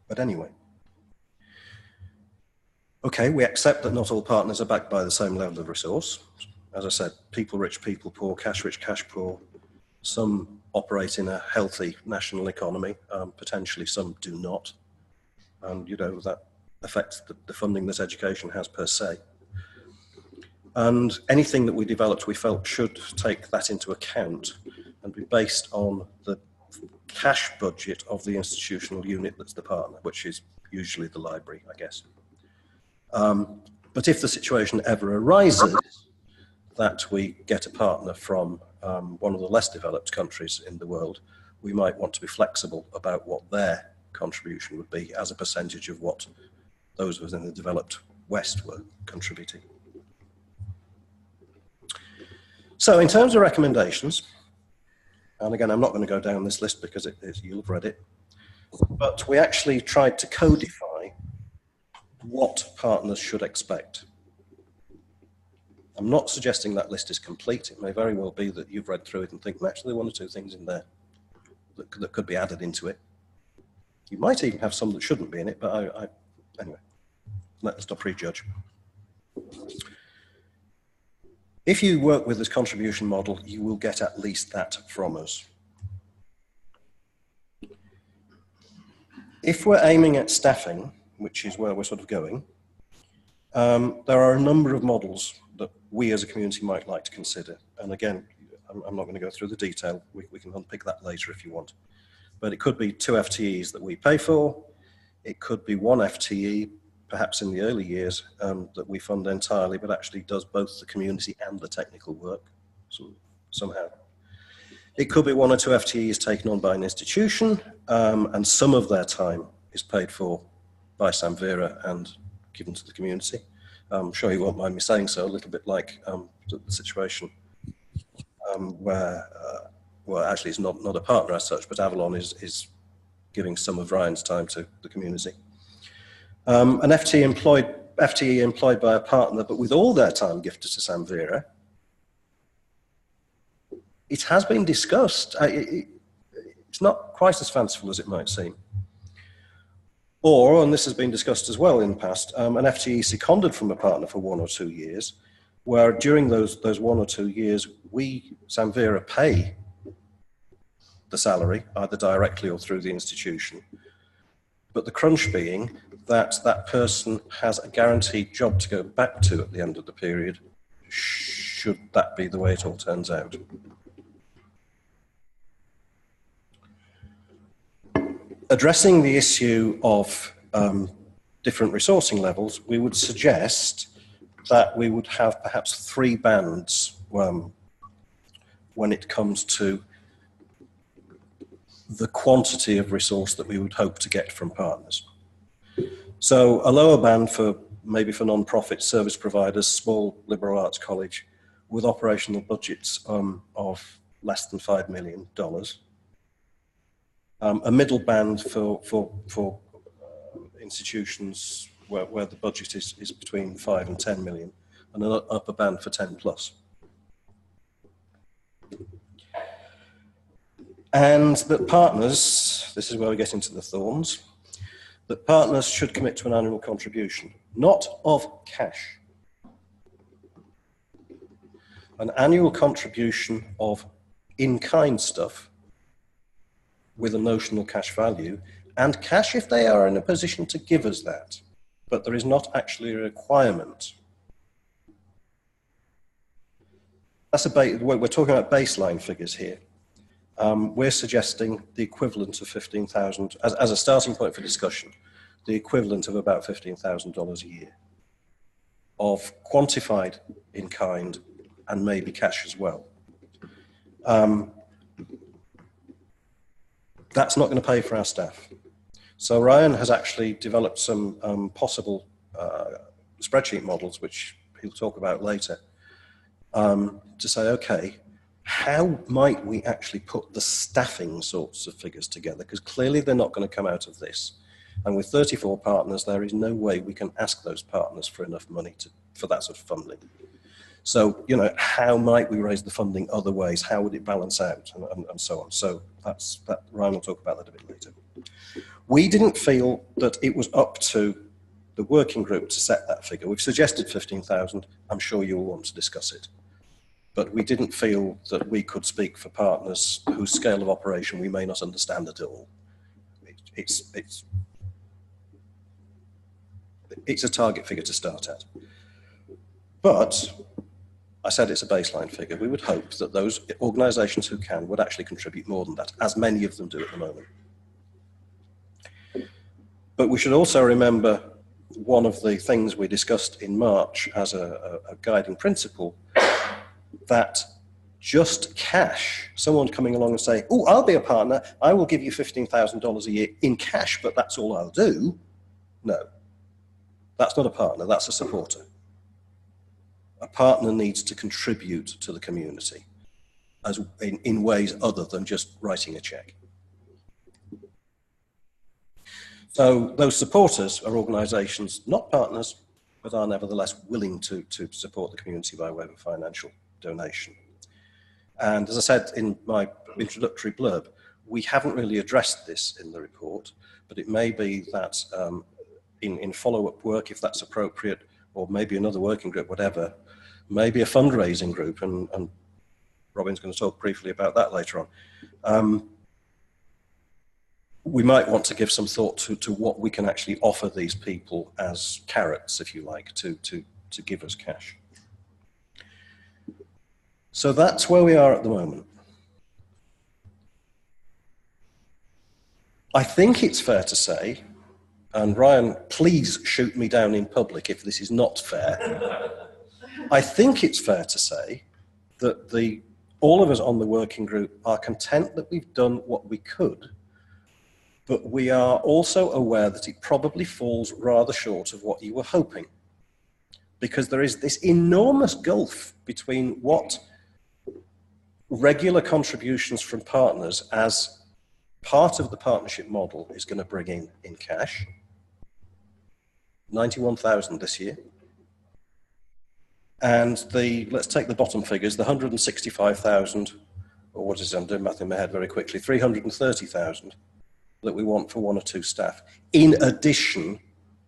But anyway. Okay, we accept that not all partners are backed by the same level of resource. As I said, people rich, people poor, cash rich, cash poor. Some operate in a healthy national economy, potentially some do not. And, you know, that affects the funding that education has per se. And anything that we developed, we felt should take that into account and be based on the cash budget of the institutional unit that's the partner, which is usually the library, I guess. But if the situation ever arises that we get a partner from one of the less developed countries in the world, we might want to be flexible about what their contribution would be as a percentage of what those within the developed West were contributing. So in terms of recommendations, and again, I'm not going to go down this list because you'll have read it, but we actually tried to codify what partners should expect. I'm not suggesting that list is complete. It may very well be that you've read through it and think, well, actually, there are one or two things in there that could be added into it. You might even have some that shouldn't be in it, but anyway, let's not prejudge. If you work with this contribution model, you will get at least that from us. If we're aiming at staffing, which is where we're sort of going, there are a number of models that we as a community might like to consider. And again, I'm not going to go through the detail. We can unpick that later if you want. But it could be 2 FTEs that we pay for. It could be 1 FTE, perhaps in the early years, that we fund entirely, but actually does both the community and the technical work somehow. It could be 1 or 2 FTEs taken on by an institution, and some of their time is paid for by Samvera and given to the community. I'm sure you won't mind me saying so, a little bit like the situation where, well, actually it's not a partner as such, but Avalon is giving some of Ryan's time to the community. An FTE employed by a partner, but with all their time gifted to Samvera, it has been discussed. It's not quite as fanciful as it might seem. Or, and this has been discussed as well in the past, an FTE seconded from a partner for 1 or 2 years, where during those 1 or 2 years, we, Samvera, pay the salary, either directly or through the institution. But the crunch being that that person has a guaranteed job to go back to at the end of the period, should that be the way it all turns out. Addressing the issue of different resourcing levels, we would suggest that we would have perhaps 3 bands when it comes to the quantity of resource that we would hope to get from partners. So a lower band for maybe for non-profit service providers, small liberal arts college with operational budgets of less than $5 million. A middle band for institutions where the budget is between 5 and 10 million, and an upper band for 10 plus. And that partners, this is where we get into the thorns, that partners should commit to an annual contribution, not of cash. An annual contribution of in-kind stuff with a notional cash value, and cash if they are in a position to give us that, but there is not actually a requirement. That's we're talking about baseline figures here. We're suggesting the equivalent of 15,000, as a starting point for discussion, the equivalent of about $15,000 a year of quantified in kind and maybe cash as well. That's not going to pay for our staff. So Ryan has actually developed some possible spreadsheet models, which he'll talk about later, to say, okay, how might we actually put the staffing sorts of figures together? Because clearly they're not going to come out of this. And with 34 partners, there is no way we can ask those partners for enough money for that sort of funding. So, you know, how might we raise the funding other ways? How would it balance out, and so on? So that Ryan will talk about that a bit later. We didn't feel that it was up to the working group to set that figure. We've suggested 15,000. I'm sure you'll want to discuss it. But we didn't feel that we could speak for partners whose scale of operation we may not understand at all. It's a target figure to start at. But I said it's a baseline figure. We would hope that those organisations who can would actually contribute more than that, as many of them do at the moment. But we should also remember one of the things we discussed in March as a guiding principle, that just cash, someone coming along and saying, oh, I'll be a partner, I will give you $15,000 a year in cash, but that's all I'll do. No, that's not a partner, that's a supporter. A partner needs to contribute to the community as in ways other than just writing a check. So those supporters are organisations, not partners, but are nevertheless willing to support the community by way of a financial donation. And as I said in my introductory blurb, we haven't really addressed this in the report, but it may be that in follow-up work, if that's appropriate, or maybe another working group, whatever, maybe a fundraising group, and Robin's going to talk briefly about that later on. We might want to give some thought to what we can actually offer these people as carrots, if you like, to give us cash. So that's where we are at the moment. I think it's fair to say, and Ryan, please shoot me down in public if this is not fair. I think it's fair to say that all of us on the working group are content that we've done what we could, but we are also aware that it probably falls rather short of what you were hoping, because there is this enormous gulf between what regular contributions from partners as part of the partnership model is going to bring in cash, 91,000 this year. And let's take the bottom figures, the 165,000, or what is it, I'm doing math in my head very quickly, 330,000 that we want for 1 or 2 staff, in addition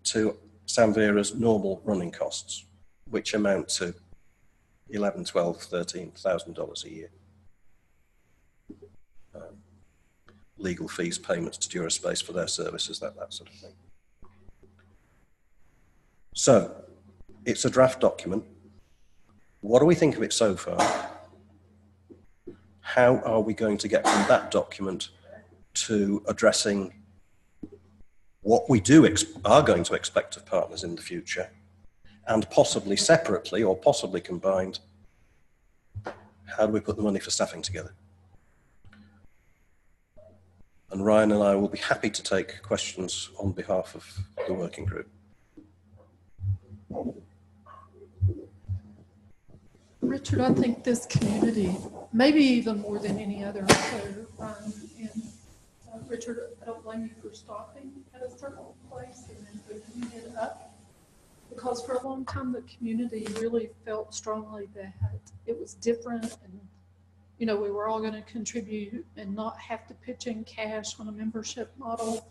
to Samvera's normal running costs, which amount to $11,000, $12,000, $13,000 a year. Legal fees, payments to Duraspace for their services, that sort of thing. So, it's a draft document. What do we think of it so far? How are we going to get from that document to addressing what we are going to expect of partners in the future, and possibly separately or possibly combined, how do we put the money for staffing together? And Ryan and I will be happy to take questions on behalf of the working group. Richard, I think this community, maybe even more than any other, so Ryan and Richard, I don't blame you for stopping at a certain place and then opening it up, because for a long time the community really felt strongly that it was different, and you know, we were all going to contribute and not have to pitch in cash on a membership model.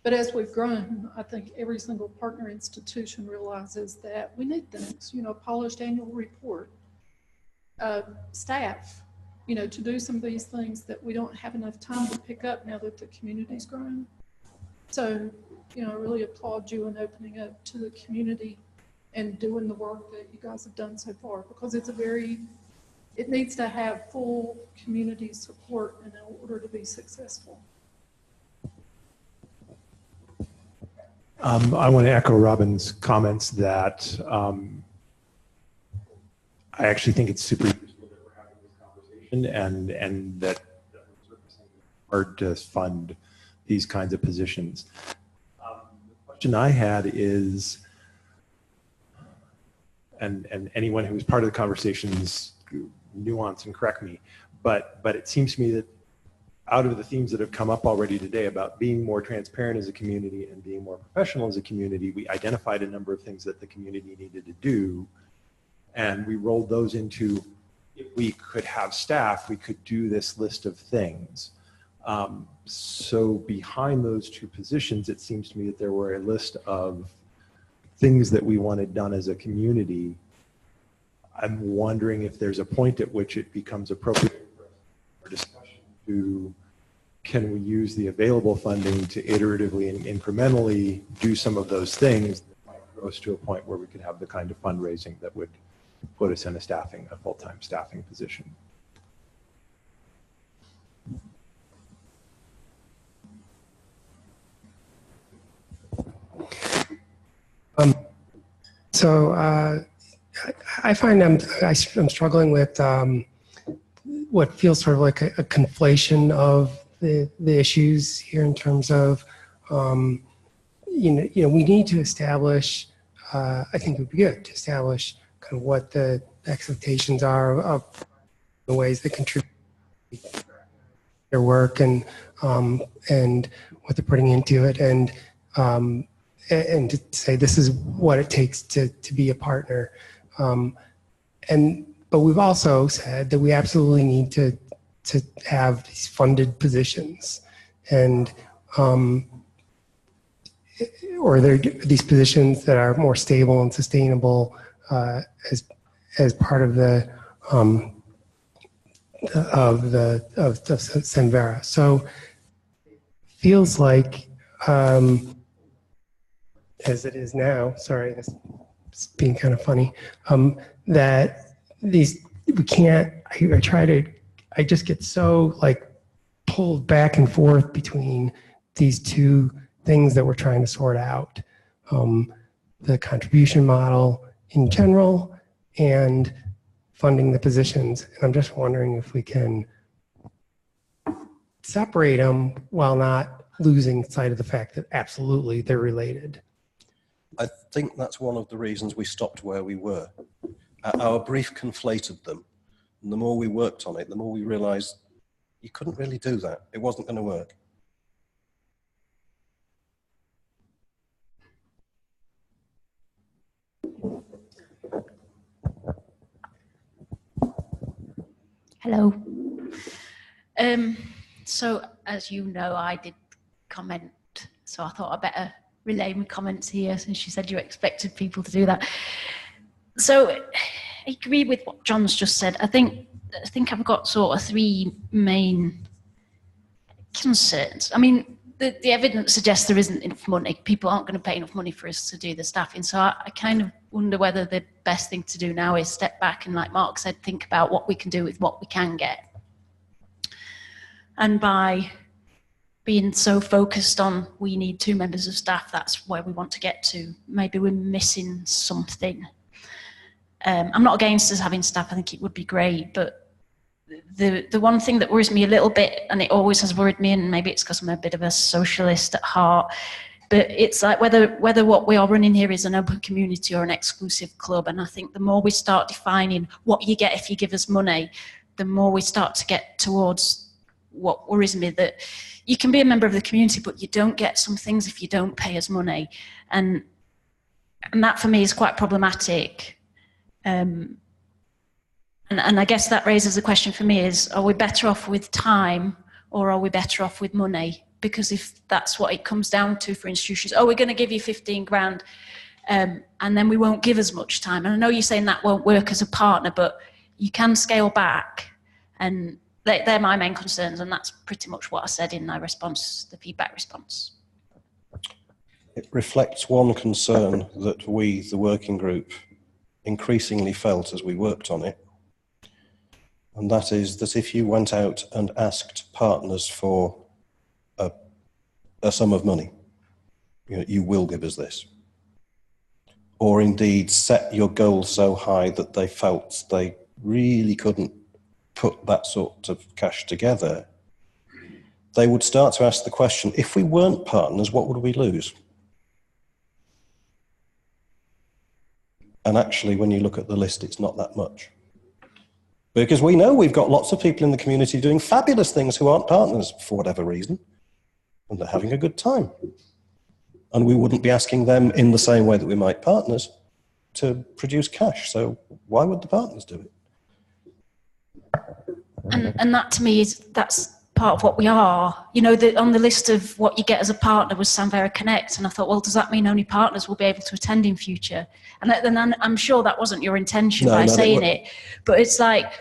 But as we've grown, I think every single partner institution realizes that we need things, you know, polished annual report, staff, you know, to do some of these things that we don't have enough time to pick up now that the community's grown. So, you know, I really applaud you in opening up to the community and doing the work that you guys have done so far, because it needs to have full community support in order to be successful. I want to echo Robin's comments that I actually think it's super useful that we're having this conversation, and that it's hard to fund these kinds of positions. The question I had is, and anyone who was part of the conversations nuance and correct me, but it seems to me that out of the themes that have come up already today about being more transparent as a community and being more professional as a community, we identified a number of things that the community needed to do, and we rolled those into, if we could have staff, we could do this list of things. So behind those two positions, it seems to me that there were a list of things that we wanted done as a community. I'm wondering if there's a point at which it becomes appropriate for discussion to, can we use the available funding to iteratively and incrementally do some of those things that might grow us to a point where we could have the kind of fundraising that would put us in a full-time staffing position. I find I'm struggling with what feels sort of like a conflation of the issues here in terms of we need to establish. I think it would be good to establish kind of what the expectations are of the ways they contribute to their work and what they're putting into it, and to say this is what it takes to be a partner. But we've also said that we absolutely need to have these funded positions, and or these positions that are more stable and sustainable as part of the Samvera. So feels like as it is now. Sorry, this is being kind of funny. That we can't. I just get so like pulled back and forth between these two things that we're trying to sort out. The contribution model in general and funding the positions. And I'm just wondering if we can separate them while not losing sight of the fact that absolutely they're related. I think that's one of the reasons we stopped where we were. Our brief conflated them. And the more we worked on it, the more we realized you couldn't really do that. It wasn't going to work. Hello. So as you know, I did comment, so I thought I better relay my comments here, since she said you expected people to do that. So I agree with what John's just said. I think I've got sort of three main concerns. I mean, the evidence suggests there isn't enough money. People aren't going to pay enough money for us to do the staffing. So I kind of wonder whether the best thing to do now is step back and, like Mark said, think about what we can do with what we can get. And by being so focused on we need 2 members of staff, that's where we want to get to. Maybe we're missing something. I'm not against us having staff. I think it would be great, but the one thing that worries me a little bit, and it always has worried me, and maybe it's because I'm a bit of a socialist at heart, but it's like whether what we are running here is an open community or an exclusive club. And I think the more we start defining what you get if you give us money, the more we start to get towards what worries me, that you can be a member of the community, but you don't get some things if you don't pay us money. And that for me is quite problematic. And I guess that raises the question for me is, are we better off with time or are we better off with money? Because if that's what it comes down to for institutions, oh, we're going to give you 15 grand and then we won't give as much time. And I know you're saying that won't work as a partner, but you can scale back. And they're my main concerns, and that's pretty much what I said in my response, the feedback response. It reflects one concern that we, the working group, increasingly felt as we worked on it. And that is that if you went out and asked partners for a sum of money, you will give us this. Or indeed set your goal so high that they felt they really couldn't put that sort of cash together, they would start to ask the question, if we weren't partners, what would we lose? And actually, when you look at the list, it's not that much. Because we know we've got lots of people in the community doing fabulous things who aren't partners for whatever reason, and they're having a good time. And we wouldn't be asking them in the same way that we might partners to produce cash. So why would the partners do it? And that to me that's part of what we are. You know, on the list of what you get as a partner was Samvera Connect, and I thought, well, does that mean only partners will be able to attend in future? And then I'm sure that wasn't your intention by saying it, but it's like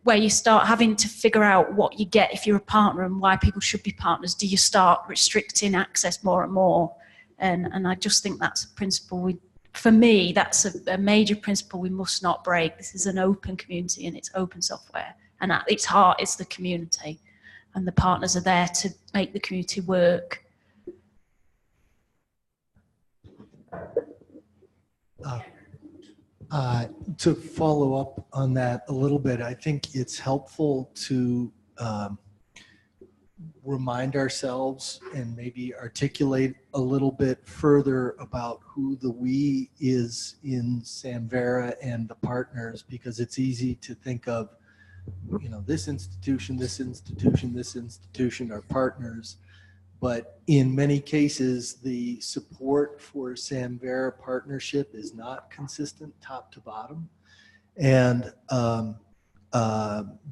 where you start having to figure out what you get if you're a partner and why people should be partners. Do you start restricting access more and more? And I just think that's a principle for me, that's a major principle we must not break. This is an open community and it's open software. And at its heart, it's the community. And the partners are there to make the community work. To follow up on that a little bit, I think it's helpful to remind ourselves and maybe articulate a little bit further about who the we is in Samvera and the partners, because it's easy to think of, you know, this institution are partners, but in many cases the support for Samvera partnership is not consistent top to bottom. And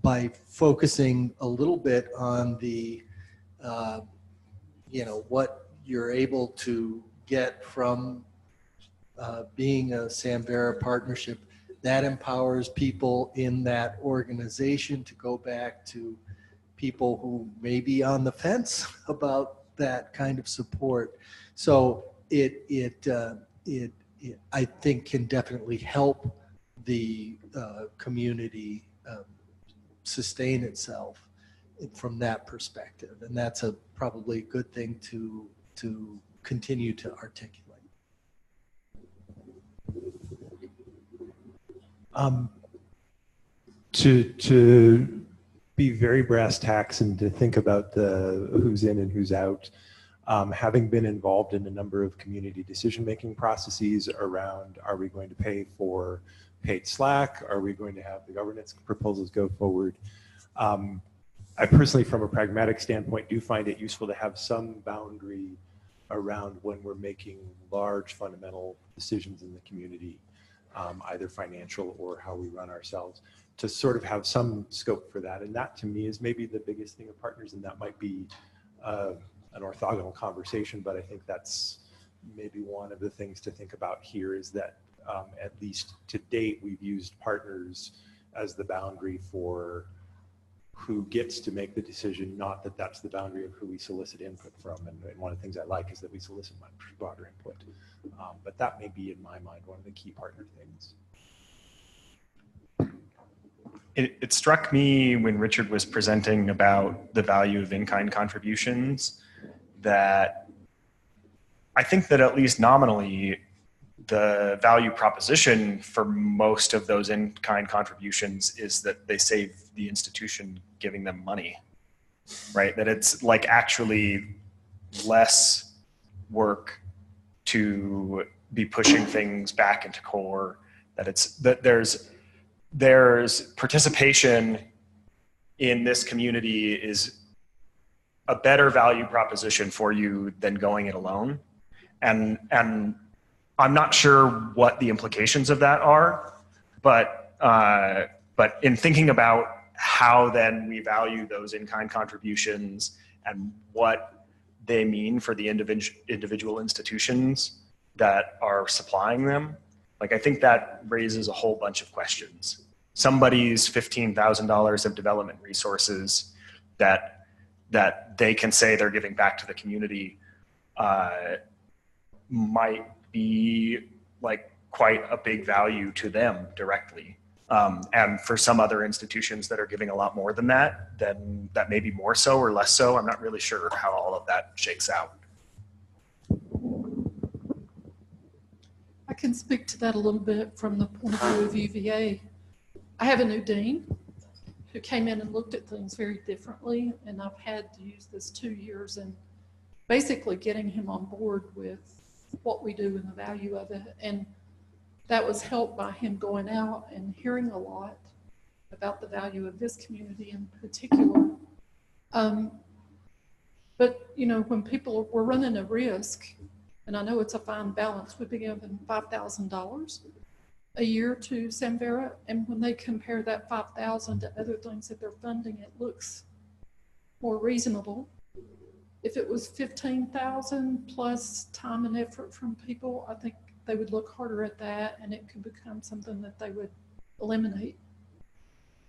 by focusing a little bit on the you know, what you're able to get from being a Samvera partnership, that empowers people in that organization to go back to people who may be on the fence about that kind of support. So it I think can definitely help the community sustain itself from that perspective, and that's probably a good thing to continue to articulate. To be very brass tacks and to think about the who's in and who's out, having been involved in a number of community decision-making processes around, are we going to pay for paid Slack? Are we going to have the governance proposals go forward? I personally, from a pragmatic standpoint, do find it useful to have some boundary around when we're making large fundamental decisions in the community, either financial or how we run ourselves, to sort of have some scope for that. And that to me is maybe the biggest thing of partners, and that might be an orthogonal conversation, but I think that's maybe one of the things to think about here is that at least to date, we've used partners as the boundary for who gets to make the decision, not that that's the boundary of who we solicit input from. And one of the things I like is that we solicit much broader input. But that may be, in my mind, one of the key partner things. It struck me when Richard was presenting about the value of in-kind contributions that I think that at least nominally, the value proposition for most of those in-kind contributions is that they save the institution giving them money, right? That it's like actually less work to be pushing things back into core, that there's participation in this community is a better value proposition for you than going it alone. And I'm not sure what the implications of that are, but in thinking about how then we value those in-kind contributions and what they mean for the individual institutions that are supplying them, like I think that raises a whole bunch of questions. Somebody's $15,000 of development resources that they can say they're giving back to the community might be like quite a big value to them directly. And for some other institutions that are giving a lot more than that, then that may be more so or less so. I'm not really sure how all of that shakes out. I can speak to that a little bit from the point of view of UVA. I have a new dean who came in and looked at things very differently, and I've had to use this 2 years and basically getting him on board with what we do and the value of it. And that was helped by him going out and hearing a lot about the value of this community in particular. But, you know, when people were running a risk, and I know it's a fine balance, we'd be given $5,000 a year to Samvera, and when they compare that 5,000 to other things that they're funding, it looks more reasonable. If it was 15,000 plus time and effort from people, I think they would look harder at that, and it could become something that they would eliminate.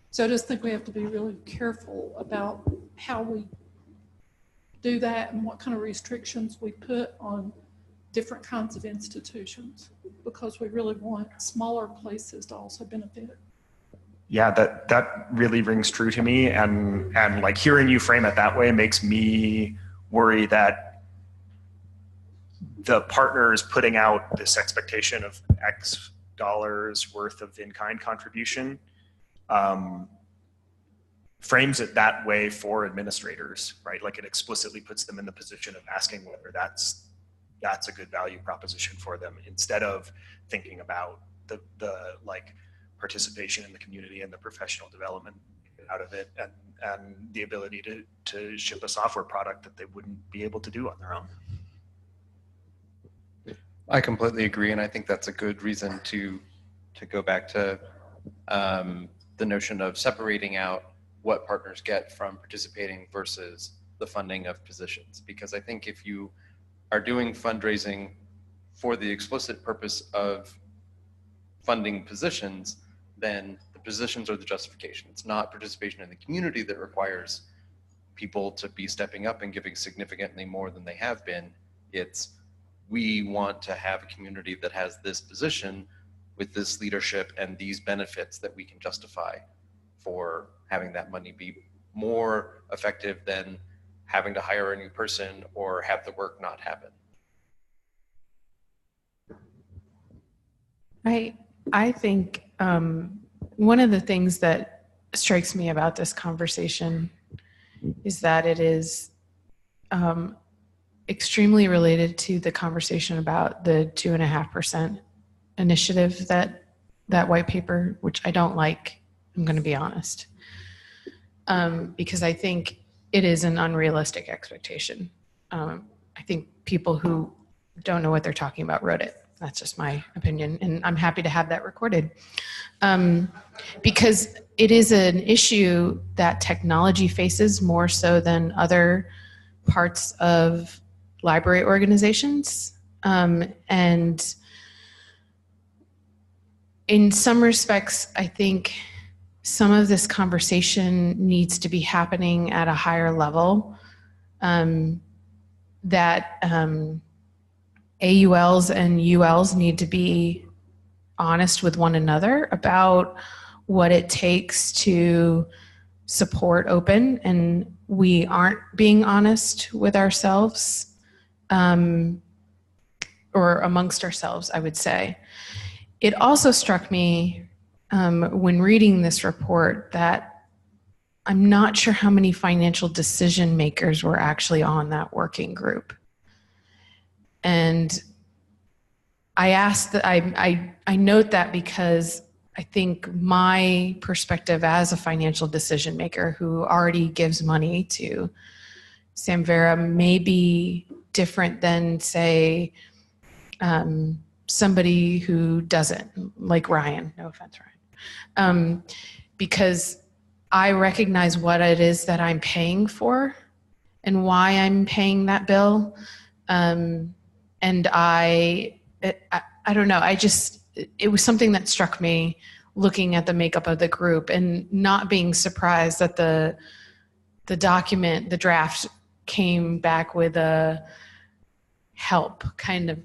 So I just think we have to be really careful about how we do that and what kind of restrictions we put on different kinds of institutions, because we really want smaller places to also benefit. Yeah, that really rings true to me, and like hearing you frame it that way makes me worry that the partner is putting out this expectation of X dollars worth of in-kind contribution, frames it that way for administrators, right? Like it explicitly puts them in the position of asking whether that's a good value proposition for them, instead of thinking about the like participation in the community and the professional development out of it, and the ability to ship a software product that they wouldn't be able to do on their own. I completely agree, and I think that's a good reason to go back to the notion of separating out what partners get from participating versus the funding of positions. Because I think if you are doing fundraising for the explicit purpose of funding positions, then the positions are the justification. It's not participation in the community that requires people to be stepping up and giving significantly more than they have been. It's, we want to have a community that has this position with this leadership and these benefits that we can justify for having that money be more effective than having to hire a new person or have the work not happen. I think one of the things that strikes me about this conversation is that it is extremely related to the conversation about the 2.5% initiative, that white paper, which I don't like, I'm going to be honest, because I think it is an unrealistic expectation. I think people who don't know what they're talking about wrote it. That's just my opinion, and I'm happy to have that recorded. Because it is an issue that technology faces more so than other parts of library organizations. And in some respects, I think some of this conversation needs to be happening at a higher level, that AULs and ULs need to be honest with one another about what it takes to support open, and we aren't being honest with ourselves, or amongst ourselves, I would say. It also struck me when reading this report that I'm not sure how many financial decision makers were actually on that working group. And I asked that I note that because I think my perspective as a financial decision maker who already gives money to Samvera may be different than, say, somebody who doesn't, like Ryan. No offense, Ryan. Because I recognize what it is that I'm paying for and why I'm paying that bill. And I don't know, it was something that struck me looking at the makeup of the group and not being surprised that the document, the draft, came back with a help kind of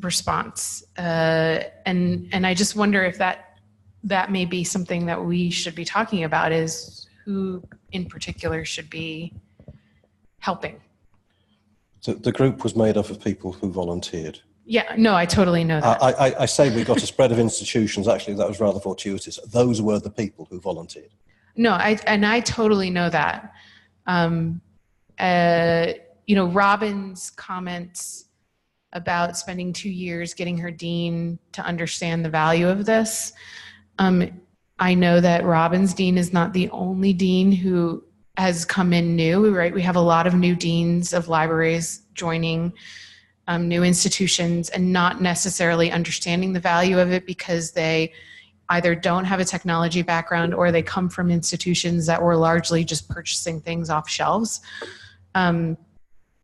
response. And I just wonder if that may be something that we should be talking about, is who in particular should be helping. So the group was made up of people who volunteered. Yeah, no, I totally know that. I say we got a spread of institutions. Actually, that was rather fortuitous. Those were the people who volunteered. No, I totally know that. You know, Robin's comments about spending 2 years getting her dean to understand the value of this, I know that Robbins Dean is not the only dean who has come in new, right? We have a lot of new deans of libraries joining new institutions and not necessarily understanding the value of it because they either don't have a technology background or they come from institutions that were largely just purchasing things off shelves.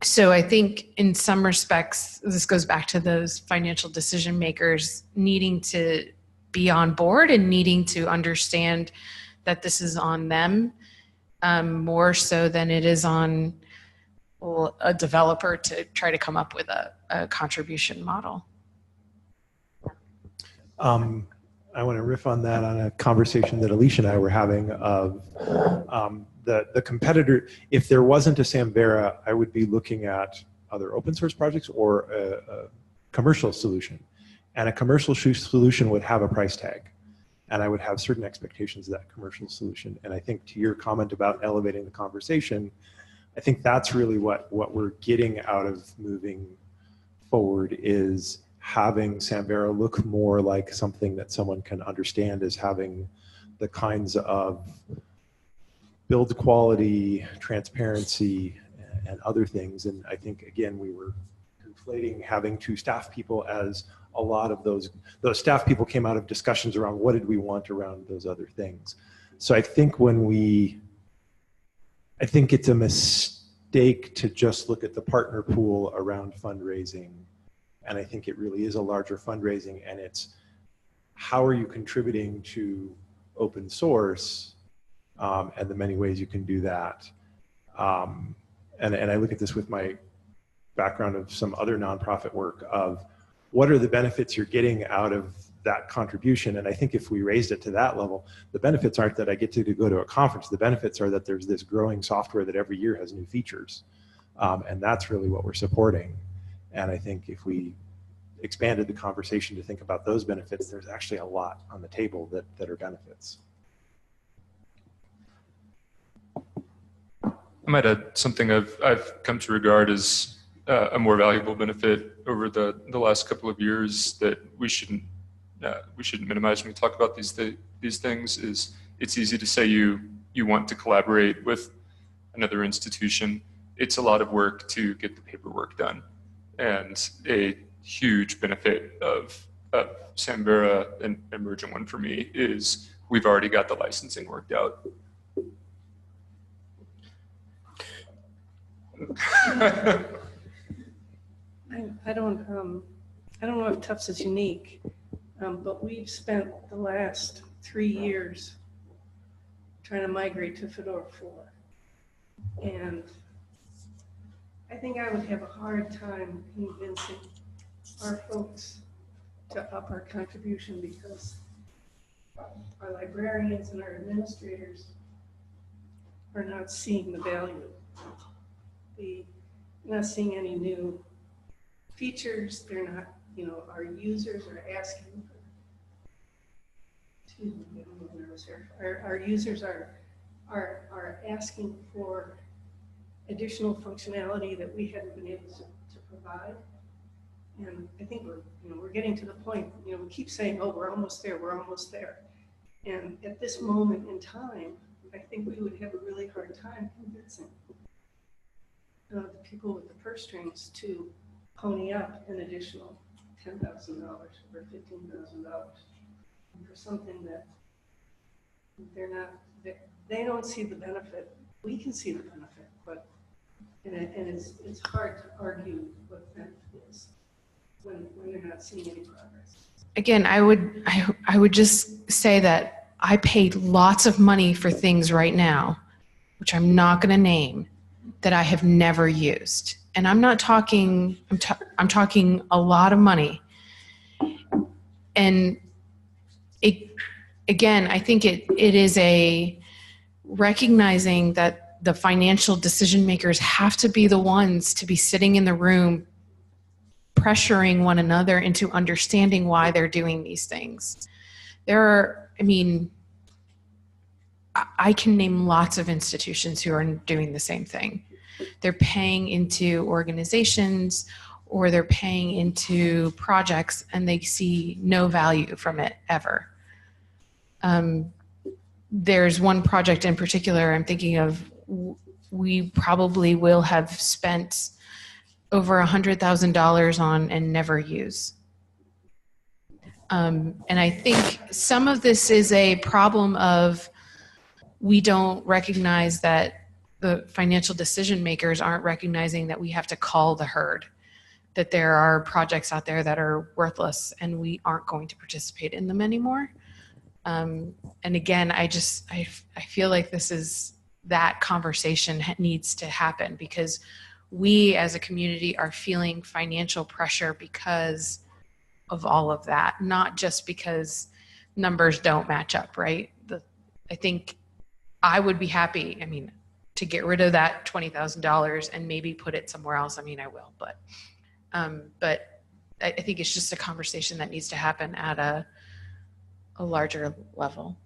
So I think in some respects, this goes back to those financial decision makers needing to be on board and needing to understand that this is on them more so than it is on a developer to try to come up with a contribution model. I want to riff on that on a conversation that Alicia and I were having of the competitor. If there wasn't a Samvera, I would be looking at other open source projects or a commercial solution. And a commercial solution would have a price tag. And I would have certain expectations of that commercial solution. And I think to your comment about elevating the conversation, I think that's really what we're getting out of moving forward is having Samvera look more like something that someone can understand as having the kinds of build quality, transparency, and other things. And I think, again, we were conflating having two staff people as a lot of those staff people came out of discussions around what did we want around those other things. So I think I think it's a mistake to just look at the partner pool around fundraising. And I think it really is a larger fundraising, and it's how are you contributing to open source and the many ways you can do that. And I look at this with my background of some other nonprofit work of what are the benefits you're getting out of that contribution. And I think if we raised it to that level, the benefits aren't that I get to go to a conference. The benefits are that there's this growing software that every year has new features. And that's really what we're supporting. And I think if we expanded the conversation to think about those benefits, there's actually a lot on the table that are benefits. I might add something I've come to regard as a more valuable benefit over the last couple of years that we shouldn't minimize when we talk about these things. Is it's easy to say you want to collaborate with another institution. It's a lot of work to get the paperwork done, and a huge benefit of Samvera and Emergent One for me is we've already got the licensing worked out. I don't know if Tufts is unique, but we've spent the last 3 years trying to migrate to Fedora 4. And I think I would have a hard time convincing our folks to up our contribution because our librarians and our administrators are not seeing the value. They're not seeing any new features. They're not, our users are asking for, excuse me, I'm a little nervous here. Our users are asking for additional functionality that we hadn't been able to provide. And I think we're getting to the point, we keep saying, oh, we're almost there, we're almost there. And at this moment in time, I think we would have a really hard time convincing the people with the purse strings to pony up an additional $10,000 or $15,000 for something that they don't see the benefit. We can see the benefit, but it's hard to argue what benefit is when you're not seeing any progress. Again, I would just say that I paid lots of money for things right now, which I'm not going to name, that I have never used. And I'm not talking, I'm talking a lot of money. And again, I think it is a recognizing that the financial decision makers have to be the ones to be sitting in the room pressuring one another into understanding why they're doing these things. I can name lots of institutions who are doing the same thing. They're paying into organizations or they're paying into projects and they see no value from it ever. there's one project in particular I'm thinking of. We probably will have spent over $100,000 on and never use. And I think some of this is a problem of we don't recognize that the financial decision makers aren't recognizing that we have to call the herd, that there are projects out there that are worthless and we aren't going to participate in them anymore. And again, I feel like that conversation needs to happen because we as a community are feeling financial pressure because of all of that, not just because numbers don't match up, right? I think I would be happy, to get rid of that $20,000 and maybe put it somewhere else. I will, but I think it's just a conversation that needs to happen at a larger level.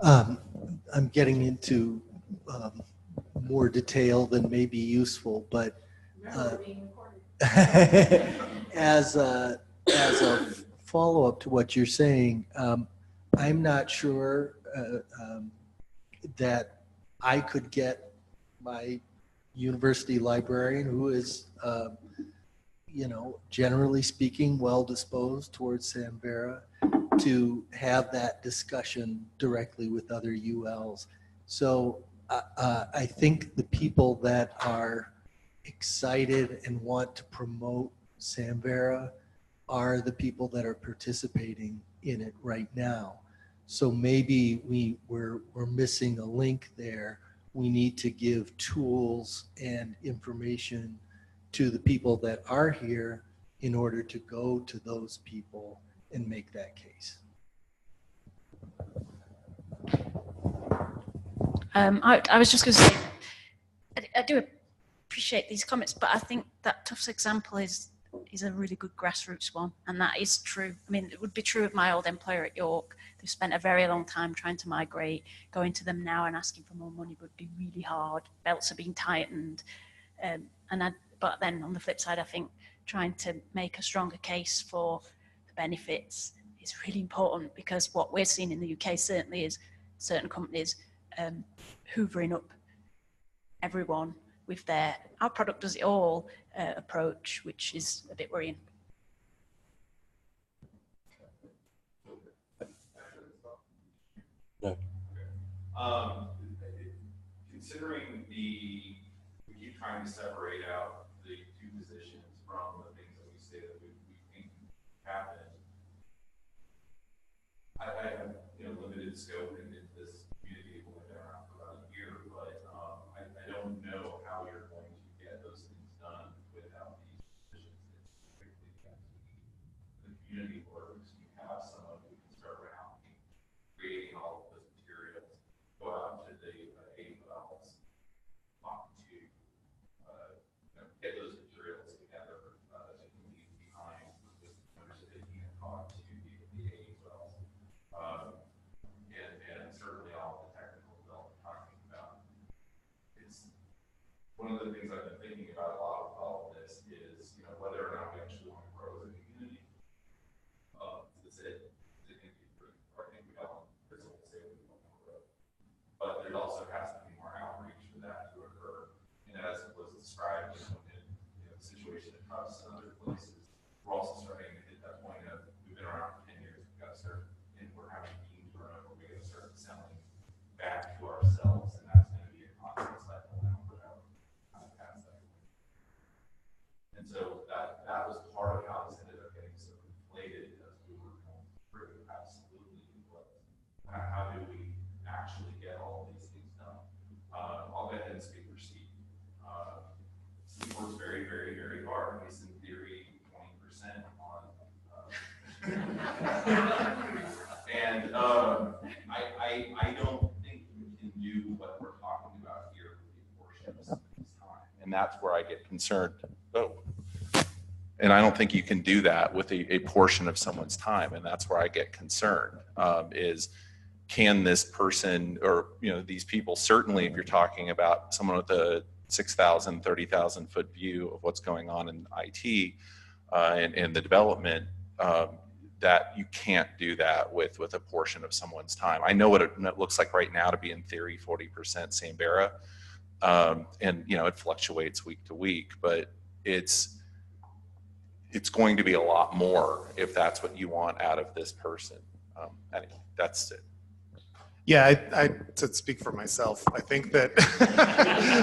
I'm getting into more detail than may be useful, but as a follow-up to what you're saying, I'm not sure that I could get my university librarian, who is, generally speaking, well-disposed towards Samvera, to have that discussion directly with other ULs. So I think the people that are excited and want to promote Samvera are the people that are participating in it right now. So maybe we're missing a link there. We need to give tools and information to the people that are here in order to go to those people and make that case. I was just going to say, I do appreciate these comments, but I think that Tufts example is a really good grassroots one, and that is true. It would be true of my old employer at York. They've spent a very long time trying to migrate. Going to them now and asking for more money would be really hard. Belts are being tightened, but then on the flip side, I think trying to make a stronger case for the benefits is really important, because what we're seeing in the UK certainly is certain companies hoovering up everyone with their "our product does it all" approach, which is a bit worrying. No. Considering we keep trying to separate out the two positions from the things that we say that we think happen, I have limited scope in this community. We've been around for about a year, but I don't know how you're going to get those things done without these positions. The community works. You have someone who can start around creating all of those materials, go out to the AULs, talk to, get those materials together to leave behind with members of the team, talk to the AULs. And certainly all the technical development talking about. It's one of the things I've been thinking about a lot with all of this is, whether or not we actually want to grow as a community. Is it going to be pretty? I think we all principles say we want to grow, but there also has to be more outreach for that to occur. And as was described in the situation at Tufts and other places, we're also starting to hit that point of we've been around for 10 years. We've got to start, and we're having team turnover. We got to start selling back to ourselves, and that's going to be a constant cycle now for past that. And so that was part of how this ended up getting so conflated as we were going through. Absolutely, how do we actually get all of these things done? I'll go ahead and speak for Steve. Steve works very, very, very hard. He's in theory 20% on. And I don't think we can do what we're talking about here with the portion of somebody's time. And that's where I get concerned. And I don't think you can do that with a portion of someone's time. And that's where I get concerned, is can this person or these people, certainly if you're talking about someone with a 6,000, 30,000 foot view of what's going on in IT and the development, that you can't do that with a portion of someone's time. I know what it looks like right now to be in theory 40% Samvera, and you know it fluctuates week to week, but it's going to be a lot more if that's what you want out of this person. Anyway, that's it. Yeah, I to speak for myself, I think that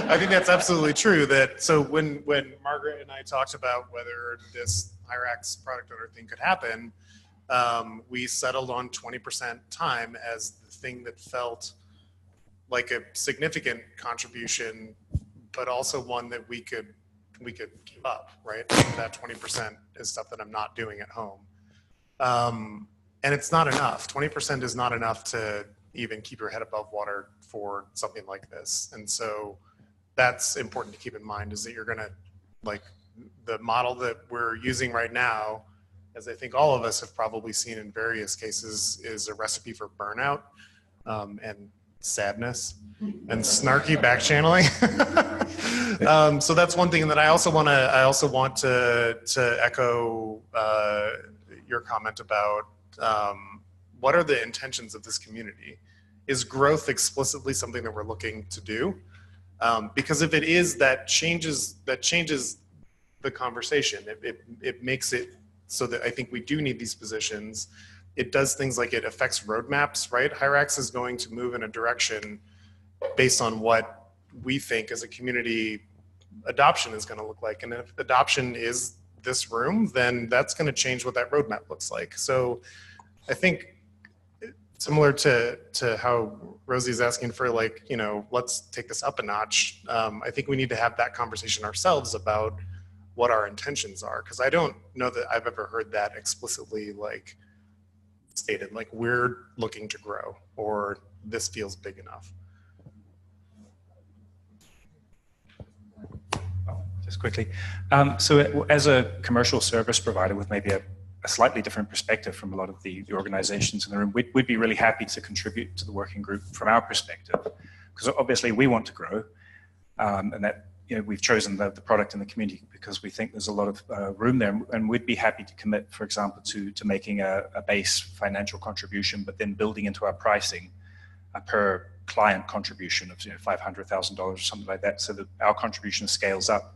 I think that's absolutely true. That so when Margaret and I talked about whether this Hyrax product owner thing could happen, we settled on 20% time as the thing that felt like a significant contribution, but also one that we could give up, right? That 20% is stuff that I'm not doing at home, and it's not enough. 20% is not enough to even keep your head above water for something like this. And so that's important to keep in mind, is that you're gonna, like, the model that we're using right now, as I think all of us have probably seen in various cases, is a recipe for burnout and sadness and snarky back channeling. So that's one thing that I also want to echo your comment about what are the intentions of this community? Is growth explicitly something that we're looking to do? Because if it is, that changes the conversation. It makes it so that I think we do need these positions. It does things like it affects roadmaps, right? Hyrax is going to move in a direction based on what we think as a community adoption is going to look like. And if adoption is this room, then that's going to change what that roadmap looks like. So I think, similar to how Rosie's asking for, like, you know, let's take this up a notch. I think we need to have that conversation ourselves about what our intentions are, because I don't know that I've ever heard that explicitly, like, stated, like, we're looking to grow, or this feels big enough. Just quickly. So as a commercial service provider with maybe a slightly different perspective from a lot of the organizations in the room, we'd be really happy to contribute to the working group from our perspective, because obviously we want to grow, and that, you know, we've chosen the product in the community because we think there's a lot of room there, and we'd be happy to commit, for example, to making a base financial contribution, but then building into our pricing a per client contribution of, you know, $500,000 or something like that, so that our contribution scales up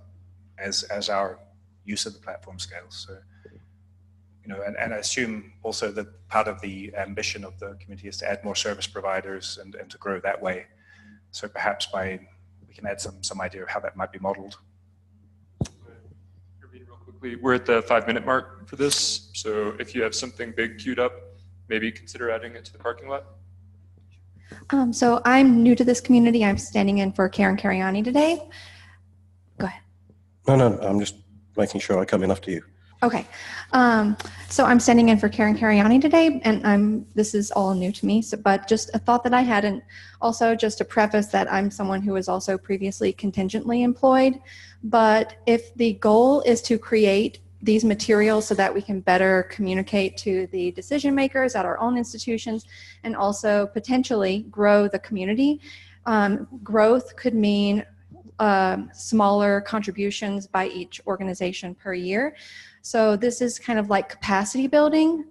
as our use of the platform scales. So, you know, and I assume also that part of the ambition of the community is to add more service providers and to grow that way. So perhaps we can add some idea of how that might be modeled. Real quickly, we're at the 5-minute mark for this. So if you have something big queued up, maybe consider adding it to the parking lot. So I'm new to this community. I'm standing in for Karen Cariani today. Go ahead. No, I'm just making sure I come in after you. Okay. So I'm standing in for Karen Cariani today, and this is all new to me, but just a thought that I had, and also just to preface that I'm someone who was also previously contingently employed. But if the goal is to create these materials so that we can better communicate to the decision makers at our own institutions and also potentially grow the community, growth could mean smaller contributions by each organization per year. So this is kind of like capacity building,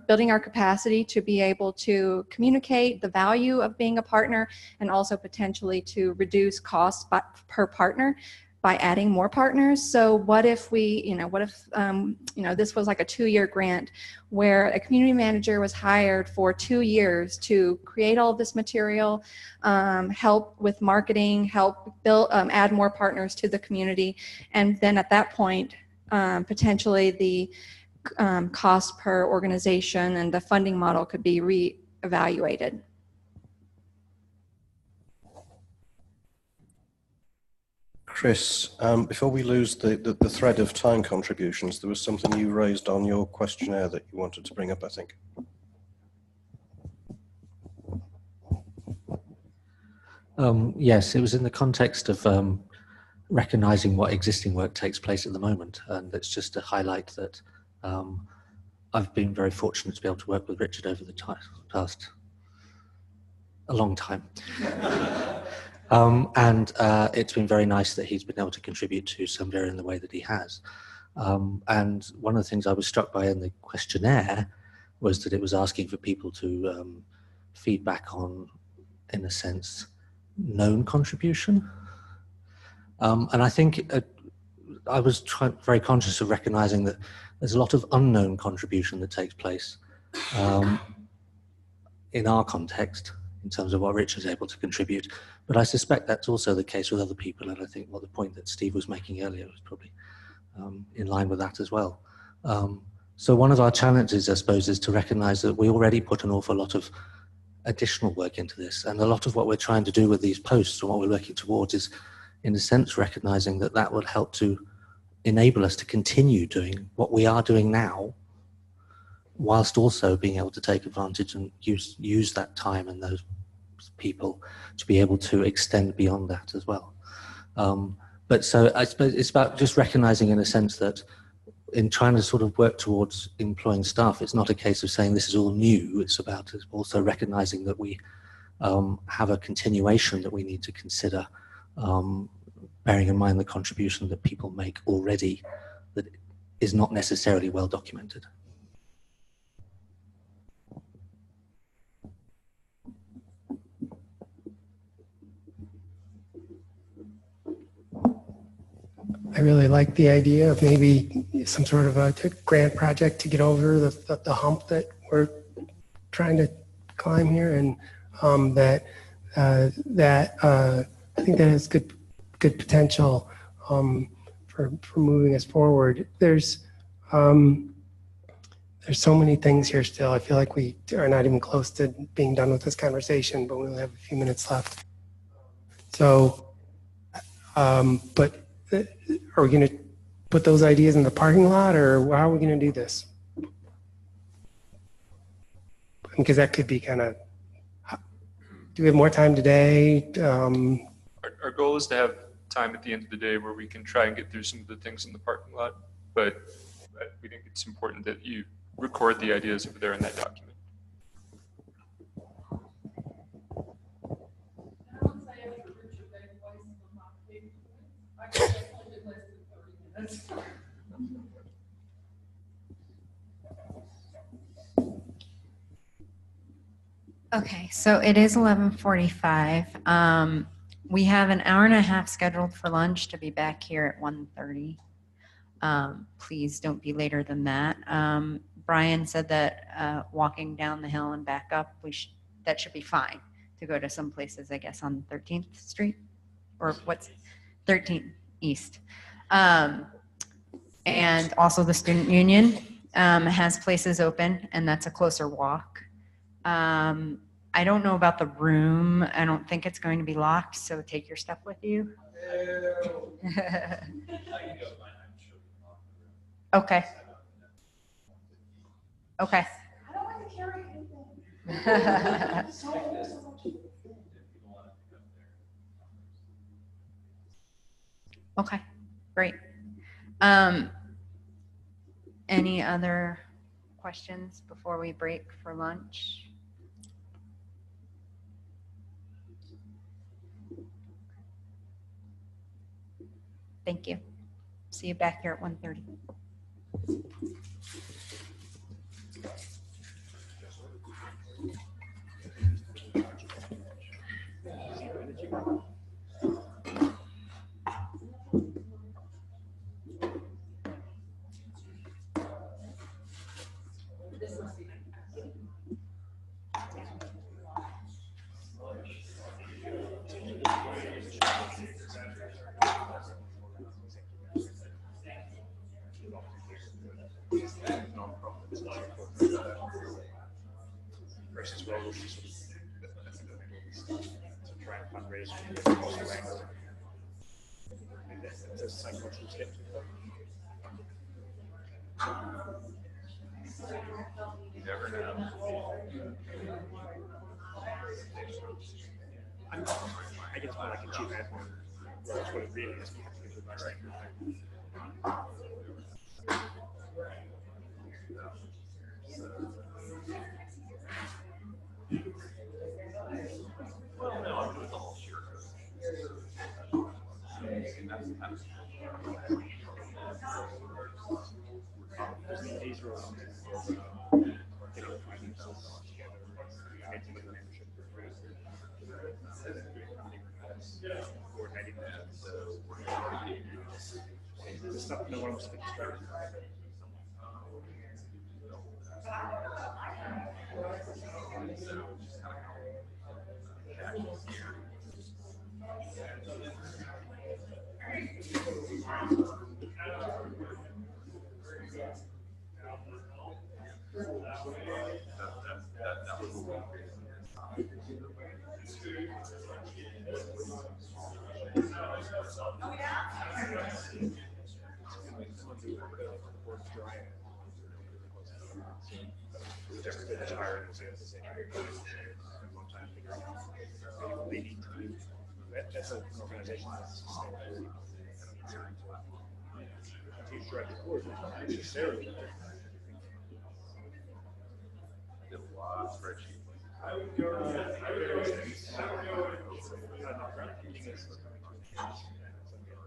building our capacity to be able to communicate the value of being a partner, and also potentially to reduce costs per partner by adding more partners. So what if we, this was like a 2-year grant where a community manager was hired for 2 years to create all of this material, help with marketing, help build, add more partners to the community. And then at that point, potentially the cost per organization and the funding model could be re-evaluated. Chris, before we lose the thread of time contributions, there was something you raised on your questionnaire that you wanted to bring up, I think. Yes, it was in the context of recognizing what existing work takes place at the moment. And it's just to highlight that I've been very fortunate to be able to work with Richard over the past a long time. And it's been very nice that he's been able to contribute to Samvera in the way that he has. And one of the things I was struck by in the questionnaire was that it was asking for people to feedback on, in a sense, known contribution. And I think I was very conscious of recognizing that there's a lot of unknown contribution that takes place in our context in terms of what Rich is able to contribute. But I suspect that's also the case with other people. And I think the point that Steve was making earlier was probably in line with that as well. So one of our challenges, I suppose, is to recognize that we already put an awful lot of additional work into this. And a lot of what we're trying to do with these posts and what we're working towards is, in a sense, recognizing that that would help to enable us to continue doing what we are doing now, whilst also being able to take advantage and use that time and those people to be able to extend beyond that as well. But so I suppose it's about just recognizing, in a sense, that in trying to sort of work towards employing staff, it's not a case of saying this is all new. It's about also recognizing that we have a continuation that we need to consider, bearing in mind the contribution that people make already that is not necessarily well documented. I really like the idea of maybe some sort of a grant project to get over the hump that we're trying to climb here, and I think that has good potential for moving us forward. There's so many things here still. I feel like we are not even close to being done with this conversation, but we only have a few minutes left. So, but are we going to put those ideas in the parking lot, or how are we going to do this? Because that could be kind of, do we have more time today? Our goal is to have time at the end of the day where we can try and get through some of the things in the parking lot, but we think it's important that you record the ideas over there in that document. Okay, so it is 11:45. We have an hour and a half scheduled for lunch to be back here at 1:30. Please don't be later than that. Brian said that walking down the hill and back up, that should be fine to go to some places, I guess, on 13th Street or what's 13th East. And also the Student Union has places open, and that's a closer walk. I don't know about the room. I don't think it's going to be locked, so take your stuff with you. Okay. Okay. I don't like to carry anything. Okay, great. Any other questions before we break for lunch? Thank you. See you back here at 1:30. Versus where we'll just sort of to try and fundraise from the cost angle. And then it's a psychological step. You never know. I guess more like a chief admin. That's what it really is. We have to give advice. Well, no, I'm doing the whole share code. These are all stuff no one wants to be distracted. That's an organization that's necessarily. I would go.